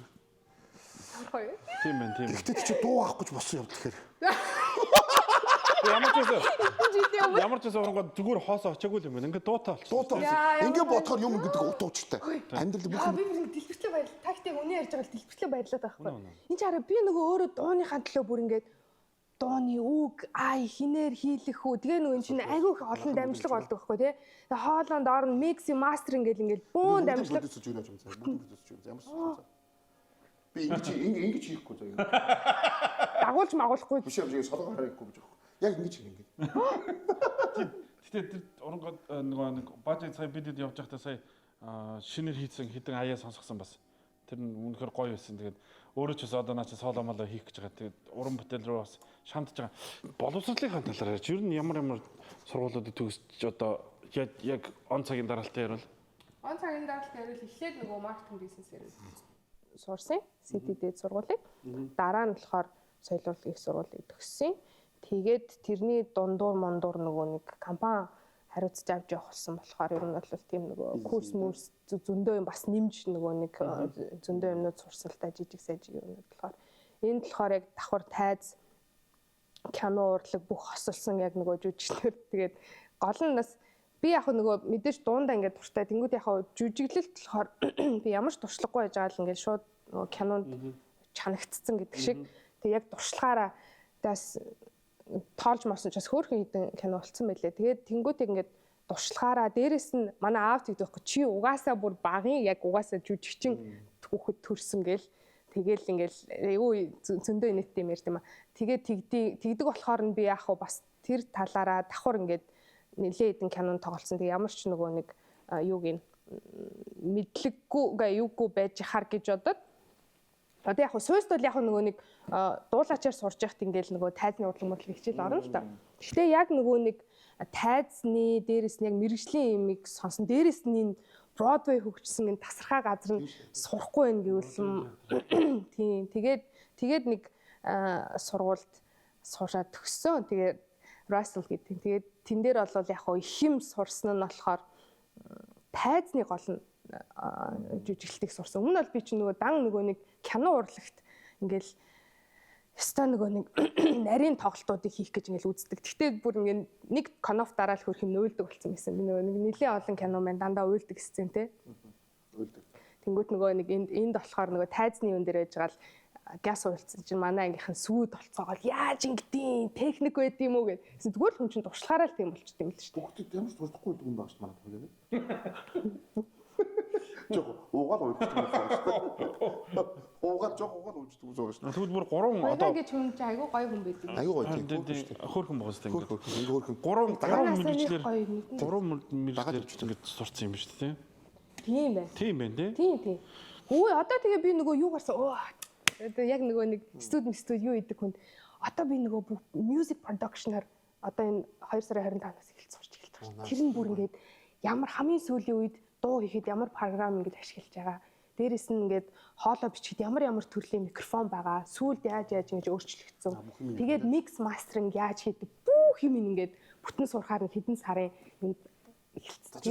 C: хоёр.
B: Тийм байна, тийм.
A: Гэхдээ чи дуу авах гэж болсон явдал гэхээр.
B: Ямар ч гэсэн оронгод зүгээр хоосоо очаагүй юм байна. Ингээ дуутаа болчихсон.
A: Дуутаа. Ингээ бодохоор юм гэдэг утуучтай. Амьдрал бүх
C: Би бүр дэлбэрчлээ баярлаа. Тактик үнэ ярьж байгаа л дэлбэрчлээ баярлаад байгаа байхгүй. Энд чараа би нөгөө өөрөө дууныхаа төлөө бүр ингээд дууны үг ай хинээр хийлэх үү. Тэгээ нөгөө чинь айгүй их олон дамжлаг болдог байхгүй тий. Тэгээ хоолонд орно микс мастеринг гэл ингээд бүүн дамжлаг.
A: Би ингэж хийхгүй заяа.
C: Дагуулж магуулахгүй.
A: Биш юм шиг солгоо харахгүй гэж байна. Яг ингэж ингэ.
B: Гэтэ тэр оронгод нөгөө нэг бажиг сая бидэд явж байхдаа сая шинээр хийсэн хитэн аяа сонсгосон бас. Тэр нь үнэхээр гоё байсан. Тэгээд өөрөө ч бас одоо наа чи соло молоо хийх гэж байгаа. Тэгээд уран бүтээл рүү бас шандж байгаа. Боловсролынхаа талаар ярьж ер нь ямар сургуулиудад төгсөж одоо яг он цагийн дараалтаа ярил.
C: Он цагийн дараалтаа ярил эхлээд нөгөө маркетинг бизнесээр сурсан. CTD сургуулийг. Дараа нь болохоор соёл урлагийн их сургуулийг төгссөн. Тэгээд тэрний дундуур мондуур нөгөө нэг компани хариуцж авч явах болсон болохоор ер нь бол тийм нөгөө курс мөрс зөндөө юм бас нэмж нөгөө нэг зөндөө юмнууд сурсалтай жижиг сажиг юмнууд болохоор энд болохоор яг давхар тайз кино урлаг бүх хосолсон яг нөгөө жүжиглэр тэгээд гол нь бас би яг нөгөө мэдээж дуундаа ингээд дуртай тэнгууд яг жүжиглэлт болохоор би ямар ч туршлагагүй байж байгаа л ингээд шууд нөгөө кинонд чанагдцсан гэдэг шиг тэг яг туршлагаараа бас тоолж мосон ч бас хөөрхөн хитэн кино болцсон байлээ. Тэгээд тэнгуүтийг ингээд туршлагаараа дээрэс нь манай аавд гэдэг байхгүй чи угаасаа бүр багын яг угаасаа жүжигчин хүүхэд төрсөн гээл тэгэл ингээл юу зөндөө инээдтэй юм ярьд юм а. Тэгээд тэгдэг болохоор нь би яг бас тэр талаараа давхар ингээд нэлээд хэдэн кинонд тоглолцсон. Тэг ямар ч нөгөө нэг юуг ин мэдлэггүй юугүй байж хар гэж бодод. Одоо яг суйст бол яг нөгөө нэг дуулаачаар сурж яхад ингээл нөгөө тайзны урлаг модлог хичээл орно л та. Гэхдээ яг нөгөө нэг тайзны дээрээс нь яг мэрэгжлийн юмыг сонсон. Дээрээс нь энэ Бродвей хөгжсөн энэ тасархай газар нь сурахгүй байх гэвэл тийм тэгээд нэг сургуульд суушаад төгссөн. Тэгээд Russell гэдэг. Тэгээд тэн дээр бол яг хоо их юм сурсан нь болохоор тайзны гол нь жүжиглэлтийг сурсан. Өмнө нь бол би чинь нөгөө нэг кино урлагт ингээл ёстой нөгөө нэг нарийн тоглолтуудыг хийх гэж ингээл үздэг. Гэхдээ бүр ингээд нэг коноф дараал хөрх юм уйлдаг болсон байсан. Би нөгөө нэг нэлийн олон кино маань дандаа уйлдаг гэсэн тий. Уйлдаг. Тэнгүүт нөгөө нэг энд болохоор нөгөө тайзны юм дээр байж гал газ уйлцсан чинь манай ангийнхан сүйд болцоогоо яаж ингэдэм техник байд юм уу гэсэн. Зүгээр л хүн чинь туршлагаараа л тийм болчтой юм л шүү дээ.
A: Бүгд ямар ч туршлагагүй гэдэг юм байна шүү манай тоглоом. Жоо уугаад уйлдаг юм байна. Уугаад жоо уугаад уйлдаг юм байна.
B: Тэгвэл бүр 3 одоо
C: гэж хүн чинь айгүй гоё хүн байдаг.
A: Айгүй гоё тийм.
B: Хөөрхөн боос тийм.
A: Хөөрхөн.
B: 3 мэрэгчлэр ингээд сурцсан юм ба шүү дээ.
C: Тийм бай.
B: Тийм байна тий.
C: Тийм. Өө одоо тэгээ би нөгөө юу гарсан. Одоо яг нөгөө нэг студ юу идэг хүнд одоо би нөгөө music production-аар одоо энэ 2 сарын 25-наас эхэлж сурч эхэлж байна. Тэр нь бүр ингээд ямар хамгийн сүүлийн үед дуу хийхэд ямар програм ингээд ашиглаж байгаа. Дээрээс нь ингээд хоолой бичихэд ямар төрлийн микрофон байгаа. Сүүлд яаж ингэж өөрчлөгдсөн. Тэгээд mix mastering яаж хийдэг. Бүх юм ингээд бүтэн сурахаар нь хэдэн сарын эхэлсэн.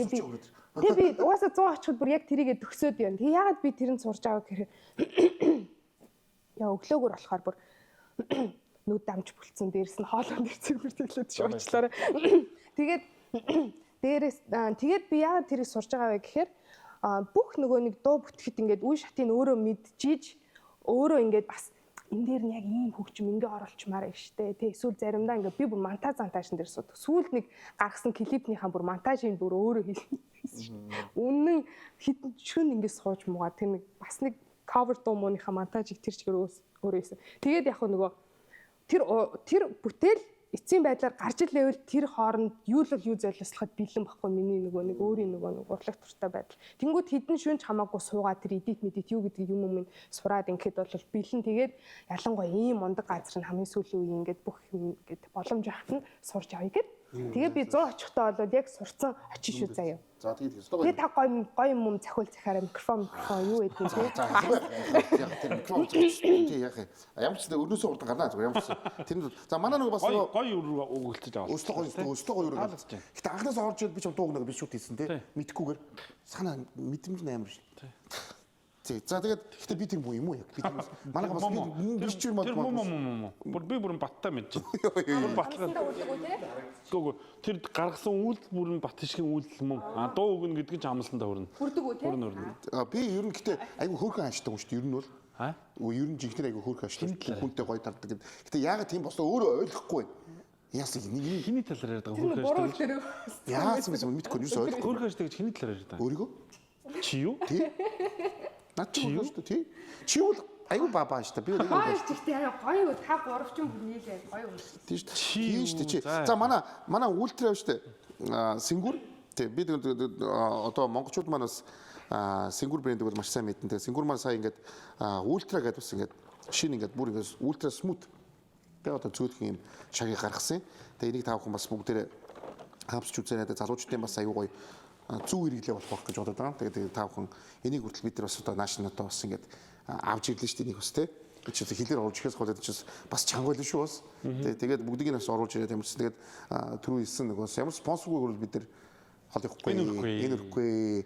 C: Тэгээ би угаасаа 100 очиход бүр яг тэрийгэ төгсөөд байна. Тэгээ яагаад би тэрэнд сурж байгаа гэхээр яа өглөөгөр болохоор бүр нүд дамж бүлцэн дээрс нь хоолойн дээр цэвэрлээд шуучлаарай. Тэгээд би яагаад тэрийг сурж байгаа вэ гэхээр бүх нөгөө нэг дуу бүтгэхэд ингээд үе шатыг өөрөө мэдчихийж өөрөө ингээд бас энэ дээр нь яг ийм хөгжим ингээ оруулчмаар байна штэ. Тэ эсвэл заримдаа ингээ би бүр монтаж зантаашн дээр суудаг. Сүүлд нэг гаргасан клипнийхаа бүр монтажийг бүр өөрөө хийсэн. Үнэн хитэн шүн ингээ сууж муугаа тэр нэг бас нэг cover дуу мууныхаа монтажийг тэр чигээр өөрөө хийсэн. Тэгээд яг нөгөө тэр бүтээл эцсийн байдлаар гарч ирэвэл тэр хооронд юу л юу золиослоход бэлэн баггүй миний нөгөө нэг өөрийн нөгөө урлаг туртай байдал. Тэнгүүд хідэн шүнж хамаагүй суугаад тэр эдит мэдит юу гэдэг юм юм сураад ингээд бол бэлэн тэгээд ялангуяа ийм мундаг газар нь хамгийн сүүлийн үе ингээд бүх юм ингээд боломж авах нь сурч авъя гэд. Тэгээд би 100 очихдоо бол яг сурцсан очих шүү заяа.
A: За тэгээд ёстой
C: та гоё юм захиул захаараа микрофон юу гэдэг юм те.
A: Яг тэр микрофон тий яг ямар ч өрнөөсөө урдан гарнаа зүгээр ямар ч тэр за манай нэг бас
B: гоё өгөлтөж аваад
A: өстө гоё өрөө. Гэтэ анхнаас орж ирэл би ч дууг нэг би шүт хийсэн те мэдхгүйгээр санаа мэдрэмж амар ш. Тий за тэгээд гэтэ би тэр юм уу яг би манайха бас биш ч юм
B: уу. Би бүрэн баттай мэдэж байна. Бүр батлага. Гүг тэр гаргасан үйлдэл бүрэн бат шиг үйлдэл мөн. Дуу өгнө гэдэг чинь хамлалтандаа хүрнэ.
C: Хүрдэг үү те?
A: Би ер нь гэтэ айгу хөөрхөн аашдаг юм шүү дээ. Ер нь бол ер нь жинхэнэ айгу хөөрхөн аашдаг. Хүнтэй гоё тардаг гэдэг. Гэтэ яагаад тийм болсоо өөрөө ойлгохгүй. Яасан нэг
B: хиний талаар яриад байгаа хөөрхөн аашдаг.
A: Яасан юм мэдгүй юу ойлгохгүй.
B: Хөөрхөн аашдаг гэж хиний талаар яриад байгаа.
A: Өөрийгөө?
B: Чи юу?
A: Тий. Наад чи юу шүү дээ тий. Чи бол айгу бабаа шүү дээ. Би
C: гоё ихтэй гоё та гуравчин бүр нийлээ гоё юм шүү.
A: Тий шүү дээ. Чи. За манай үүлтрээ шүү дээ. Сингүр тий бид одоо монголчууд манаас Сингүр брэндийг бол маш сайн мэднэ. Тэгээ Сингүр маань сая ингээд үүлтраа гэдэг бас ингээд шинэ ингээд бүр ингээд үүлтраа смут би одоо зөөлхөн юм шагийг гаргасан. Тэгээ энийг тав хүн бас бүгдээрээ хавсч үзээрэй. Залуучдын бас аюу гоё зүү хэрэглээ болох гэж бодоод байгаа. Тэгээд тав хүн энийг хүртэл бид нар бас одоо наашн одоо бас ингээд авч ирлээ шүү дээ нэг бас тий. Чи хэлээр оруулж ихээс гол чи бас чангайл шүү бас. Тэгээд бүгдийг нь бас оруулж ирээд ямарч тэгээд түрүү хэлсэн нэг бас ямар спонсоргүй бол бид нар хол ихгүй. Энэ ихгүй.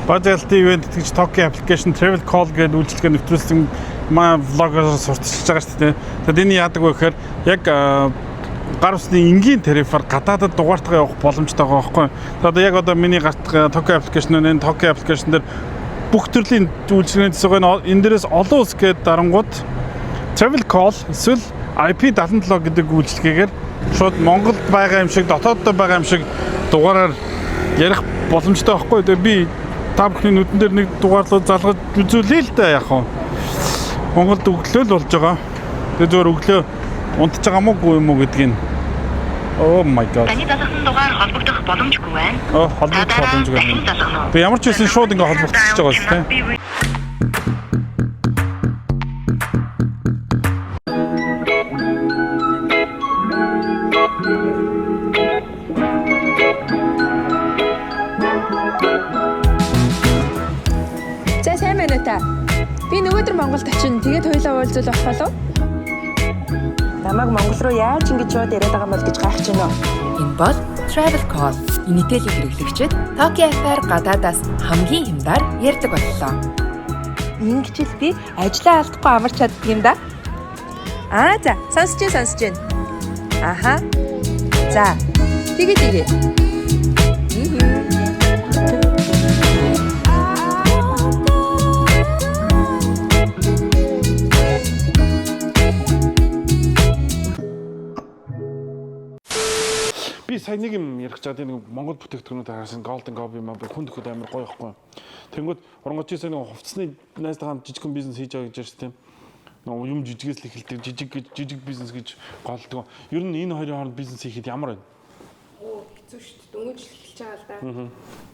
B: Бажаалтын ивент гэж Tokyo application travel call гэдэг үйлчилгээ нэвтрүүлсэн маа влогоор сурталчилж байгаа шүү дээ. Тэгэд энэ яадаг вэ гэхээр яг гар усны энгийн тарифаар гадаадад дугаартаа явах боломжтой байгаа байхгүй. Тэгээд яг одоо миний гарт Tokyo application энэ Tokyo application дээр бүх төрлийн үйлчилгээний төсөөгөө энэ дээрээс олон ус гээд дарангууд travel call эсвэл IP77 гэдэг үйлчилгээгээр шууд Монголд байгаа юм шиг, дотооддоо байгаа юм шиг дугаараар ярих боломжтой байхгүй. Тэгээ би та бүхний нүдэн дээр нэг дугаарлуу залгаж үзүүлээ л да яг хаа. Монголд өглөө л болж байгаа. Тэгээ зөвөр өглөө унтж байгаа мó үгүй юм уу гэдгийг. Oh my god.
E: Таны залгасан дугаар холбогдох боломжгүй байна.
B: Холбогдох боломжгүй байна. Тэгээ ямар ч байсан шууд ингээ холбогдчихж байгаа шүү дээ.
H: За сайн байна уу та? Би нөгөөдөр Монголд очино. Тэгээд хоёулаа уулзвал болох болов?
I: Намайг Монгол руу яаж ингэж шууд ирээд байгаа юм бол гэж гайхаж байна уу?
J: Энэ бол Travel Call. Энэ мэдээлэл хэрэглэгчид Tokyo Air гадаадаас хамгийн хямдар ярьдаг боллоо.
H: Ингэж л би ажлаа алдахгүй амарч чаддаг юм да. За, сонсож байна. Аха. За. Тэгээ.
B: Би сайн нэг юм ярих чад нэг Монгол бүтээгдэхүүнүүд харсан Golden Gobi маа хүн төхөд амар гоё ихгүй. Тэнгүүд оронгочийн нэг хувцсны найзтайгаа жижигхэн бизнес хийж байгаа гэж ярьж тийм. Нэг юм жижигээс л эхэлдэг жижиг бизнес гэж голддог. Ер нь энэ хоёрын хооронд бизнес хийхэд ямар байна?
C: Хэцүү шүү дээ. Дөнгөж эхэлж байгаа л да.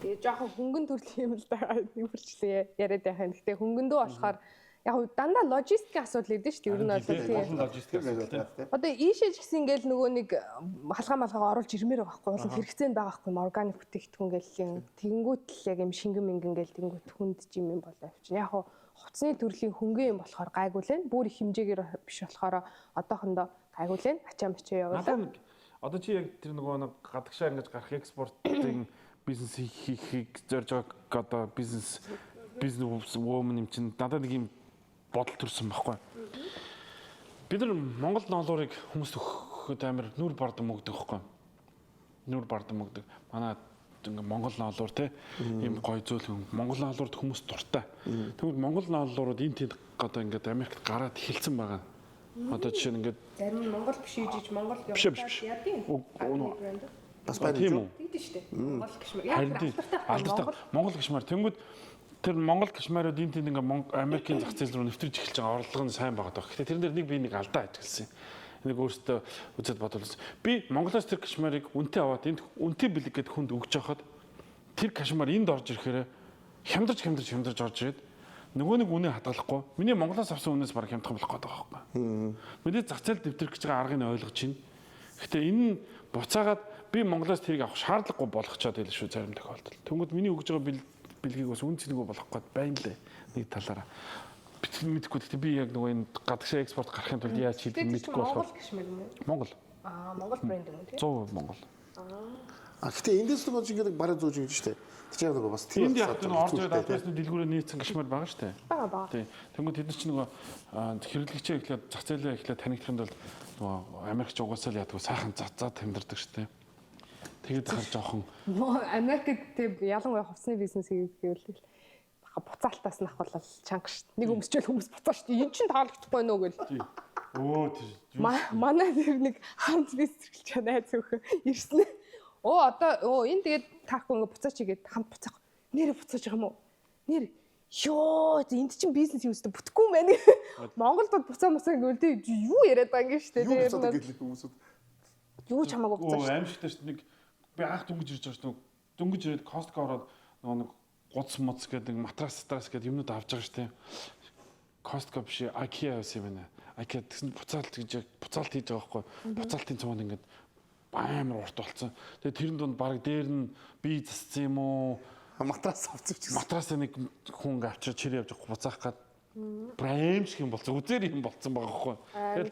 C: Тэгээ жоохон хөнгөн төрлийн юм л да. Нэг хүрчлээ яриад байх юм. Гэтэ хөнгөндөө болохоор яг дандаа логистикийн асуудал өгдөн шүү дээ. Ер нь бол тийм.
B: Логистик асуудал.
C: Одоо ийшээж гэсэн ингээл нөгөө нэг халгаа оруулж ирмээр байгаа байхгүй бол хэрэгцээнд байгаа байхгүй органик бүтээгдэхүүн гээл тэгэнгүүт л яг юм шингэн мингэн гээл тэгэнгүүт хүнд жим юм болоо авчин. Яг хувцсны төрлийн хөнгөн юм болохоор гайгүй лэн бүр их хэмжээгээр биш болохоор одоохондоо гайгүй лэн ачаа мачаа явуулаа.
B: Одоо чи яг тэр нөгөө нэг гадагшаа ингэж гарах экспортын бизнес хийхийг зорж байгаа одоо бизнес woman юм чинь надад нэг юм бодол төрсөн байхгүй. Бид нар Монгол ноолуурыг хүмүүст өгөхөд амар нүур бардам өгдөг байхгүй. Нүур бардам өгдөг. Манай ингээ Монгол ноолуур те юм гоё зүйл Монгол ноолуурд хүмүүс дуртай. Тэгвэл Монгол ноолуурууд энэ тэнд одоо ингээд Америкт гараад эхэлсэн байгаа. Одоо жишээ нь ингээд
C: зарим нь Монгол биш ийж Монгол явуулаад яадیں۔
A: Бас байна
B: тийм үү?
C: Тэгдэж штэ. Монгол гişмэр. Яг
B: алдартай Монгол гişмэр. Тэнгүүд тэр Монгол гişмэрүүд энэ тэнд ингээ Америкийн зах зээл рүү нэвтэрж эхэлж байгаа орлого нь сайн байгаа даа. Гэхдээ тэрэн дээр нэг би нэг алдаа ажигласан. Энийг өөртөө үзээд бодвол би Монголоос тэр гişмэрийг үнэтэй аваад энд үнэтэй бэлэг гэд хүнд өгч яхад тэр гişмэр энд орж ирэхээр хямдарч орж ирээд нөгөө нэг үнэ хадгалахгүй. Миний Монголоос авсан үнээс бараг хямдхан болох гэдэг байгаа байхгүй. Миний зах зээл дэвтрэх гэж байгаа аргыг ойлгож байна. Гэхдээ энэ нь буцаагаад би Монголоос тэрийг авах шаардлагагүй болгочоод байл шүү зарим тохиолдолд. Тэнгүүд миний өгж байгаа бэлгийг бас үн цэнэгүй болох гээд байна лээ. Нэг талаараа. Мэдхгүй гэхдээ би яг нөгөө энэ гадагшаа экспорт гарахын тулд яаж хийх мэдхгүй болохоор.
C: Монгол гişмэр юм уу?
B: Монгол.
C: Монгол брэнд юм уу тийм?
B: 100% Монгол.
A: Гэтээ эндээс нөгөө жингээд бараа зөөж ингэж штэ. Тэр нөгөө бас
B: тийм яг нэг орж ирээд албасны дэлгүүрээ нийцсэн гişмэр байгаа штэ.
C: Бага.
B: Тийм. Тэнгүүд тэд нар ч нөгөө хэрэглэгчээ эхлээд зах зээлээ эхлээд танигдахын тулд нөгөө Америкч угаасаа л ядгүй сайхан зад тэмдэрдэг штэ. Тэгээд захар жоохон
C: Америкт тийм ялангуяа хувцсны бизнес хийвэл буцаалтаас нь ахвал чанга шүү дээ. Нэг өмсчөөл хүмүүс буцаа шүү дээ. Энд чинь таалагдахгүй нөө гэл. Манай нэг хамт бизнес эрхэлж байгаа найз өөхөө ирсэн. Энэ тэгээд таахгүй ингээ буцаач игээд хамт буцаах. Нэр буцааж байгаа юм уу? Нэр энд чинь бизнес юм өстө бүтэхгүй юм байна. Монголд буцаа гэвэл тийм юу яриад байгаа юм шүү дээ.
A: Юу гэдэг хүмүүсүүд
C: юу ч хамаагүй буцааж.
B: Аимшигтай шүү дээ. Нэг би анх дөнгөж ирж байгаа шүү дээ. Дөнгөж ирээд Costco ороод нэг гуц моц гэдэг матрас гэдэг юмнууд авч байгаа шүү дээ. Costco биш IKEA байсан юм байна. IKEA гэсэн буцаалт хийж байгаа байхгүй. Буцаалтын цомод ингээд амар урт болсон. Тэгээ тэрэн донд баг дээр нь би зассан юм уу?
A: Матрас авчих гэсэн.
B: Матрасаа нэг хүн авчирч чир явж буцаах гад прайм шиг юм болсон. Үзээр юм болсон байгаа байхгүй.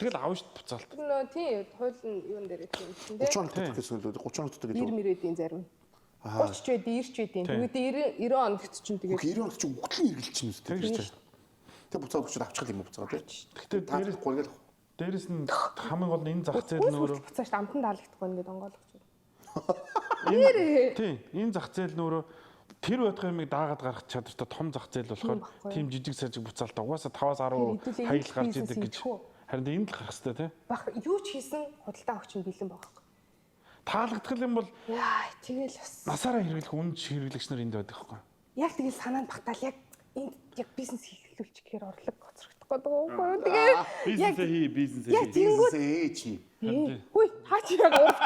B: Тэгэл аав шүү буцаалт.
C: Тийм, хууль нь юун дээр тийм.
A: 30 хоног гэдэг гэсэн үг. 30 хоног гэдэг.
C: Бир мэрэдийн зарим. 30 ч байд, 90 ч байд. Тэгээд 90 оногт чинь тэгээд
A: 90 оногт чинь үгтэл эргэлж чинь үстэй гэж байна. Тэгээ буцаад өгчөд авчихлаа юм буцаад тий.
B: Гэхдээ дээрээс нь хамгийн гол нь энэ зах зээл нөөрөө
C: буцааш амтан таалагдахгүй ингээд онгойлгоч.
B: Тийм, энэ зах зээл нөөрөө тэр байтугай юмыг даагаад гарах чадвартай том зах зээл болохоор тийм жижиг сажиг буцаалтаа угаасаа 5-10 хаягл гарч идэг гэж. Харин энэ л гарах хэрэгтэй тий.
C: Бах юу ч хийсэн худалдаа өгч нь бэлэн байгаа байхгүй.
B: Таалагдах юм бол
C: Яа, тэгэл бас
B: насаараа хэрэглэх үнэ хэрэглэгч нар энд байдаг байхгүй.
C: яг тэгэл санаанд багтаал яг энд яг бизнес хийхлүүлж гэхээр орлого гоцрогдох гэдэг үү. Тэгээ
B: бизнес
C: яг тэнгүүд
A: чи.
C: Хүй, хаа чи яг уурч.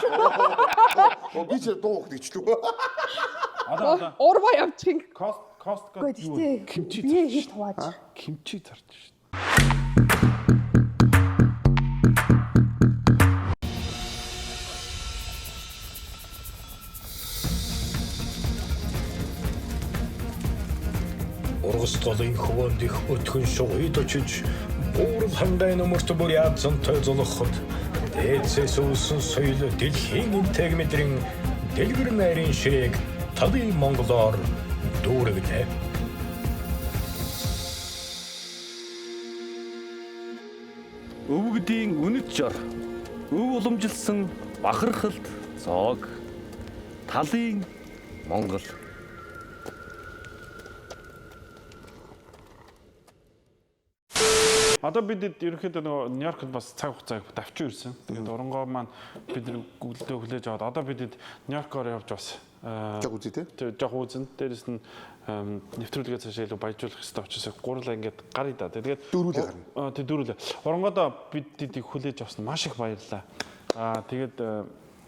A: Би ч дуу өгдөжлөө.
B: Одоо
C: Урваа явчих.
B: Costco
C: kimchi бие хит хувааж.
B: Kimchi зарж шүү.
F: Ургасгалын хөвөнд их өтгөн шугойд очиж бүр хангай нөмөрт бүр яадсантай золоход дээдсээс үүсэн соёл дэлхийн интегметрийн дэлгэр найрын ширээг талын монголоор дүүрэгдэ.
B: Өвгдийн үнэт жор, өв уламжилсан бахархалт цог, талын монгол. Одоо бид ерөнхийдөө нөгөө Нью-Йоркт бас цаг хугацааг давчиж ирсэн. Тэгээд оронгоо маань бид гүлдөө хүлээж аваад одоо бид Нью-Йоркоор явж бас
A: жог үзье тий.
B: Жог үзэн. Дээрэс нь нэвтрүүлгээ цаашаа илүү баяжуулах хэрэгтэй учраас гурлаа ингээд гарыг да. Тэгээд
A: дөрүүлээ гарна.
B: Тэг дөрүүлээ. Оронгоодоо бидийг хүлээж авсан маш их баярлалаа. Тэгээд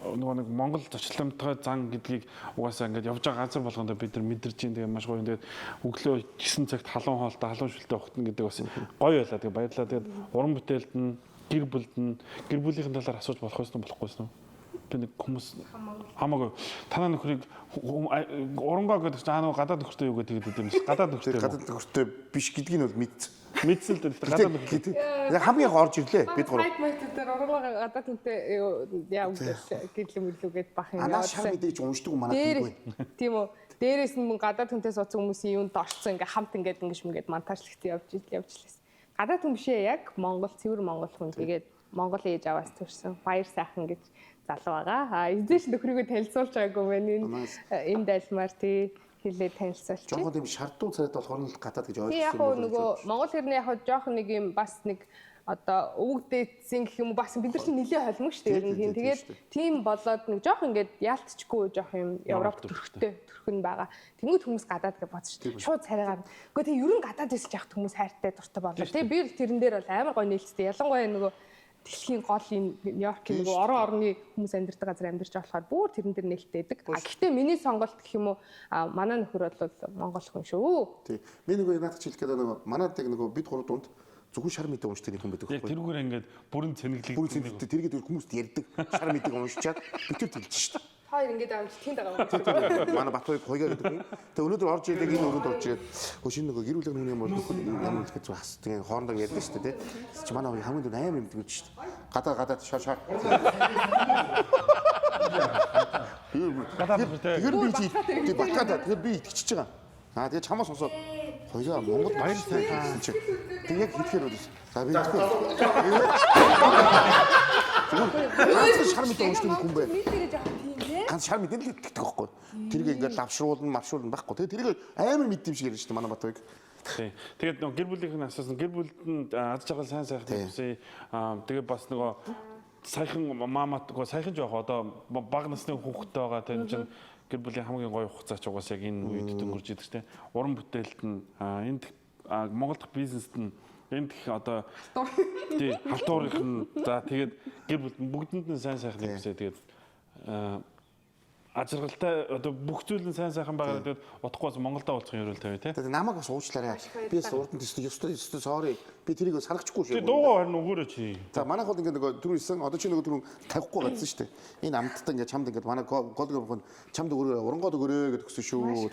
B: нөгөө нэг Монгол зочломтой зан гэдгийг угаасаа ингээд явж байгаа газар болгонд бид нар мэдэрч ин тэгээ маш гоё. Тэгээд өглөө 9 цагт халуун хоолтой халуун шүлтэй огтно гэдэг бас гоё байлаа. Тэгээд баярлалаа. Тэгээд уран бүтээлд нь гэр бүлийн талаар асууж болох байсан уу болохгүйсэн үү? Би нэг хүмүүс хамаагүй танаа нөхрийг урангоо гэдэг чинь гадаад нөхөртэй юу гэдэг юм шиг гадаад
A: нөхөртэй биш гэдгийг нь бол
B: мэдсэн л дээ гадаад нөхөртэй
A: хамгийн орж ирлээ бид гурав
C: дээр урангоо гадаад хүнтэй яа гэдлээ мүлүүгээд бах юм
A: яваад шар мэдээж уншдаг юм манай
C: хүн тийм үү дээрээс нь гадаад хүнтэй суудсан хүмүүсийн юунд орцсон ингээ хамт ингээд ингээд монтажлагтай явж лээс гадаад хүн бишээ яг Монгол цэвэр Монгол хүн тэгээд Монгол ээж аваас төрсэн баяр сайхан гэж залуу байгаа. Эзэн нөхрийгөө танилцуулж байгаагүй байна. Энэ дайлмаар тий хэлээ танилцуулчих.
A: Жохон тийм шардуу царайд болохоор л гадаад гэж ойлгосон.
C: Яг нөгөө Монгол хэрний яг жоох нэг юм бас нэг одоо өвөг дээдсийн гэх юм уу бас бид нар чинь нэлээ холимог шүү дээ. Ер нь тэгээд тийм болоод нэг жоох ингээд яалтчгүй жоох юм Европ төрхөн байгаа. Тэнгүүд хүмүүс гадаад гэж бодсон шүү дээ. Шууд царайгаар. Гэхдээ тийм ер нь гадаад байсан ч яхад хүмүүс хайртай дуртай болоо. Тэгээ би тэрэн дээр бол амар гоё нээлттэй. Ялангуяа нөгөө дэлхийн гол энэ Нью-Йоркийн нөгөө орон орны хүмүүс амьдардаг газар амьдарч болохоор бүр тэрэн дээр нээлттэй байдаг. Гэхдээ миний сонголт гэх юм уу манай нөхөр бол монгол хүн шүү.
A: Тий. Би нөгөө наадах хэлэх гэдэг нөгөө манад яг нөгөө бид гурав дунд зөвхөн шар мэдээ уншдаг хүн байдаг
B: байхгүй. Тэрүүгээр ингээд бүрэн цэнэглэг.
A: Тэргээд хүмүүст ярьдаг шар мэдээ уншичаад битүүр тэлж шүү дээ.
C: Хоёр ингээд авч тэнд байгаа.
A: Манай Батбаяг хойгаа гэдэг юм. Тэгээ өнөөдөр орж ирээг энэ өрөөнд орж ирээд шинэ нөгөө гэр бүлийн хүн юм бол ямар л гэж бас тэгээ хоорондоо ярьдаг шүү дээ. Чи манай хоёр хамгийн дөрөв амар юмдаг шүү дээ. Гадаад шар. Тэгэхээр би чи батгаад тэгэхээр би итгэж байгаа. Тэгээ чамаас сонсоод хоёлаа Монгол баяр сайхан чи. Тэг яг хэлэхээр бол за би итгэв. Шар мэдээ уншдаг хүн бай. Ганц шар мэдээ л итгэдэг байхгүй. Тэрийг ингээд лавшруулна, маршруулна байхгүй. Тэгээ тэрийг амар мэддэм шиг ярьж байна манай Батбаяг.
B: Тий. Тэгээд нөгөө гэр бүлийнхэн асуусан гэр бүлд аз жаргал сайн сайхан төсөө тэгээ бас нөгөө саяхан маамат нөгөө саяхан жоох одоо бага насны хүүхэдтэй байгаа тэр чинь гэр бүлийн хамгийн гоё хугацаач угаас яг энэ үед өнгөрч идэг те. Уран бүтээлд нь энд Монгол дахь бизнест нь энд одоо тий халтуурынх нь за тэгээд гэр бүл бүгдэнд нь сайн сайхан юмсээ тэгээд ажиргалтай одоо бүх зүйл нь сайн сайхан байгаа гэдэг утгахгүйс Монголдо уулзах юм ярил тавь тий.
A: Тэгээд намайг бас уучлаарай. Би бас урд нь ёстой sorry. Би тэрийг санахчгүй шүү.
B: Тий дуугаа харин өгөөрэй чи.
A: За манайх бол ингээд нөгөө түрүү исэн одоо чи нөгөө түрүү тавихгүй гадсан шүү дээ. Энэ амттаа ингээд чамд ингээд манай гол чамд өгөөрэй урангоод өгөөрэй гэдэг гэсэн шүү.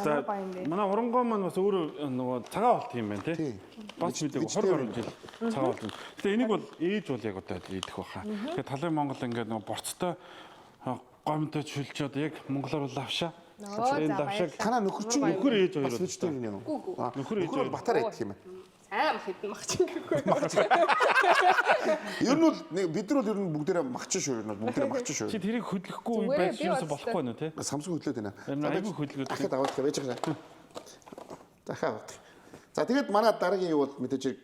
B: За манай урангоо маань бас өөрөө нөгөө цагаан болт юм байна тий. Бас мэдээ 20 гаруй жил цагаан болт. Гэтэ энийг бол ээж бол яг одоо идэх баха. Тэгээд талын Монгол ингээд нөгөө борцтой гомтой чүлчээд яг монголоор лавшаа.
C: Энэ
B: лавшааг
A: Танаа нөхөр чинь
B: нөхөр ээж хоёр
A: бас вижтэй юм уу?
B: Нөхөр ээж
A: Нөхөр батар идэх юм байна.
C: сайн хитэн махчихгүй.
A: Ер нь бол бид нар бол ер нь бүгдээрээ махчин шүү. Ер нь бүгдээрээ махчин шүү.
B: Чи тэрийг хөдлөхгүй байж юусо болохгүй нэ тий.
A: Самсаг хөдлөөд байна.
B: Айгүй хөдлөөд.
A: Дахиад аваад байж байгаа. Дахиад. За тэгээд манай дараагийн юу бол мэдээж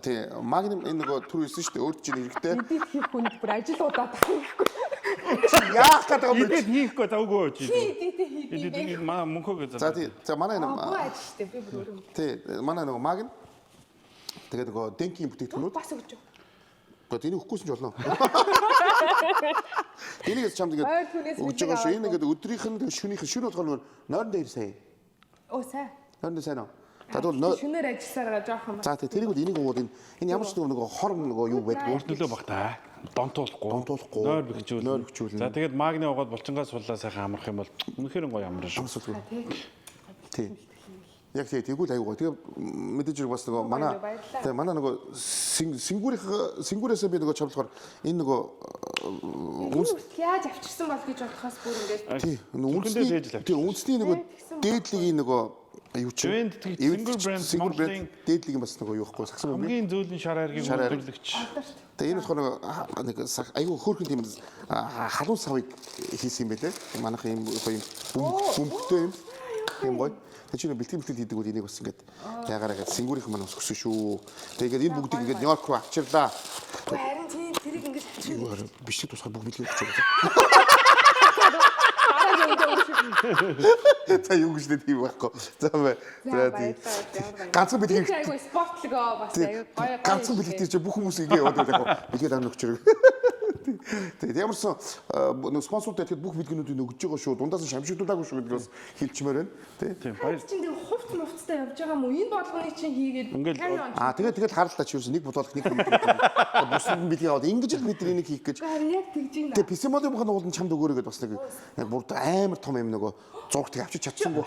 A: тий магнум энэ нөгөө түр ирсэн шүү дээ. Өөр чинь хэрэгтэй.
C: Эдит хийх хүнд бүр ажилуудаа тахахгүй.
A: Яах гэдэг юм бэ?
B: Эдит хийхгүй тавгүй чи.
C: Эдит
B: Эдит маа мөнхөө гэж.
A: За манай энэ
C: ажил шүү дээ. Би бүр өөр юм.
A: тий манай нөгөө магн тэгээд нөгөө денкийн бүтээгдэхүүнүүд
C: Бас өгч.
A: Гэхдээ энийг өгөхгүйсэн ч болно. Энийг чам тэгээд өгж байгаа шүү. Энэ ингээд өдрийнх нь шөнийх шөнө болохоор нойрон дээр сая.
C: Оо сайн.
A: Нойрон сайн уу? Тэгвэл
C: шөнээр ажилласараа жоох юм.
A: За тэрийг бол энийг уугаад энэ ямар ч нөгөө хор нөгөө юу байдаг.
B: Урд нөлөө багтаа. Донтуулахгүй. Нойр бөхжүүл. За тэгээд магны угаад булчингаас суллаа сайхан амрах юм бол үнэхээр гоё амарна шүү.
A: Тий. Яг тэгвэл аюу гоо. Тэгээ мэдээж бас нөгөө манай нөгөө сингүүрээс би нөгөө чавлахаар энэ нөгөө
C: яаж авчирсан бол гэж бодохоос бүр ингээд
A: тий үндэсний нөгөө дээдлийг нөгөө юу ч сингүүр брэнд дээдлийг бас нөгөө юу ихгүй сагсан юм.
B: Хамгийн зөөлөн шар хайргийн хөдөлгөгч.
A: Тэгээ энэ болохоор нэг аюу хөөрхөн тийм халуун савыг хийсэн юм байлээ. Манайх юм бөмбөгтэй юм гоё. Тэчнэ бэлтгэл хийдэг бол энийг бас ингээд яагаад гэвэл сингүүрийнх маань ус өссөн шүү. Тэгээд энэ бүгдийг ингээд Нью-Йорк руу авчирлаа.
C: харин тий тэрийг ингээд авчирсан.
A: Биш тусгаар бүх бэлтгэл хийчихсэн. За юу гэж тийм байхгүй. За тий. Ганцхан бэлтгэл
C: айгу спортлогоо бас айгу гоё.
A: Ганцхан бэлтгэл чи бүх хүмүүс ингэ яваад байгаа. Бэлтгэл авах өгчрөг. Тэгээд ямарсан нэг спонсортай тэгэхэд бүх бэлгэнүүдийг өгж байгаа шүү. Дундаас нь шамшигдуулаагүй шүү гэдгээс хэлчмээр байна. Тийм.
C: Баяр чинь тэг хувц мувцтай явж байгаа юм уу? Энэ болгоныг чинь хийгээд
A: тэгээд харалтаа чи юу нэг бодлох нэг бусад бэлгээ аваад ингэж л бид энийг хийх гэж.
C: яг тэгж юм.
A: Тэгээд писемодын бухад уулын чамд өгөөрэй гэдээ бас нэг бүр амар том юм нөгөө зургтыг авчиж чадсангүй.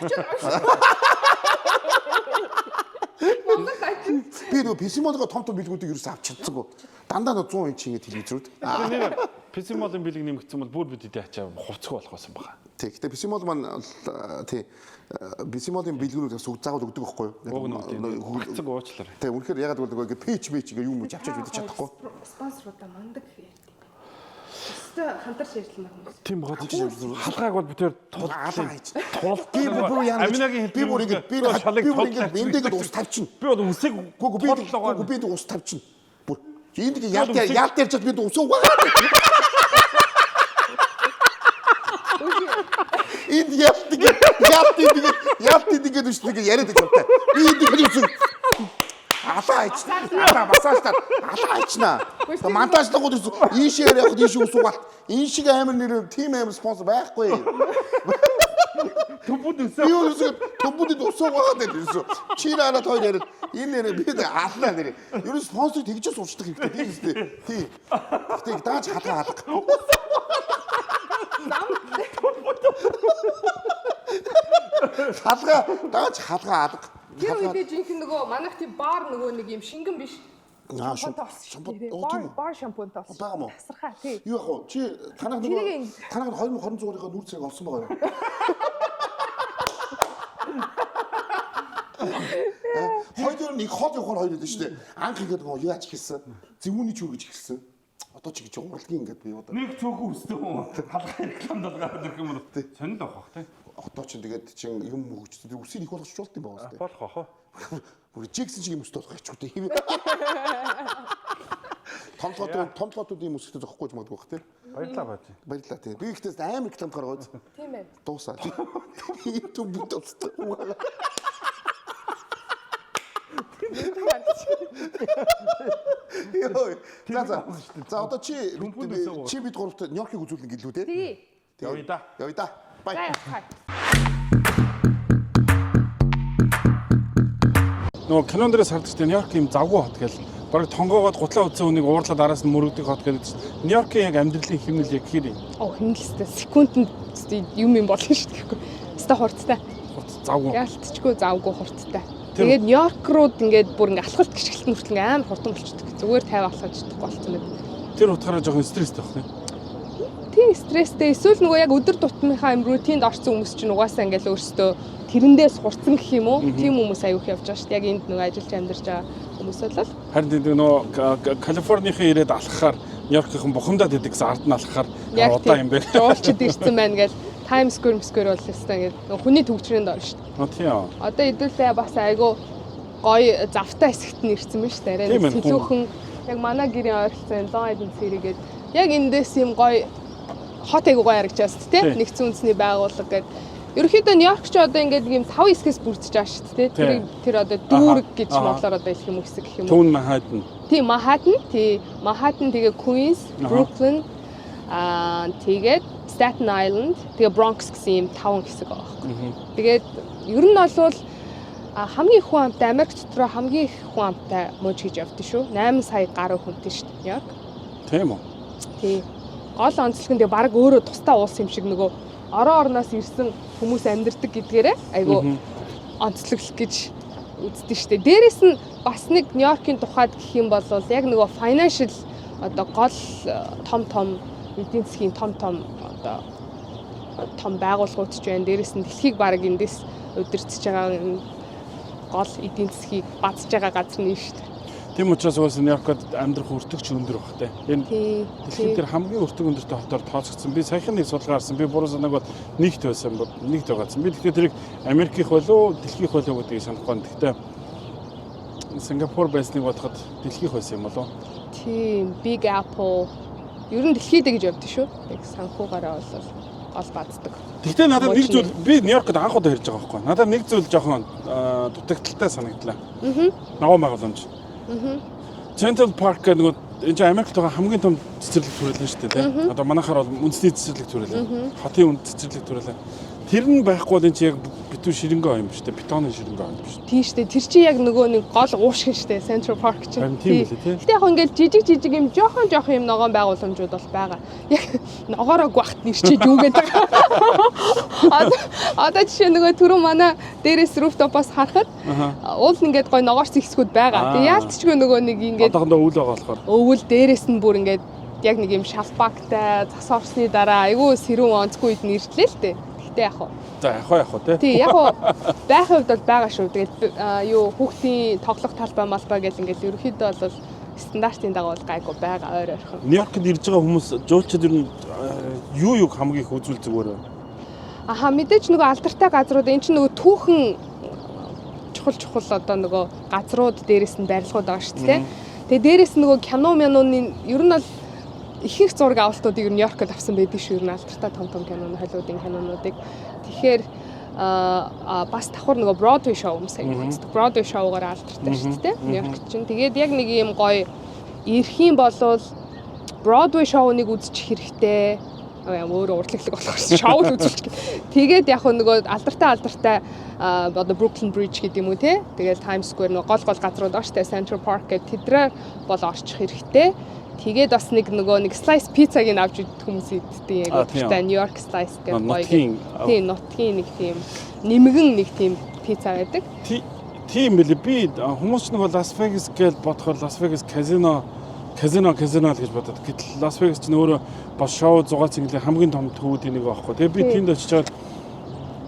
A: Би нөгөө писемодоо том бэлгүүдийг юу ч авч чадсангүй. Дандаа 100 инч ингэж хэлмэзрүүд.
B: Писемодын бэлэг нэмэгдсэн бол бүр бид идэ ачаа хувцгүй болох байсан байна.
A: Тий. Гэтэ писемод маань тий писемодын бэлгүүрүүд бас заагаад өгдөг байхгүй юу?
B: Хувцаг уучлаарай.
A: Тий. Үнэхээр ягаад гэвэл ингээ пэйж ингээ юм авчиж мэдчих чадахгүй.
C: Спонсорудаа мандаг ярьдаг. Өстө хантарч ярьсан хүмүүс.
B: Тийм байгаа. Халгааг бол битээр
A: би бүр яа
B: аминагийн
A: би бүр ингээ мэндээгээд ус тавьчихна.
B: Би бол үсэг
A: би ус тавьчихна. Бүр энд яалт ярьж би ус угаа. Энд яалт ингээд үстэйг яриад байгаа юм. Би энд үсэг алаа массажтаа монтажлагууд ийшээр явах ийш усуугаад энэ шиг амар нэр тим амар спонсор байхгүй. Төмбөд усуугаад байсан. Чи нараад хоёр яриад энэ нэр би аллаа нэр. Юу спонсор тэгжээс урчдаг хэрэгтэй тийм үстэй. Тий. Гэтэ дааж халгаа алга. Дааж халгаа алга.
C: Тэр үедээ жинхэнэ нөгөө манайх тийм бар нөгөө нэг юм шингэн биш. Бар шампунтай болсон.
A: Бага мó.
C: Тасархаа тий.
A: Юу яах вэ? Чи танах 2026 оны нүүр цэг олсон байгаа юу? Хоёрын нэг хол явахаар хоёр идэв шүү дээ. Анх ингээд нөгөө юу яач хэлсэн? Зэвүүний чүр гэж хэлсэн. Одоо ч гэж урлагийн ингээд бий одоо.
B: Нэг цөөхөн өссөн хүн халах рекламад гаргах юм уу? Сонир авах тий.
A: Одоо ч тэгээд чин юм хөгжсөн. Үсийг их болгоч болт юм байгаа шүү дээ.
B: Болох ах.
A: Бүр Жексон шиг юм өстэй болох ч үгүй. Томтлотууд юм өсөхтэй зөхгүй ч магадгүй бах тий. Баярлалаа тий. Би ихтэй амар рекламд гаргаад.
C: Тийм ээ.
A: Дуусаа. YouTube бүтэлцтэй. За одоо чи бид гуравт Нью-Йоркийг үзүүлнэ гэлүү те.
C: Тий.
A: Явъя да. Бай.
B: Нөгөө кинон дээрээс хардаг чинь Нью-Йорк юм завгүй хот гэл бараг тонгоогоод гутлаа утсан хүнийг уурлаад араас нь мөрөгдөг хот гэдэг. Нью-Йоркийн яг амьдралын хэмнэл яг хэр юм?
C: Хэмнэлтэй секундэд юм болно шүү дээ. Өстой хурдтай.
B: Завгүй.
C: Ялтчгүй завгүй хурдтай. Тэгээд Нью-Йорк руу ингээд бүр ингээд алхалт гიშгэлт нүртэл ингээд амар хурдан болчихдог. Зүгээр 50 алхаж чадахгүй болсон байт.
B: Тэр утгаараа жоохон стресстэй байх тийм.
C: тий стресстэй эсвэл нөгөө яг өдөр тутмынхаа рутинд орсон хүмүүс чинь угаасаа ингээл өөрсдөө тэрэндээс хурцсан гэх юм уу? Тийм хүмүүс аяух явж байгаа шүү дээ. Яг энд нөгөө ажиллаж амьдарч байгаа хүмүүс бол
B: Харин нөгөө Калифорнийхэн ирээд алхахаар Нью-Йоркийн бухимдаад идэг ард нь алхахаар удаа юм байна.
C: Жуулчд ирсэн байна гэж Times Square бол өстой ингээд нөгөө хүний төвчрөнд орно шүү дээ.
B: Тийм.
C: Одоо хэдүүлээ бас айгүй гоё завтай хэсэгт нь ирсэн байна шүү дээ. Арай цэцүүхэн яг манай гэрийн ойролцоо Long Island City гээд яг эндээс юм гоё хот айгүй гоё харагдаж байна шүү дээ. Нэгдсэн үндэсний байгууллага гээд ерөнхийдөө Нью-Йорк ч одоо ингээд ийм 5 хэсгээс бүрдэж байгаа шүү дээ. Тэр одоо дүүрэг гэж монголоор одоо хэлэх юм уу хэсэг гэх юм уу?
B: Түүн Манхэттен.
C: Тийм Манхэттен, Манхэттен тэгээ Queens, Brooklyn тэгээд Staten Island, тэгээ Bronx гэсэн ийм 5 хэсэг байгаа байхгүй. Тэгээд ер нь бол хамгийн их хүн амтай Америк дотроо хамгийн их хүн амтай мууж хийж явдсан шүү. 8 сая гаруй хүнтэй шүү дээ. Яг.
B: Тийм үү?
C: Тий. Гол онцлог нь тэгээ баг өөрөө тусдаа уус юм шиг нөгөө орноос ирсэн хүмүүс амьдардаг гэдгээрээ айгу онцлоглох гэж үздэг шүү дээ. Дээрээс нь бас нэг Нью-Йоркийн тухайд гэх юм бол яг нөгөө financial одоо гол том эдийн засгийн том одоо том байгууллагууд ч байна. Дээрээс нь дэлхийг баг эндээс удирдах байгаа гол эдийн засгийг бадж байгаа газар нь шүү дээ.
B: Тийм учраас уус Нью-Йоркод амьдрах өртөгч өндөр баг те. Энэ дэлхийн дээр хамгийн өртөг өндөртэй хотоор тооцогдсон. Би саяхан нэг судалгаа харсан. Би буруу санааг бол нэгт байсан. Нэгт байгаадсан. Би тэгэхээр тэрийг Америкийнх болов дэлхийх болов гэдгийг санахгүй. Гэхдээ Сингапур байсныг бодоход дэлхийх байсан юм болов?
C: Тийм, Big Apple ер нь дэлхийдээ гэж явдсан шүү. Яг санхугаараа бол гол бааздаг.
B: Гэхдээ надад нэг зүйл би Нью-Йоркод анх удаа ирж байгаа байхгүй. Надад нэг зүйл жоохон дутагдaltaй санагдлаа. Ногоон байгууламж. Central Park гэдэг нэг энэ Америкт байгаа хамгийн том цэцэрлэг төрөлн шүү дээ тийм. Одоо манайхаар бол үндэсний цэцэрлэг төрөлн. Хотын үнд цэцэрлэг төрөлн. Тэр нь байхгүй бол энэ чи яг битүү ширэнгөө юм шүү дээ. Бетоны ширэнгөө юм шүү.
C: Тийм шүү дээ. Тэр чи яг нөгөө нэг гол уушгин шүү дээ. Central Park чинь.
B: Тийм үү тийм.
C: Гэтэ яг ингээл жижиг юм жоохон юм ногоон байгууламжууд бол байгаа. Яг ногоороо гуахт нэрчиж юугээд байгаа. Одоо жишээ нөгөө түрүү манай дээрээс rooftop-оос харахад уул ингээд гой ногоорч ихсгүүд байгаа. Тэгээ яалтчгүй нөгөө нэг ингээд
B: одоохондоо өвөл байгаа болохоор.
C: Өвөл дээрээс нь бүр ингээд яг нэг юм шалбагтай цас орсны дараа айгүй сэрүүн онцгүй үед нь ирдлээ л дээ. Яг уу.
B: За яг уу тий.
C: Яг уу байх хувьд бол байгаа шүү. Тэгээд юу хүүхдийн тоглох талбай малбай гэл ингээл ерөөхдөө бол стандартын дагуу гайгүй байгаа ойр ойрхон.
B: Нью-Йоркд ирж байгаа хүмүүс жуулчид ер нь юу хамгийн их үзүүл зүгээр вэ?
C: Мэдээж нөгөө алдартай газрууд энэ чинь нөгөө түүхэн чухал одоо нөгөө газрууд дээрээс нь барилгууд байгаа шүү дээ. Тэгээд дээрээс нь нөгөө киноны ер нь бол ихэнх зураг авалтуудыг Нью-Йоркод авсан байдаг шүү. Ер нь алдартай том киноны холливуудын кинонуудыг. Тэгэхээр бас давхар нөгөө Broadway show хүмүүс аяг үздэг. Broadway show-гаар алдартай шүү дээ. Нью-Йорк чинь. Тэгээд яг нэг юм гоё ирэх юм бол Broadway show-ныг үзчих хэрэгтэй. Өөрөө урлаглаг болохоор шоу үзүүлчих. Тэгээд яг нөгөө алдартай одоо Brooklyn Bridge гэдэг юм уу те. Тэгээд Times Square нөгөө гол газрууд байгаа шүү дээ. Central Park гэдэг тэдрээ бол орчих хэрэгтэй. Тэгээд бас нэг slice pizza-г авч идэх хүмүүс иддэг яг өөртөө Нью-Йорк slice гэдэг гоё. Тийм, нутгийн нэг тийм нэмгэн нэг тийм пицца байдаг.
B: Тийм билээ. Би хүмүүс нэг Лас Вегас гэж бодохоор Лас Вегас казино гэж бодод. Гэтэл Лас Вегас ч өөрөө бас шоу зугаа цэнгэлээ хамгийн том төвүүдийн нэг байхгүй. Тэгээ би тэнд очичоод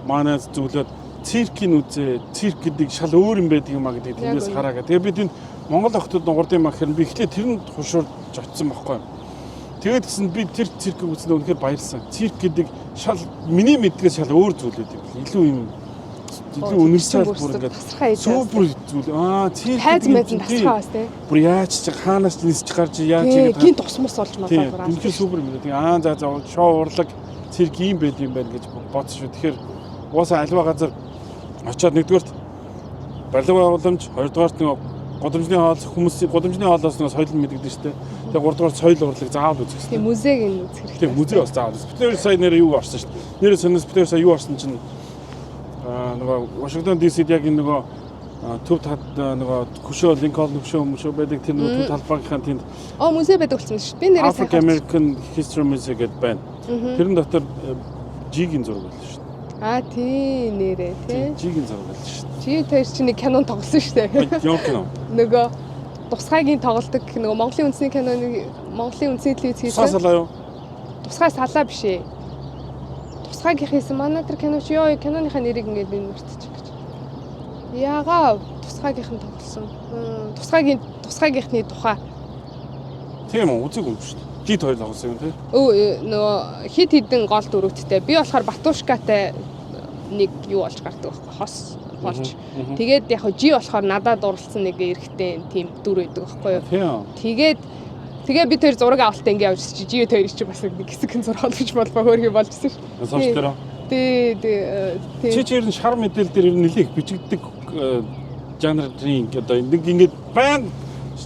B: манай зөвлөд циркийн үзээ. Цирк гэдэг шал өөр юм байдаг юм а гэдэг тэндээс хараагаа. Тэгээ би тэнд Монгол охтууд нуурд юм ахэр би ихлээр тэр нь хушуурж очсон байхгүй. Тэгээд гэсэн би тэр циркийг үзснээр үнэхээр баярлсан. Цирк гэдэг шал миний мэддгээс шал өөр зүйл байдаг. Илүү юм универсал бүр ингээд супер зүйл. Цирк
C: хайзмэзэн тасгаас тий.
B: Бүр яаж ч хаанаас нисч гарч яаж
C: гэдэг. Гин тусмас болж
B: магадгүй. Үнэхээр супер юм дээ. За шоу урлаг цирк юм байд юм байна гэж бодсон шүү. Тэгэхээр уусаа альва газар очиод нэгдүгээрт барилга байгууламж, хоёрдугаарт нэг Гудамжны хоол хүмүүсийн гудамжны хоолоос нэг соёл мэдэгдэн шүү дээ. Тэгээ гуравдугаар соёл урлаг заавал үзэх хэрэгтэй.
C: Тийм музейг нь үзэх хэрэгтэй.
B: Тийм музей бас заавал. Спитээр сая нэр юу орсон шүү дээ. Нэр сонир спитээр сая юу орсон чинь нөгөө Вашингтон DC-д яг энэ нөгөө төв тад нөгөө хөшөө Линкольн хөшөө байдаг тэр нөгөө төв талбайгийн тэнд
C: музей байдаг болсон шүү дээ. Би нэрээс
B: African American History Museum гэдэг байна. Тэрэн дотор Жигийн зураг байлаа шүү дээ.
C: Тийм нэрээ тий.
B: Жигийн зураг байлаа шүү дээ.
C: Чи тэр чинь нэг кинон тоглосон шүү дээ.
B: Юу кино?
C: Нөгөө тусгайгийн тоглолдог нөгөө Монголын үндэсний киноны Монголын үндэсний телевиз хийсэн.
B: Сасалаа юу?
C: Тусгай салаа биш ээ. Тусгайг хийсэн манай тэр киноч ёо киноныхаа нэрийг ингээд би мартчих гэж. Яагаа тусгайгийнхан тоглосон. Тусгайгийнхны тухай.
B: Тийм үү үзег юм шүү дээ. Гид хоёр тоглосон юм тий.
C: Нөгөө хит хитэн гол дөрөвттэй. Би болохоор Батушкатай нэг юу болж гардаг байхгүй хос болж. Тэгээд яг жи болохоор надад дурлцсан нэг эрэгтэй тийм дүр байдаг байхгүй юу. Тэгээ би тэр зураг авалтаа ингээ явж чи жи тэр чи бас нэг хэсэг зураг олж болбоо хөөрхий болжсэн ш.
B: Сошиал дээр.
C: Тий.
B: Чи ер нь шар мэдээлэл дээр ер нь нэлээд бичигддэг жанрын одоо нэг ингээд байн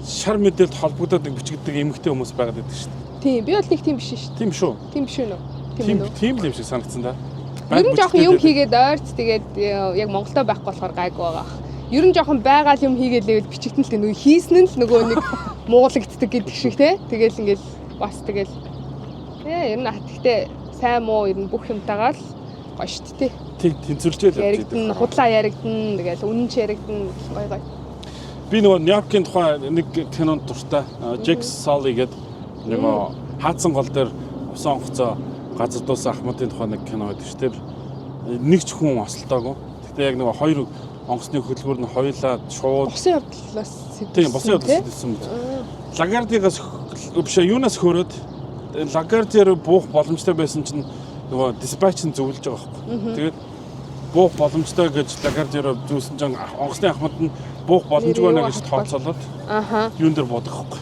B: шар мэдээлэлд холбогдоод бичигддэг эмэгтэй хүмүүс байгаад байдаг шүү дээ.
C: Тийм би бол нэг тийм биш шүү дээ.
B: Тийм шүү.
C: Тийм биш үү?
B: Тийм л юм шиг санагдсан да.
C: Ер нь жоохон юм хийгээд ойрц тэгээд яг Монголдо байхгүй болохоор гайгүй байгаа. Ер нь жоохон байгаал юм хийгээд л бичигдэн л нөгөө хийсэн нь л нөгөө нэг муулагддаг гэдэг шиг тий. Тэгээл ингээл бас тэгээл ер нь гэхдээ сайн муу ер нь бүх юмтайгаа л гоё шүү дээ.
B: Тийм тэнцвэрчээл
C: яригдэн, худлаа яригдэн, тэгээл үнэнч яригдэн гоё гоё.
B: Би нөгөө Нью-Йоркийн тухай нэг кинонд дуртай. Джек Салли гэдэг нөгөө хаацсан гол дээр усан онгоцоо газар дуусан Ахмадын тухай нэг кино байдаг шүү дээ. Нэг ч хүн осолтоогүй. Гэхдээ яг нөгөө хоёр онгоцны хөдөлгөөр нь хоёулаа шууд
C: босон явдлаас
B: тийм босон явдлаас хэлсэн мэт. Лагардигаас биш юунаас хөрөөд Лагардиар буух боломжтой байсан чинь нөгөө диспатч нь зөвлөж байгаа байхгүй. Тэгээд буух боломжтой гэж Лагардиар зүүсэн чинь онгоцны Ахмад нь буух боломжгүй нэ гэж тооцоолоод юун дээр бодох байхгүй.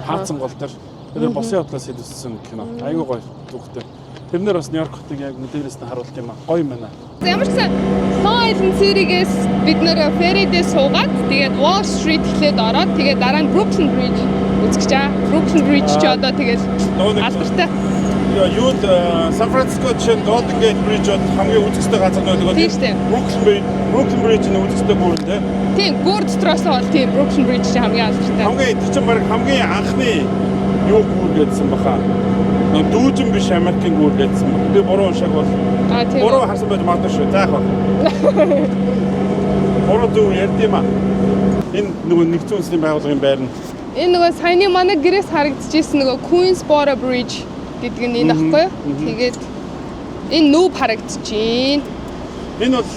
B: Хаацсан гол дээр тэр босон явдлаас хэлсэн кино. Айгуу гоё зүгтээ. Тэрнэр бас Нью-Йорк хотыг яг мэдээлэлс нь харуулт юм аа. Гоё юм байна.
C: Ямар ч сан Long Island City-гээс бид нэр ferry-дээ суугаад тэгээд Wall Street хэлээд ороод тэгээд дараа нь Brooklyn Bridge үзэж чаа. Brooklyn Bridge ч одоо тэгээд алдартай.
B: Юуд Сан Франциско чинь Golden Gate Bridge хамгийн үзэсгэлэнтэй газар нөгөө Brooklyn Bridge нь үзэсгэлэнтэй бүр тий.
C: Тийм, гүр дотроос бол тийм Brooklyn Bridge чинь хамгийн алдартай.
B: Хамгийн тэр чинь баг хамгийн анхны юу гүр гэдсэн баха. Дүүжин биш Америкийн гүр гэдсэн. Би буруу уншааг бол.
C: Тийм.
B: Буруу харсан байж магадгүй шүү. Заах ба. Буруу зөв ярьд юм аа. Энэ нөгөө нэгдсэн үндэсний байгууллагын байр нь.
C: Энэ нөгөө саяны манай гэрээс харагдчихсэн нөгөө Queensboro Bridge гэдэг нь энэ ахгүй юу? Тэгээд энэ нүүб харагдчихээн.
B: Энэ бол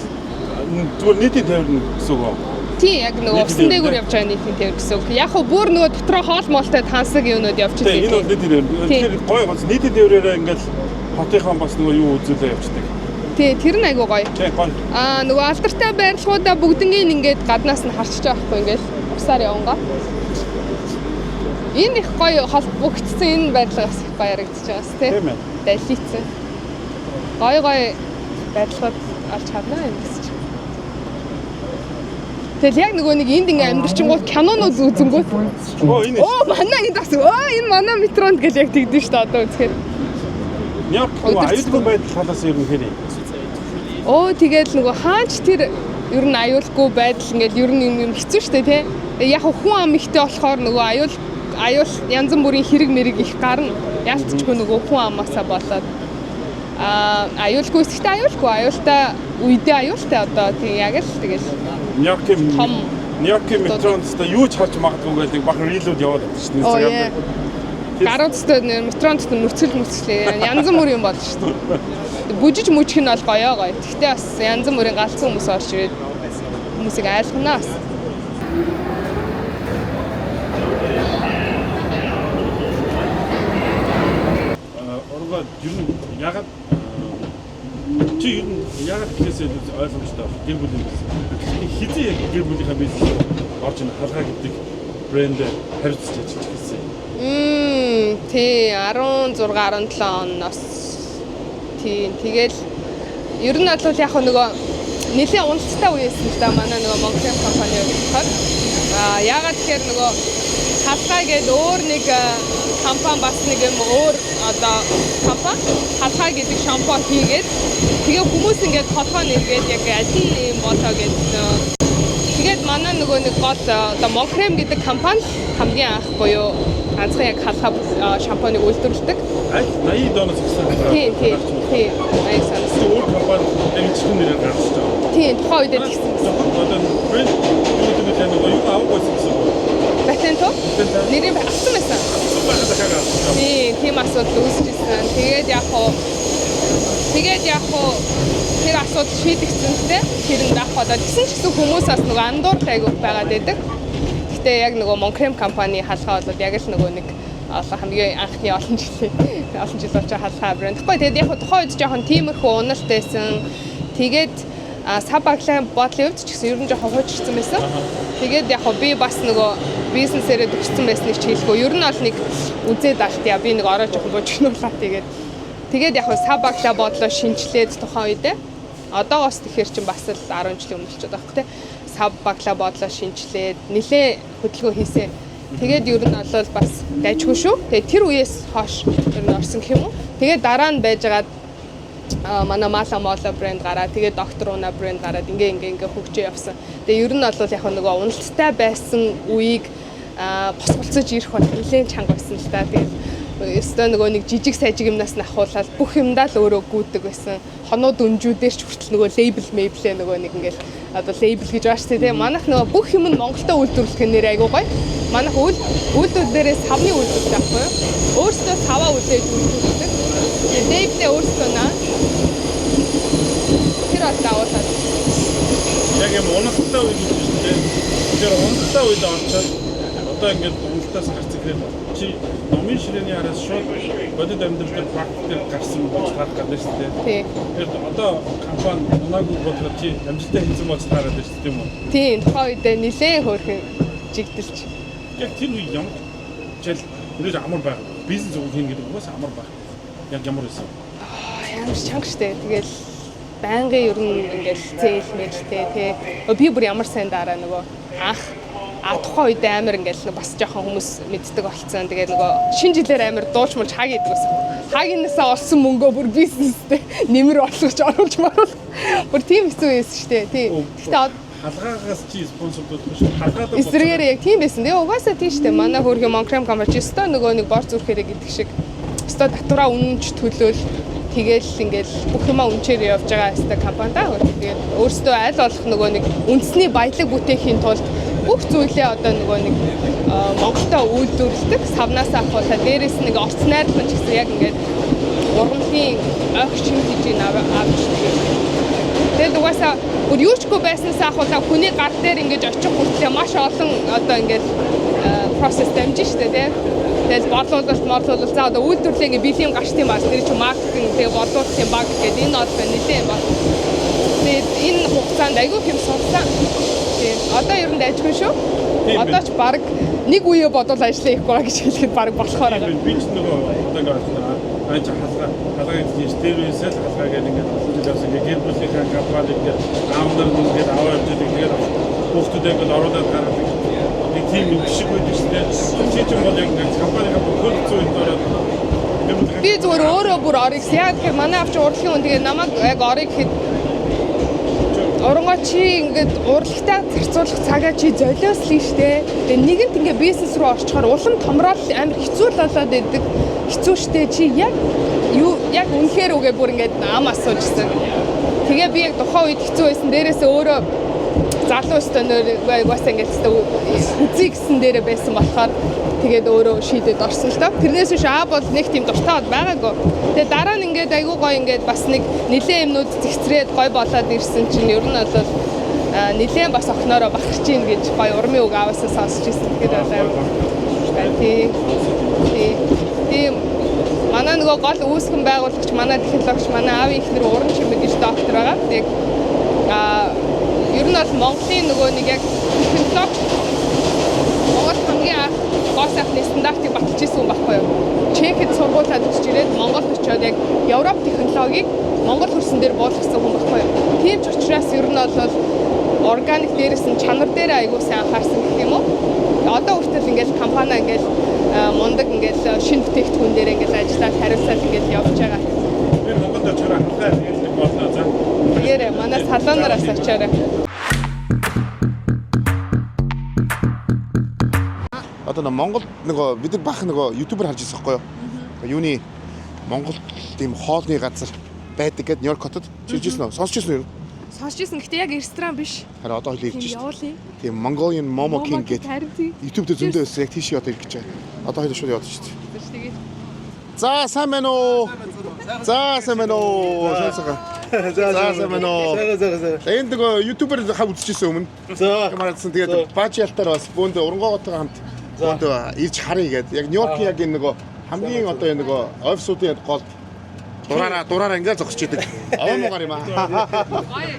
B: зүгээр нийтийн тээвэр гэсэн үг үү?
C: Тийм яг нөгөө усан дээгүүр явж байгаа нийтийн тээвэр гэсэн үг. Яг хөө бүр нөгөө дотроо хоол моолтой тансаг юунууд явж байгаа.
B: Тийм энэ бол нийтийн тээвэр. Тэгэхээр гоё гоц нийтийн тээврээрээ ингээл хотынхан бас нөгөө юу үзүүлээ явчихдаг.
C: Тий, тэр нь айгуу гоё.
B: Тийм гоё.
C: Нөгөө алдартай байрлалуудаа бүгднийг ингээд гаднаас нь харчиж байгаа хгүй ингээд усаар явангаа. Энэ их гоё холбогдсон энэ байрлагаас их гоё ярагдчихж байгаас тийм ээ. Далийцэн. Гоё байрлагууд олж харна юм гэсэн чинь. Тэгэл яг нөгөө нэг энд ингээ амьдрчингууд кинонууд үзэнгүүт. Оо манай энд бас энэ манай метронд гэж яг тэгдэж шүү дээ одоо үзэхээр.
B: Нью-Йорк аюулгүй байдал талаас ер нь хэрэг.
C: Оо тэгэл нөгөө хаач тэр ер нь аюулгүй байдал ингээл ер нь юм хэцүү шүү дээ тий. Яг хүн ам ихтэй болохоор нөгөө аюул янз бүрийн хэрэг мэрэг их гарна. Яалтчгүй нөгөө хүн амаасаа болоод аюулгүй ихтэй аюултай үедээ аюултай одоо тийм яг л тэгэл Нью-Йоркийн метронд та юу ч харж магадгүй гэдэг бахан рилүүд яваад байдаг шүү дээ. Гаруудтай метронд мөцгөл янз бүрийн юм болно шүү дээ. Бүжиж мүжих нь бол гоё. Гэхдээ бас янз бүрийн галзуу хүмүүс орж ирээд хүмүүсийг айлгнаа бас. Ер нь ягаад чи ер нь ягаад гэхээсээ ойлгомжтой байна. Гэр бүлийн хизээ яг гэр бүлийнхаа бизнес орж ин халгаа гэдэг брэнд харилцаж ажиллаж байсан. Тий 16 17 оноос тий тэгэл ер нь бол яг нөгөө нэлийн уналттай үеэсэн л да манай нөгөө Монголын компани болохоор ягаад тэгэхээр нөгөө халгаа гэдэг өөр нэг компани бас нэг юм өөр одоо компани халгаа гэдэг шампунь хийгээд тэгээ хүмүүс ингээд толгой нэргээд яг аль юм болоо гэдэг тэгээд манай нөгөө нэг гол одоо Монкрем гэдэг компани хамгийн анх буюу ганцхан яг халгаа шампуныг үйлдвэрлэдэг. 80 донос гэсэн. Тий. 80 санаас. Өөр компани эмчхэн нэрээр гаргаж байгаа. Тий, тухайн үед тэгсэн. Одоо брэнд юу гэдэг нь нөгөө юу авах байсан гэсэн. Патент нэрийг авсан байсан. Тийм асуудал үүсэж ирсэн. Тэгээд яг хуу тэр асуудал шийдэгцэнтэй тэрэнд авах болоо гэсэн ч гэсэн хүмүүс бас нөгөө андууртай айгуух байгаад байдаг. Гэтэ яг нөгөө Монкрем компани халгаа бол яг л нөгөө нэг хамгийн анхны олон жил болж халгаа брэнд. Тэгэхгүй тэгээд яг тухайн үед жоохон тиймэрхүү уналтайсэн. Тэгээд сав баглаа бодлын хувьд ч гэсэн ер нь жоохон хуучирсан байсан. Тэгээд яг би бас нөгөө бизнесээрээ төгссөн байсныг ч хэлэхгүй. Ер нь бол нэг үзээд алтъя би нэг ороо жоохон бужигнуулаад тэгээд яг сав баглаа бодлоо шинжилээд тухайн үедээ одоогоос тэгэхээр чинь бас л 10 жилийн өмнө болчиход байгаа хөөх. Сав баглаа бодлоо шинжилээд нэлээ хөдөлгөөн хийсэн. Тэгээд ер нь бол бас дайжгүй шүү. Тэгээд тэр үеэс хойш ер нь орсон гэх юм уу. Тэгээд дараа нь байжгаад манай Мала Мола брэнд гараад тэгээд доктор Уна брэнд гараад ингээ хөгжөө явсан. Тэгээд ер нь бол яг нөгөө уналттай байсан үеийг босголцож ирэх бол нэлээд чанга байсан л та. Тэгээд өстөө нөгөө нэг жижиг сажиг юмнаас нь ахуулаад бүх юмдаа л өөрөө гүйдэг байсан. Хоноод өнжүүдээр ч хүртэл нөгөө лейбл мэйблээ нөгөө нэг ингээл одоо лейбл гэж бааш тийм. Манайх нөгөө бүх юм нь Монголда үйлдвэрлэх нэр айгуу гоё. Манайх үйлдвэрлэлээрээ савны үйлдвэрлэл байхгүй юу? Өөрсдөө саваа үлдээж үйлдвэрлэдэг. Лейблээ өөрсдөө наа. Тэр бол давуулаад.
B: Яг юм уналттай үед гэж байна тийм. Тэр уналттай үед орчоод одоо ингээд уналтаас гарц ирэхэд чи номын ширээний араас шууд бодит амьдрал дээр практикээр гарсан болж таарах гэдэг шүү дээ.
C: Тийм.
B: Тэгэхээр одоо компани унаагүй бодлоо чи амжилттай хийсэн болж таараад байна шүү дээ юм уу?
C: Тийм. Тухайн үедээ нэлээд хөөрхөн жигдэлж.
B: Яг тэр үе ямар жишээл ерөөж амар байх. Бизнес үг хийн гэдэг угаас амар байх. Яг ямар байсан?
C: Ямар ч чанга штэ. Тэгэл байнгын ер нь ингээл зээл мэлтэй тий. Би бүр ямар сайн дараа нөгөө анх тухайн үед амар ингээл бас жоохон хүмүүс мэддэг болцсон. Тэгээд нөгөө шинэ жилээр амар дуучмалж хаг идэг байсан. Хагинасаа олсон мөнгөө бүр бизнестэй нэмэр болгож оруулж маруул. Бүр тийм хэцүү байсан штэ тий. Гэтэ
B: халгаагаас чи спонсордуулах биш. Халгаадаг
C: эсрэгээр яг тийм байсан. Тэгээ угаасаа тийм штэ. Манай хөргөө Монкрем компани өстой нөгөө нэг бор зүрхээрээ гэдэг шиг өстой татвараа үнэнч төлөөл тэгэл ингээл бүх юмаа үнчээр явж байгаа өстой компани даа. Тэгээд өөрсдөө аль болох нөгөө нэг үндэсний баялаг бүтээхийн тулд бүх зүйлээ одоо нөгөө нэг Монголда үйлдвэрлэдэг савнаас ахуулаад дээрээс нэг орц найрлах ч гэсэн яг ингээд ургамлын ойх шим хийж авч тэгээд угаасаа бүр юучгүй байснаас ахуулаад хүний гар дээр ингэж очих хүртэл маш олон одоо ингээд процесс дамжин штэ тийм. Тэгэл борлуулалт за одоо үйлдвэрлэлийн бэлэм гарч тийм бас тэр чинь маркетинг тэгээ борлуулалтын баг гэдэг энэ бол нэлээд баг. Тэгээд энэ хугацаанд айгүй хэм сурсан. Тийм. Одоо ер нь дайжгүй шүү. Одоо ч баг нэг үе бодвол ажиллаа хийхгүй байгаа гэж хэлэхэд баг болохоор байгаа.
B: Би ч нөгөө одоо гэж халгаагийн стérilisэл халгаагийн ингээд олж ингээд гэр бүлийн компани ингээд аамдар ингээд аваад явдаг. Тэгээд хүүхдүүд ингээд оруулаад гараад нэг тийм юм шиг байдаг шүү дээ. Чи ч юм бол яг ингээд компаниг бүхэл зүйл ороод
C: би зүгээр өөрөө бүр орыг яг тэгэхээр манай авч урлагийн хүн тэгээ намайг яг орыг хэд оронгоо чи ингээд урлагтаа зарцуулах цагаа чи золиос л штэ. Тэгээ нэгэнт ингээд бизнес руу орчхоор улам томрол амар хэцүү л болоод идэг. Хэцүү штэ чи яг үнэхээр үгээ бүр ингээд ам асуужсэн. Тэгээ би яг тухайн үед хэцүү байсан. Дээрээсээ өөрөө залуу өстөнөр угаасаа ингээд үзье гэсэн дээрээ байсан болохоор тэгээд өөрөө шийдэд орсон л доо. Тэрнээс биш бол нэг тийм дуртай байгаагүй. Тэгээд дараа нь ингээд айгүй гоё ингээд бас нэг нэлээд юмнууд зэгцрээд гоё болоод ирсэн чинь ер нь бол нэлээд бас охноороо бахарч ийн гэж гоё урмын үг аваасаа сонсч ирсэн. Тэгэхээр тийм манай нөгөө гол үүсгэн байгуулагч манай технологич манай аавын ихнэр уран чимэг гэж доктор байгаа. Тэгээд ер нь бол Монголын нөгөө нэг яг технологич Монгол хамгийн анх гол сайхны стандартыг баталж ирсэн хүн байхгүй юу? Чехэд сургуулиуд төгсөж ирээд Монгол очиод яг Европ технологиг Монгол хөрсөн дээр буулгасан хүн байхгүй юу? Тийм ч учраас ер нь бол органик дээрээс нь чанар дээр аягүй сайн анхаарсан гэх юм уу? Одоо хүртэл ингээл компани ингээл мундаг ингээл шинэ бүтээгдэхүүн дээр ингээл ажиллаад хариуцаад ингээл явж байгаа.
B: би Монголд очихоор анхаа хэлдэг боллоо за.
C: Тэгээрээ манай салоноороос очиорой.
A: Одоо Монгол нөгөө бид нар баах нөгөө ютубер харж ирсэн байхгүй юу? Юуны Монгол тийм хоолны газар байдаг гэдэг Нью-Йорк хотод чирж ирсэн үү? Сонсч ирсэн үү?
C: Сонсч ирсэн. Гэтэ яг ресторан биш.
A: Харин одоо хөл ирж
C: Тийм
A: шүү.
C: явуулъя.
A: Тийм Mongolian Momo King гэдэг
C: харин тийм.
A: YouTube дээр зөндөө байсан. Яг тийш одоо ирэх гэж байгаа. Одоо хөл шууд яваад шүү.
C: Тэгээд
A: За сайн байна уу? За сайн байна уу? За сайн байна уу? Энд нөгөө ютубер хав үзчихсэн өмнө. За камерадсан тэгээд бааж ялтаар бас бөөндөө урангоогоотойгоо хамт бөөндөө ирж харъя гэдэг. Яг Нью-Йоркийн яг энэ нөгөө хамгийн одоо энэ нөгөө офисуудын гол дураараа ингээд зогсож идэг. Оомоогоор юм аа.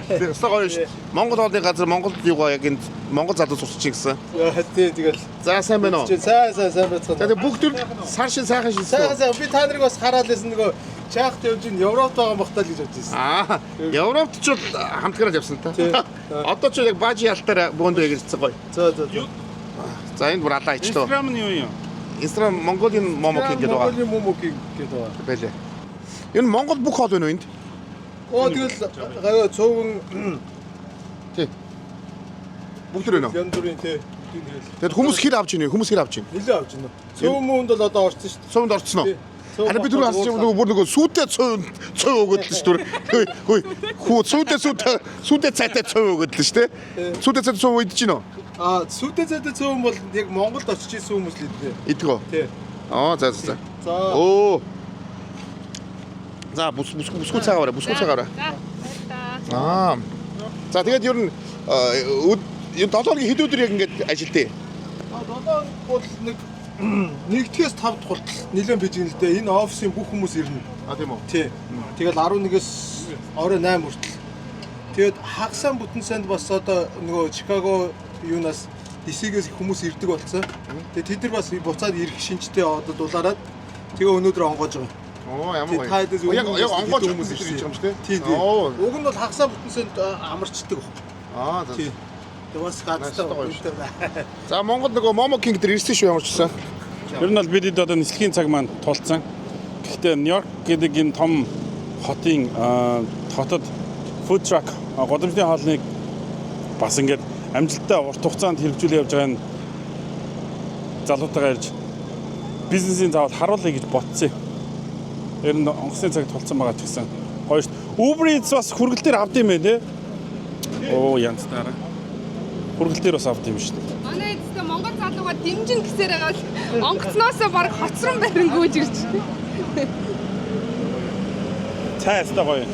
A: Тэр гоё шүү. Монгол хоолны газар Монголд юугаа яг энэ Монгол залуу зурчих гэсэн.
K: Тий тэгэл.
A: За сайн байна уу?
K: Сайн байцгаана.
A: Тэгээд бүгд төр сар шин сайхан шин.
K: Сайн би та нарыг бас хараад лсэн нөгөө чаахт явж ин Европт байгаа бахтаа л гэж бодож байсан.
A: Аа, Европт ч бол хамтгараад явсан та. Одоо ч яг баажи ялтаар бөөндөө ирсэн гоё.
K: За.
A: За энд бүр алаа ичлээ.
B: Instagram нь юу юм?
A: Instagram Mongolian Momo King гэдэг байгаа.
K: Mongolia Momo King гэдэг байгаа.
A: Байлээ. Энэ Монгол бүх хоол байна уу энд?
K: Оо тэгэл гайваа цөөвөн
A: тий. Бүгд төр байна уу?
K: янз бүрийн тий.
A: Тэгэд хүмүүс хэр авч ийнэ? Хүмүүс хэр авч ийнэ?
K: Нилээ авч байна. Цөөвөн мөнд бол одоо орсон шүү дээ.
A: Цөөвөнд орцсон уу? Харин би түр хасч нөгөө бүр нөгөө сүйтэй цөв өгöd л шүү дээ. Хөөе. Хүү сүйтэй цайтай цөв өгöd л шүү дээ. Сүйтэй цайтай цөв идэж гинөө?
K: Аа сүйтэй цайтай цөөвөн бол яг Монголд очиж исэн хүмүүс л идэв.
A: Идэгөө.
K: Тий.
A: Аа за. Оо. За бүсгүй цагаараа. Аа. За тэгээд ер нь энэ 7 хоногийн хэд өдөр яг ингэж ажилтээ?
K: 7 хоног бол нэг 1-ээс 5 дахь хүртэл нэлээд биж юм л дээ. Энэ офисын бүх хүмүүс ирнэ.
A: А тийм үү?
K: Тий. Тэгэл 11-ээс орой 8 хүртэл. Тэгээд хагасаа бүтэн санд бас одоо нөгөө Чикаго юунаас DC-гээс хүмүүс ирдэг болсон. Тэгээд тэд нар бас буцаад ирэх шинжтэй одоо дулаараад тэгээ өнөөдөр онгоож байгаа.
A: Оо ямар
K: гоё.
A: Яг онгоож хүмүүс ирж байгаа юм шүү дээ.
K: Тий. Уг нь бол хагасаа бүтэн санд амарчдаг.
A: Аа за.
K: Тэгээд бас гадтай гоё шүү дээ.
A: За Монгол нөгөө Momo King дээр ирсэн шүү ямарчсан.
B: Ер нь бол бид одоо нислэгийн цаг маань тулцсан. Гэхдээ Нью-Йорк гэдэг энэ том хотын хотод food truck годамжны хоолныг бас ингээд амжилттай урт хугацаанд хэрэгжүүлээ явж байгаа нь залуутайгаа ирж бизнесийн заавал харуулъя гэж ботсон. Ер нь онгоцны цаг тулцсан байгаа ч гэсэн гоё шүү. Uber Eats бас хүргэл дээр авд юм байна те. Оо янзтайраа. Хүргэл дээр бас авд юм шүү.
C: манай эцэстээ Монгол залууга дэмжин гэсээр байгаа л онгоцноосоо баг хоцрон барин гүйж ирж.
B: Цайстай гоё.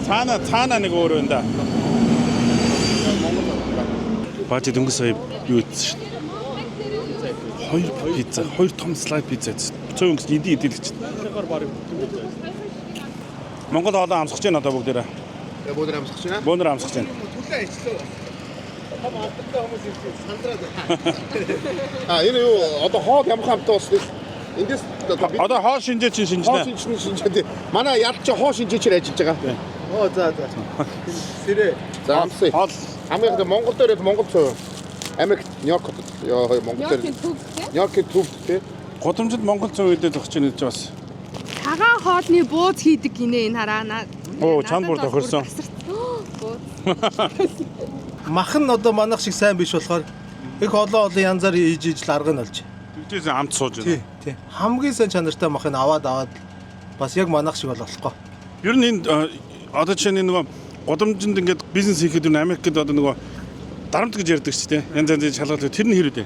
B: Цаана нэг өөр байна да. Баажид өнгө сая юу ийдсэн шүү. 2 пицца, 2 том слайд пицца ийдсэн. Цөөн өнгөс идэлж. Монгол хоолоо амсгаж байна одоо бүгдээрээ.
A: Тэгээ бөөнөр амсгаж байна.
B: Бөөнөр амсгаж байна.
K: Түлээ ичлээ. Том алдартай хүмүүс ирж сандраад.
A: А энэ юу одоо хоол ямар хамтаа болсон эндээс
B: Одоо хоол шинжээ чинь шинжнэ.
A: хоол шинжээ. Манай ялч хоол шинжээчээр ажиллаж байгаа.
K: Оо за. Сэрээ.
A: За амсъя.
B: Хоол
A: Хамгийн их Монгол дээр Монгол цоо. Америк Нью-Йорк хотод. Яа Монгол дээр. Нью-Йоркийн төвд тий.
B: Гудамжинд Монгол цоо үедээ зогсож байна гэж бас.
C: Цагаан хоолны бууз хийдэг гинэ энэ хараана.
B: Оо чанд бүр тохирсон.
K: Мах нь одоо манайх шиг сайн биш болохоор их олон янзаар хийж л арга нь олж.
B: Тэгжээс амт сууж байна.
K: Тий. Хамгийн сайн чанартай махыг аваад бас яг манайх шиг болохгүй.
B: Ер нь энд одоо чинь нөгөө гудамжинд ингээд бизнес хийхэд энэ Америкт одоо нөгөө дарамт гэж ярьдаг шүү дээ. Янз янзын шалгалт тэр нь хэрэг үү?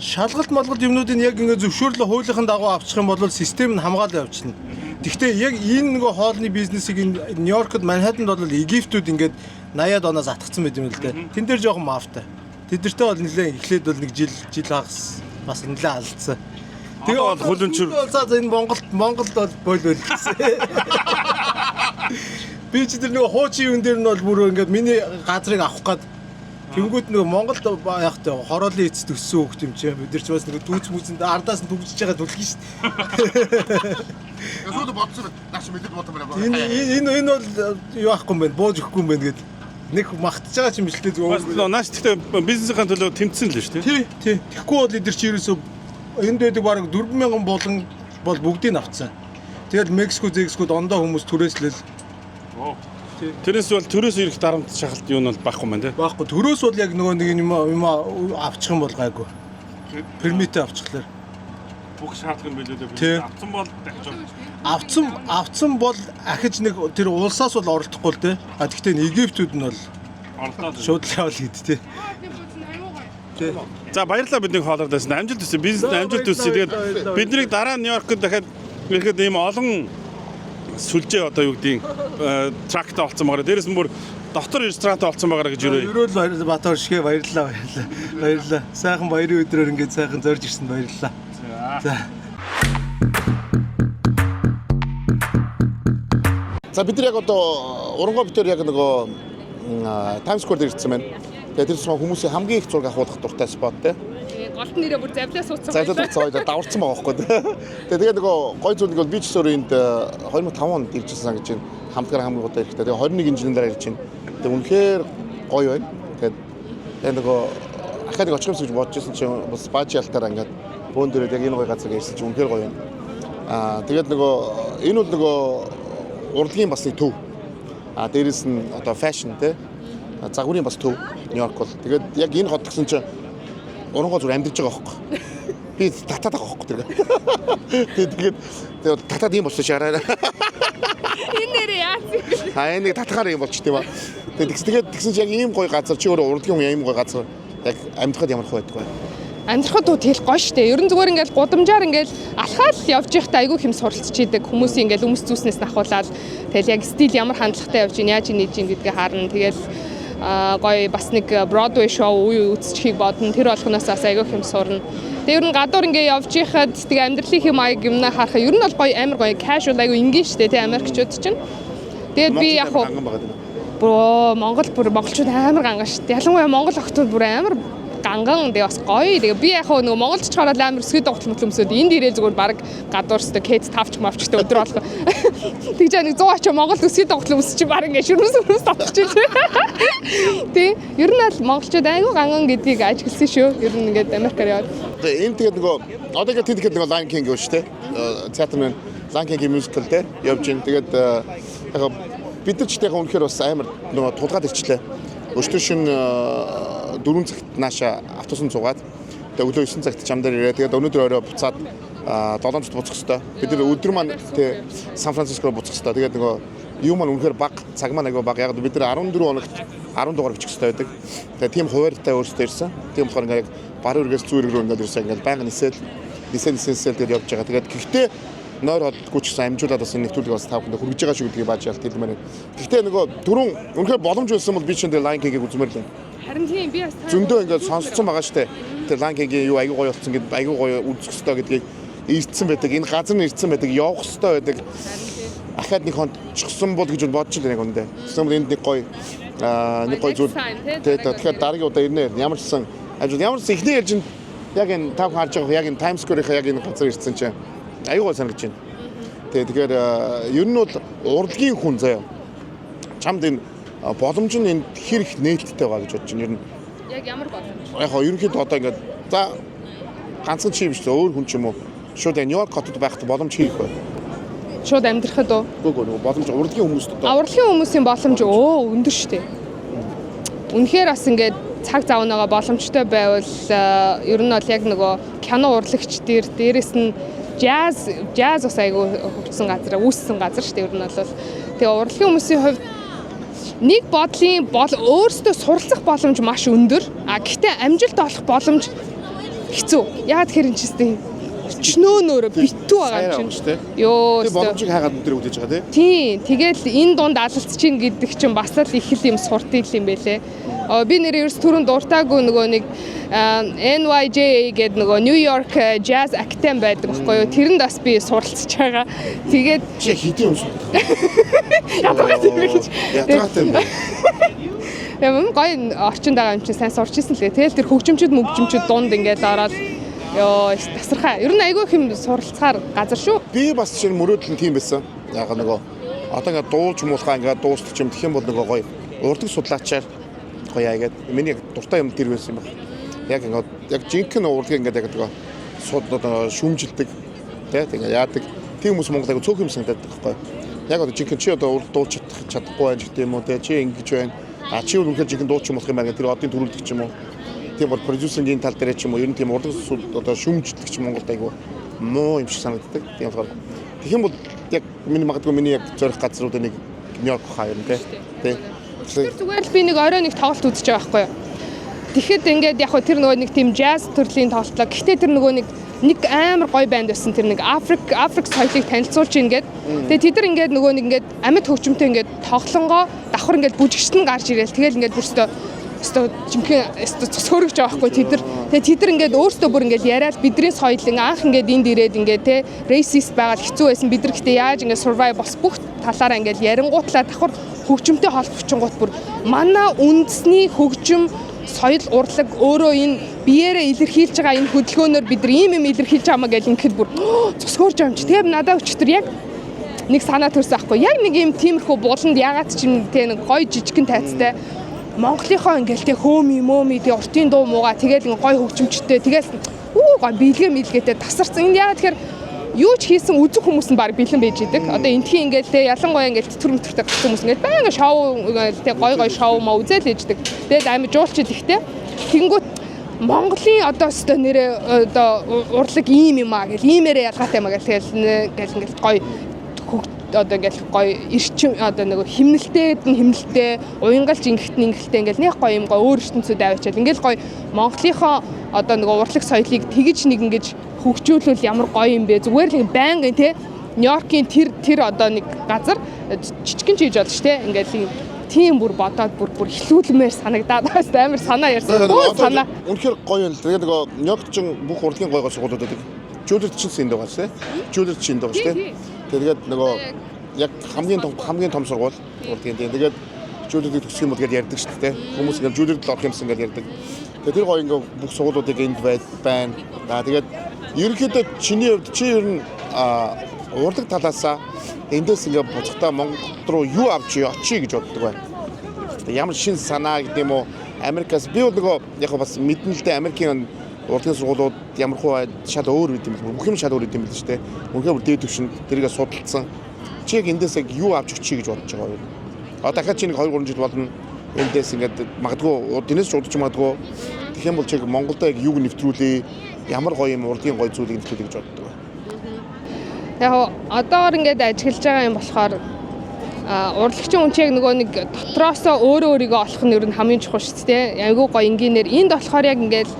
K: Шалгалт малгалт юмнуудыг яг ингээд зөвшөөрлө хуулийнхын дагуу авчих юм бол систем нь хамгаалал явчихна. Гэхдээ яг энэ нөгөө хоолны бизнесийг Нью-Йоркд Манхэттанд бол Египтүүд ингээд 80-аад оноос атгацсан байт юм л дээ. Тэн дээр жоохон мафтай. Тэдэртэй бол нэлээд эхлээд бол нэг жил хагас бас нэлээд алдсан.
B: Тэгээ бол хөлөнчөр
K: за энэ Монголд бол бойл гэсэн. Би ч тэр нөгөө хуучин юм дээр нь бол бүр ингээд миний газрыг авах гээд тэнгууд нөгөө Монголд яг тэ хороолын эцэд өссөн хөлт юм чи бид нар ч бас нөгөө дүүц мүзэнд ардаас нь түгжиж байгаа түлхий шүү дээ.
A: Ясууд бодсон нааш мэдээд бодсон байна.
K: Энэ бол юу ахгүй юм байна. Бууж өгөхгүй юм байна гэдэг. Нэг магтж байгаа юм биш л дээ.
B: бас нааш гэхдээ бизнесийн төлөө тэмцсэн л шүү дээ.
K: Тий. Тэгэхгүй бол эдгэр чи ерөөсөө энд дэдэг баг 4000 болон бол бүгдийг авцсан. Тэгэл Мексико, Зэгскүүд ондоо хүмүүс түрээслэл.
B: Тэрээс бол төрөөс ирэх дарамт шахалт юу нь бол байхгүй юм байна те.
K: Байхгүй. Төрөөс бол яг нөгөө нэг юм авчих юм бол гайгүй. Пермит авчихлаа.
B: бүх шаардлага нь билээ
K: Тий.
B: дээ. Авцсан бол дахиж
K: Авцсан бол ахиж нэг тэр улсаас бол оролдохгүй л дээ. А тэгтээ Египтүүд нь бол
B: орлоо.
K: шууд л явал хэд тий.
B: За баярлалаа бидний хоолоор дэсэн. Амжилт хүсье. Бизнест амжилт хүсье. Тэгээд биднийг дараа Нью-Йоркт дахиад ирэхэд ийм олон сүлжээ одоо юу гэдгийг тракт олцсон байгаа. Дээрээс нь бүр дотор ресторант олцсон байгаа гэж юу вэ?
K: Ерөөл Батор шигэ баярлалаа. Сайхан баярын өдрөөр ингээд сайхан зорж ирсэн баярлалаа. За.
A: За бид нар яг одоо урангоо битээр яг нөгөө Times Square дээр ирсэн байна. Тэгээд тэр чинь хүмүүсийн хамгийн их зураг авах дуртай спот те.
C: Голд нэрээ бүр завлаа суудсан
A: байлаа. Завлаа даварцсан байгаа байхгүй. Тэгээд нөгөө гой зүйл нь бол бич сөрөнд 2005 онд иржсэн гэж байна. Хамтгаар хамгийн гол хэрэгтэй. Тэгээд 21 жилийн дараа ирж байна. Тэгээд үнэхээр гоё байна. Тэгээд нөгөө ахаад нэг очих юм гэж бодож ирсэн чинь бас бааж ялтаар ингээд бөөн дээрээ яг энэ гоё газар ирсэн чинь үнэхээр гоё байна. Тэгээд нөгөө энэ бол нөгөө урлагийн бас нэг төв. Дээрээс нь одоо фэшн те. Загварын бас төв Нью-Йорк бол. Тэгээд яг энэ хот гэсэн чинь урангоо зүр амьдарч байгаа байхгүй. Би татаад байгаа байхгүй тэр. Тэгээд татаад юм болсон шаараа.
C: Энэ нэрээ яа.
A: Энийг татахаар юм болч тийм ба. Тэгээд тэгсэн чинь яг ийм гоё газар чи өөрөө урлагийн хүн ийм гоё газар яг амьдрахад ямар их байдаг вэ?
C: Амьдрахад уу тэгэл гоё штэ. Ерөн зүгээр ингээл гудамжаар ингээл алхаад явж байхдаа айгүй хэм суралцж идэг. Хүмүүсийн ингээл өмс зүүснээс нахуулаад тэгэл яг стил ямар хандлагатай явж ийн яаж нээж ийн гэдгээ харна. Тэгэл гоё бас нэг Broadway show үзчихийг бодно. Тэр болгоноос бас айгүй хэм сурна. Тэгээ ер нь гадуур ингээ явж байхад тэгээ амьдралын хэм маяг юмнаа харахаа ер нь бол гоё амар гоё casual айгүй ингийн штэ тий Америкчууд чинь. Тэгээд би яг бөө монголчууд амар ганган штэ. Ялангуяа монгол охтууд бүр амар ганган тэгээ бас гоё. Тэгээ би яг нөгөө монголч чараад амар өсгөд тоглолт өмсөд энд ирээ зүгээр баг гадуурстай кэц тавч мавчтай өдөр болго. Тэгж нэг 100 очоо Монгол өсгөд тоглолт өмсөж чи баг ингээ шүрмэс татчих чи. Тий. Ер нь л монголчууд айгүй ганган гэдгийг ажигласан шүү. Ер нь ингээд Америкаар яваад.
A: Энэ тэгээд нөгөө одоо ингээд тэнд нөгөө Lion King гэж тий. Театр нь Lion King мюзикл тий явж ин тэгээд яг бид нар ч тэгээд үнэхээр бас амар нөгөө тулгаад ирчлээ. Өчтөр шин 4 цагт нааша автобусанд суугаад тэгээд өглөө 9 цагт чам дээр ирээ. Тэгээд өнөөдөр орой буцаад 7 цагт буцах хэрэгтэй. Бид нар өдөр маань тий Сан Франциско буцах хэрэгтэй. Тэгээд нөгөө юу маань үнэхээр баг, цаг маань агай баг. Яг бид нар 14 хоногт 10 дугаар бичих хэрэгтэй байдаг. Тэгээд тийм хуваарьтай өөрсдөө ирсэн. Тийм болохоор ингээд бар үргээс зүүр рүү ингээд ирсэн. Ингээд байнга нисэл тэгээд явж байгаа. Тэгээд гэхдээ нойр ходдгүй ч гэсэн амжуулаад бас энэ нэвтрүүлгийг бас тавханд хүргэж байгаа шүү гэдгийг бааж ялт хэлмээр. Гэхдээ нөгөө түрүүн үнэхээр боломж байсан бол би ч энэ Lion King-ийг үзмээр л байна.
C: Харин тийм би бас
A: зөндөө ингээд сонсцсон байгаа штэ. Тэр Lion King-ийн юу аягүй гоё болсон гэдэг аягүй гоё үзэх хэрэгтэй гэдгийг ирдсэн байдаг. Энэ газар нь ирдсэн байдаг. Явах хэрэгтэй байдаг. Ахаад нэг хонд чгсэн бол гэж бодож л нэг өндөө. Тэгсэн мэт энд нэг гоё зүйл. Тэгэхээр дараагийн удаа ирнэ. Ямар ч сан ихний ярьж яг энэ тав харж байгаа яг энэ Times Square-ийн яг энэ газар ирсэн чинь аюул санагдаж байна. Тэгэхээр ер нь бол урлагийн хүн заяа. Чамд энэ боломж нь энд хэр их нээлттэй байгаа гэж бодож байна. Ер нь
C: яг ямар боломж?
A: Яг ерөнхийдөө одоо ингээд за ганцхан чи биш л өөр хүн ч юм уу. Шууд Нью-Йорк хотод байхад боломж хийх бай.
C: Шууд амьдрахад уу?
A: Үгүй боломж урлагийн хүмүүст одоо.
C: Урлагийн хүмүүсийн боломж өндөр шүү дээ. Үнэхээр бас ингээд цаг зав нэгээ боломжтой байвал ер нь бол яг нөгөө кино урлагч дээрээс нь jazz бас айгүй хөгжсөн газар, үүссэн газар шүү дээ. Ер нь бол тэгээ урлагийн хүмүүсийн хувьд нэг бодлын өөрсдөө суралцах боломж маш өндөр. Гэхдээ амжилт олох боломж хэцүү. Яагаад тэгэхээр энэ чинь өчнөөнөөрөө битүү байгаа юм чинь. Йоо.
A: Тэгээ боломжийг хаагаад өдрөө үдэж байгаа
C: тий. Тэгэл энэ дунд алдалт чинь гэдэг чинь бас л их л юм суртал юм байлээ. Би нэр ерөөс түрүүн дуртаагүй нөгөө нэг NYJ гэдэг нөгөө New York Jazz Academy байдаг байхгүй юу? Тэрэнд бас би суралцж байгаа. Тэгээд
A: чи хэдийн юм сурах.
C: Ятгаатай юм. Юм гоё орчинд байгаа юм чинь сайн сурч ирсэн лээ. Тэгэл тэр хөгжимчүүд дунд ингээд ороод ёо тасархаа. Ер нь айгүй хэм суралцахаар газар шүү.
A: Би бас чинь мөрөөдөл нь тийм байсан. Яг нөгөө одоо ингээд дуулж муулахаа ингээд дуустчих юм тэгэх юм бол нөгөө гоё урдаг судлаачаар гоё яагаад миний дуртай юм тэр байсан юм байна. Яг ингээд яг жинхэнэ урлагийг ингээд яг нөгөө сууд одоо шүүмжилдэг тийм яадаг. Тийм хүмүүс Монгол айгүй цөөх юм санагдаад байгаа байхгүй. Яг одоо жинхэнэ чи одоо урд дуулж чадахгүй байх гэх юм уу те чи ингэж байна. Чи үнэхээр жинхэнэ дуулч юм болох юм байна гэх тэр одын төрүүлдэг ч юм уу. Тийм бол продюсерийн тал дээр ч юм уу ер нь тийм урдаг одоо шүүмжилдэг ч Монголд айгүй муу юм шиг санагддаг. Тийм болохоор тэгэх юм бол яг миний яг зорих газрууд нэг Нью-Йорк хаа юм тий.
C: Тэгэхээр зүгээр л би нэг орой нэг тоглолт үзэж байгаа байхгүй юу. Тэгэхэд ингээд яг тэр нөгөө нэг тийм jazz төрлийн тоглолтлоо. Гэхдээ тэр нөгөө нэг амар гоё банд байсан тэр нэг Африк соёлыг танилцуулж ингээд. Тэгээ тэд нар ингээд нөгөө нэг ингээд амьд хөгжмөнтэй ингээд тоглонгоо давхар ингээд бүжигчт нь гарч ирээл. Тэгэл ингээд бүрстөө жинхэнэ цөсгөрөгж байгаа байхгүй тэд нар. Тэгээ тэд нар ингээд өөрсдөө бүр ингээд яриад бидний соёлын анх ингээд энд ирээд ингээд те racist байгаад хэцүү байсан бид нар гэхдээ яаж ингээд survive бос бүх талаараа ингээд ярингуутлаа давхар хөгжмөнтэй холбогчонгууд бүр манай үндэсний хөгжим соёл урлаг өөрөө энэ биеэрээ илэрхийлж байгаа энэ хөдөлгөөнөөр бид нар ийм юм илэрхийлж байгаа маа гэж ингээд бүр цөсгөрж байгаа юм чи тийм надад өчтөр яг нэг санаа төрсөн ахгүй яг нэг юм тиймэрхүү буланд ягаад ч юм те нэг гоё жижигхэн тайцтай Монголынхоо ингээл те хөөми мөөми те уртын дуу муугаа тэгэл гоё хөгжимчтэй тэгэл гоё биелгээ мэлгээтэй тасарсан энэ ягаад тэгэхээр юу ч хийсэн үзэх хүмүүс нь баг бэлэн байж идэг. Одоо энтхийн ингээл те ялангуяа ингээл төр мөтөртэй гэх хүмүүс ингээд байнга шоу те гой шоу маа үзэл ээждэг. Тэгээд амин жуулчид ихтэй. Тэнгүүт Монголын одоо өстө нэрээ одоо урлаг ийм юм аа гэл иймээрээ ялгаатай маа гэл тэгэл ингээл гой одоо ингээл гой эрчим одоо нэг химнэлтэй уянгалж ингэхтэй ингээл нэг гой юм гой өөр ертөнцөд аваачаад ингээл гой Монголынхоо одоо нэг урлаг соёлыг тэгж нэг ингэж хөгжүүлвэл ямар гоё юм бэ зүгээр л байнга те Нью-Йоркийн тэр одоо нэг газар жижигэн ч хийж болно шүү те ингээл тийм бүр бодоод бүр хилүүлмээр санагдаад амар санаа ярьсан. Санаа
A: үнэхээр гоё юм л. Тэгээд нөгөө Нью-Йоркт ч бүх урлагийн гоё сургуулиуд байдаг. Жүүлэрт чинь энд байгаа шүү те. Жүүлэрт чинь энд байгаа шүү те. Тэгээд нөгөө яг хамгийн том сургууль урлагийн тийм. Тэгээд жүүлэрт төгсөх юм бол гээд ярьдаг шүү те. Хүмүүс ингээд жүүлэрт л орох юмсан гээд ярьдаг. Тэгээд тэр гоё ингээд бүх сургуулиудыг энд байна. Тэгээд ерөнхийдөө чиний хувьд чи ер нь урлаг талаасаа эндээс ингээд буцахтаа Монгол руу юу авч очие гэж боддог байна. Ямар шин санаа гэдэг юм уу? Америкаас би бол нөгөө яг бас мэдэн л дээ Америкийн урлагийн сургуулиуд ямар хөө шал өөр үт юм бэ? Бүх юм шал өөр үт юм биш үү? Үнэхээр бүр дээд түвшинд тэргээ судалсан. Чи яг эндээс яг юу авч очие гэж бодож байгаа юм? Одоо дахиад чи нэг 2-3 жил болно. Эндээс ингээд магадгүй дэнэс ч удаж магадгүй. Тэгэх юм бол чи Монголдо яг юуг нэвтрүүлээ? Ямар гоё юм урлагийн гоё зүйлийг нэвтрүүлэх гэж боддог вэ?
C: Яг одоор ингээд ажиллаж байгаа юм болохоор урлагчийн үнчийг нөгөө нэг дотроосоо өөрийгөө олох нь ер нь хамгийн чухал шүү дээ. Айгүй гоё энгийнээр энд болохоор яг ингээд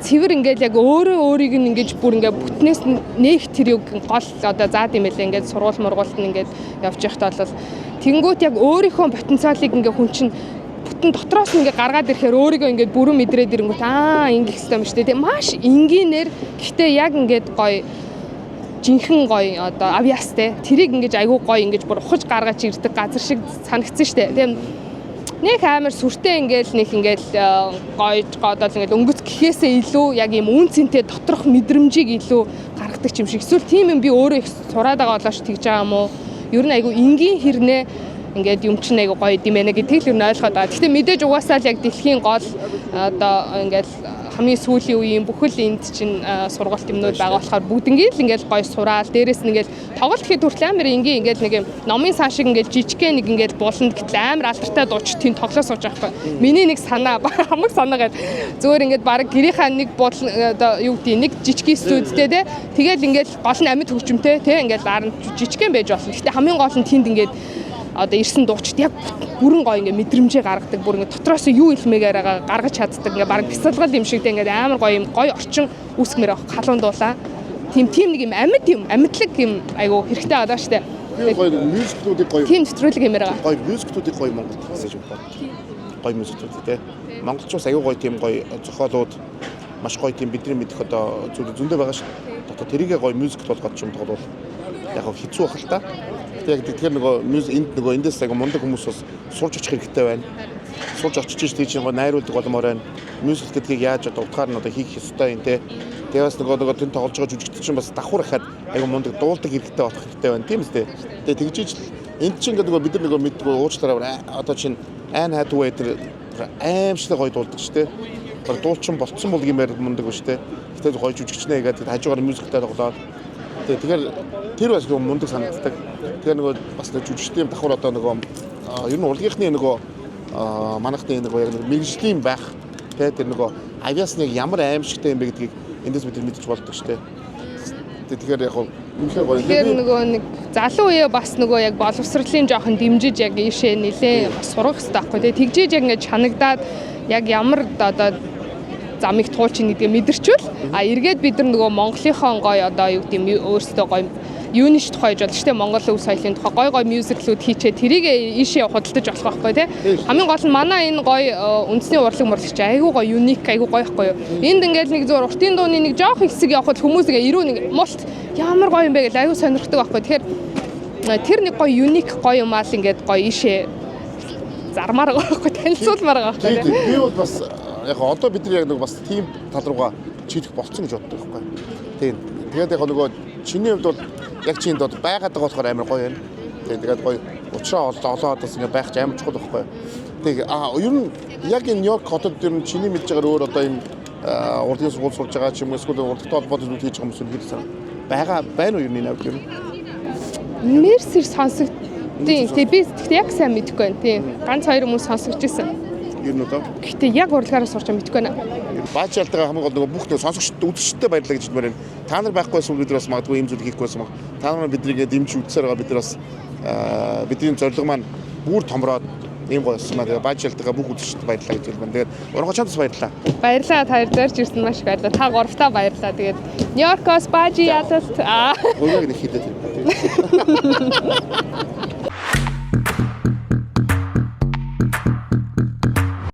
C: цэвэр ингээд яг өөрийг нь ингээд бүр ингээд бүтнээс нээх тэр юг гол одоо заад юм байлаа ингээд сургууль мургуулт нь ингээд явж байхдаа бол тэнгуут яг өөрийнхөө потенциалыг ингээд хүн чинь бүтэн дотроос нь ингээд гаргаад ирэхээр өөрийгөө ингээд бүрэн мэдрээд ирэнгүүт ингэх хэрэгтэй юм шүү дээ. Маш энгийнээр гэхдээ яг ингээд гоё жинхэнэ гоё одоо авьяастай тэрийг ингэж айгүй гоё ингэж бүр ухаж гаргаж ирдэг газар шиг санагдсан шүү дээ. Тийм нэг амар сүртэй ингээл нэг ингээл гоёж годол ингээл өнгөц гэхээсээ илүү яг юм үн цэнтэй доторх мэдрэмжийг илүү гаргадаг юм шиг. Эсвэл тийм юм би өөрөө их сураад байгаа болооч тэгж байгаа юм уу? Ер нь айгүй энгийн хэрнээ ингээд юм чинь айгүй гоё юм байна гэдгийг л ер нь ойлгоод байгаа. Гэхдээ мэдээж угаасаа л яг дэлхийн гол одоо ингээд хамгийн сүүлийн үеийн бүхэл энд чинь сургалт юмнууд байгаа болохоор бүгднгийн л ингээд гоё сураал дээрээс нь ингээд тоглолт гэхэд хүртэл амар энгийн ингээд нэг юм номын сан шиг ингээд жижигхэн нэг ингээд буланд гэтэл амар алдартай дууч тийм тоглоо сууж байгаа байхгүй. Миний нэг санаа хамаг санаагаад зөөр ингээд баг гэрийнхаа нэг одоо юу гэдэг нэг жижигхэн студидтэй те тэгэл ингээд гол нь амьд хөгжимтэй те ингээд ард жижигхэн байж болно. Гэтэ хамгийн гол нь тэнд ингээд одоо ирсэн дуучид яг бүрэн гоё ингээ мэдрэмжээ гаргадаг бүр ингээ дотроос юу илмээгээр гаргаж чаддаг ингээ баг бясалгал юм шигтэй ингээ амар гоё юм гоё орчин үүсгмээр авах халуун дуулаа. Тийм нэг юм амьдлаг юм айгу хэрэгтэй байгаа штэ.
A: Гоё мюзиклүүдийг гоё.
C: Тийм нэвтрүүлэг юмэр байгаа.
A: Гоё мюзиклүүдийг гоё Монголд хийсэж бод. Гоё мюзиклүүд те. Монголчууд аюу гоё тийм гоё зохиолууд маш гоё тийм бидний мэдэх одоо зүйл зөндөө байгаа шүү. Одоо тэрийгээ гоё мюзикл болгоод ч юм тоглол яг хэцүү бахал та. Яг тэгэхээр нөгөө энд нөгөө эндээс яг мундаг хүмүүс бас сурч очих хэрэгтэй байна. Сурч очиж тийч нөгөө найруулдаг боломоор байна. Мюзикл гэдгийг яаж одоо утгаар нь одоо хийх ёстой юм те. Тэгээ бас нөгөө тэн тоглож байгаа жүжигчд чинь бас давхар хахад айгу мундаг дуулдаг хэрэгтэй болох хэрэгтэй байна тийм үстэй. Тэгээ тэгжиж энд чинь нөгөө бид нар нөгөө мэддэг уучлаарай одоо чинь Anne Hathaway тэр аимшиг гоё дуулдаг шүү те. Баг дуулчин болцсон бол гэмээр мундаг ба шүү те. Гэтэл гоё жүжигчнээ гэдэг хажуугаар мюзиклтэй тоглоод тэгэхээр тэр бас нөгөө мундаг санагддаг. Тэгэхээр нөгөө бас жүжигчдийн давхар одоо нөгөө ер нь урлагийнхны нөгөө манайхны нөгөө яг мэргэжлийн байх тэ тэр нөгөө авиасны ямар аимшигтай юм бэ гэдгийг эндээс бид мэдэж болдог шүү дээ. Тэгэхээр яг гоо үнэхээр гоё.
C: Тэгэхээр нөгөө нэг залуу үе бас нөгөө яг боловсролын жоохон дэмжиж яг ийшээ нилээ бас сурах хэрэгтэй байхгүй тий. Тэгжээж яг ингэж чанагдаад яг ямар одоо замыг туулчин гэдгээ мэдэрчүүл эргээд бид нар нөгөө Монголынхон гоё одоо юу гэдэг юм өөрсдөө гоё юуныш тухай гэж болж штэ Монгол өв соёлын тухай гоё мюзиклүүд хийчээ тэрийг ийшээ худалдаж болох байхгүй тий. Хамгийн гол нь манай энэ гоё үндэсний урлаг мурлагч айгүй гоё юник айгүй гоё байхгүй юу. Энд ингээл нэг зур уртын дууны нэг жоох хэсэг явахад хүмүүс ингээ ирүү нэг мулт ямар гоё юм бэ гэж айгүй сонирхдаг байхгүй. Тэгэхээр тэр нэг гоё юник гоё юм аа л ингээд гоё ийшээ зармаар байгаа байхгүй танилцуулмаар байгаа байхгүй тий.
A: Би бол бас яг одоо бид нар яг нэг бас тийм тал руугаа чийлэх болцсон гэж боддог байхгүй. Тийм. Тэгээд яг нөгөө чиний хувьд бол яг чинд одоо байгаад байгаа болохоор амар гоё юм. Тэгээд гоё уучраа олоодос ингээ байх ч амар чухал байхгүй. Тэгээд ер нь яг энэ Нью-Йорк хотод ер нь чиний мэдж байгаа өөр одоо энэ урлагийн сургууль сурж байгаа ч юм уу эсвэл урлагтай холбоотой зүйл хийж байгаа хүмүүс хэлсэн. Байна уу ер нь энэ авд ер нь?
C: Мерсер сонсогдсон. Тийм. Би гэхдээ яг сайн мэдэхгүй байна. Тийм. Ганц хоёр хүмүүс сонсогч ирсэн.
A: Ер нь одоо.
C: Гэхдээ яг урлагаараа сурч байгаа мэдэхгүй байна.
A: Бааж ялтайгаа хамгийн гол нөгөө бүх нөө сонсогчдод үзэгчтэй баярлалаа гэж хэлмээр байна. Та нар байхгүй байсан бид нар бас магадгүй ийм зүйл хийхгүй байсан баг. Та нар биднийг дэмжиж үзсээр байгаа бид нар бас бидний зорилго маань бүр томроод ийм гоё болсон маа. Тэгээ бааж ялтайгаа бүх үзэгчдэд баярлалаа гэж хэлмээр. Тэгээд уран чамд баярлалаа.
C: Баярлалаа та ирж ирсэн маш их баярлалаа. Та гуравтаа баярлалаа. Тэгээд Нью-Йоркоос баажи ядалт
A: Гойг нэг хийдэг.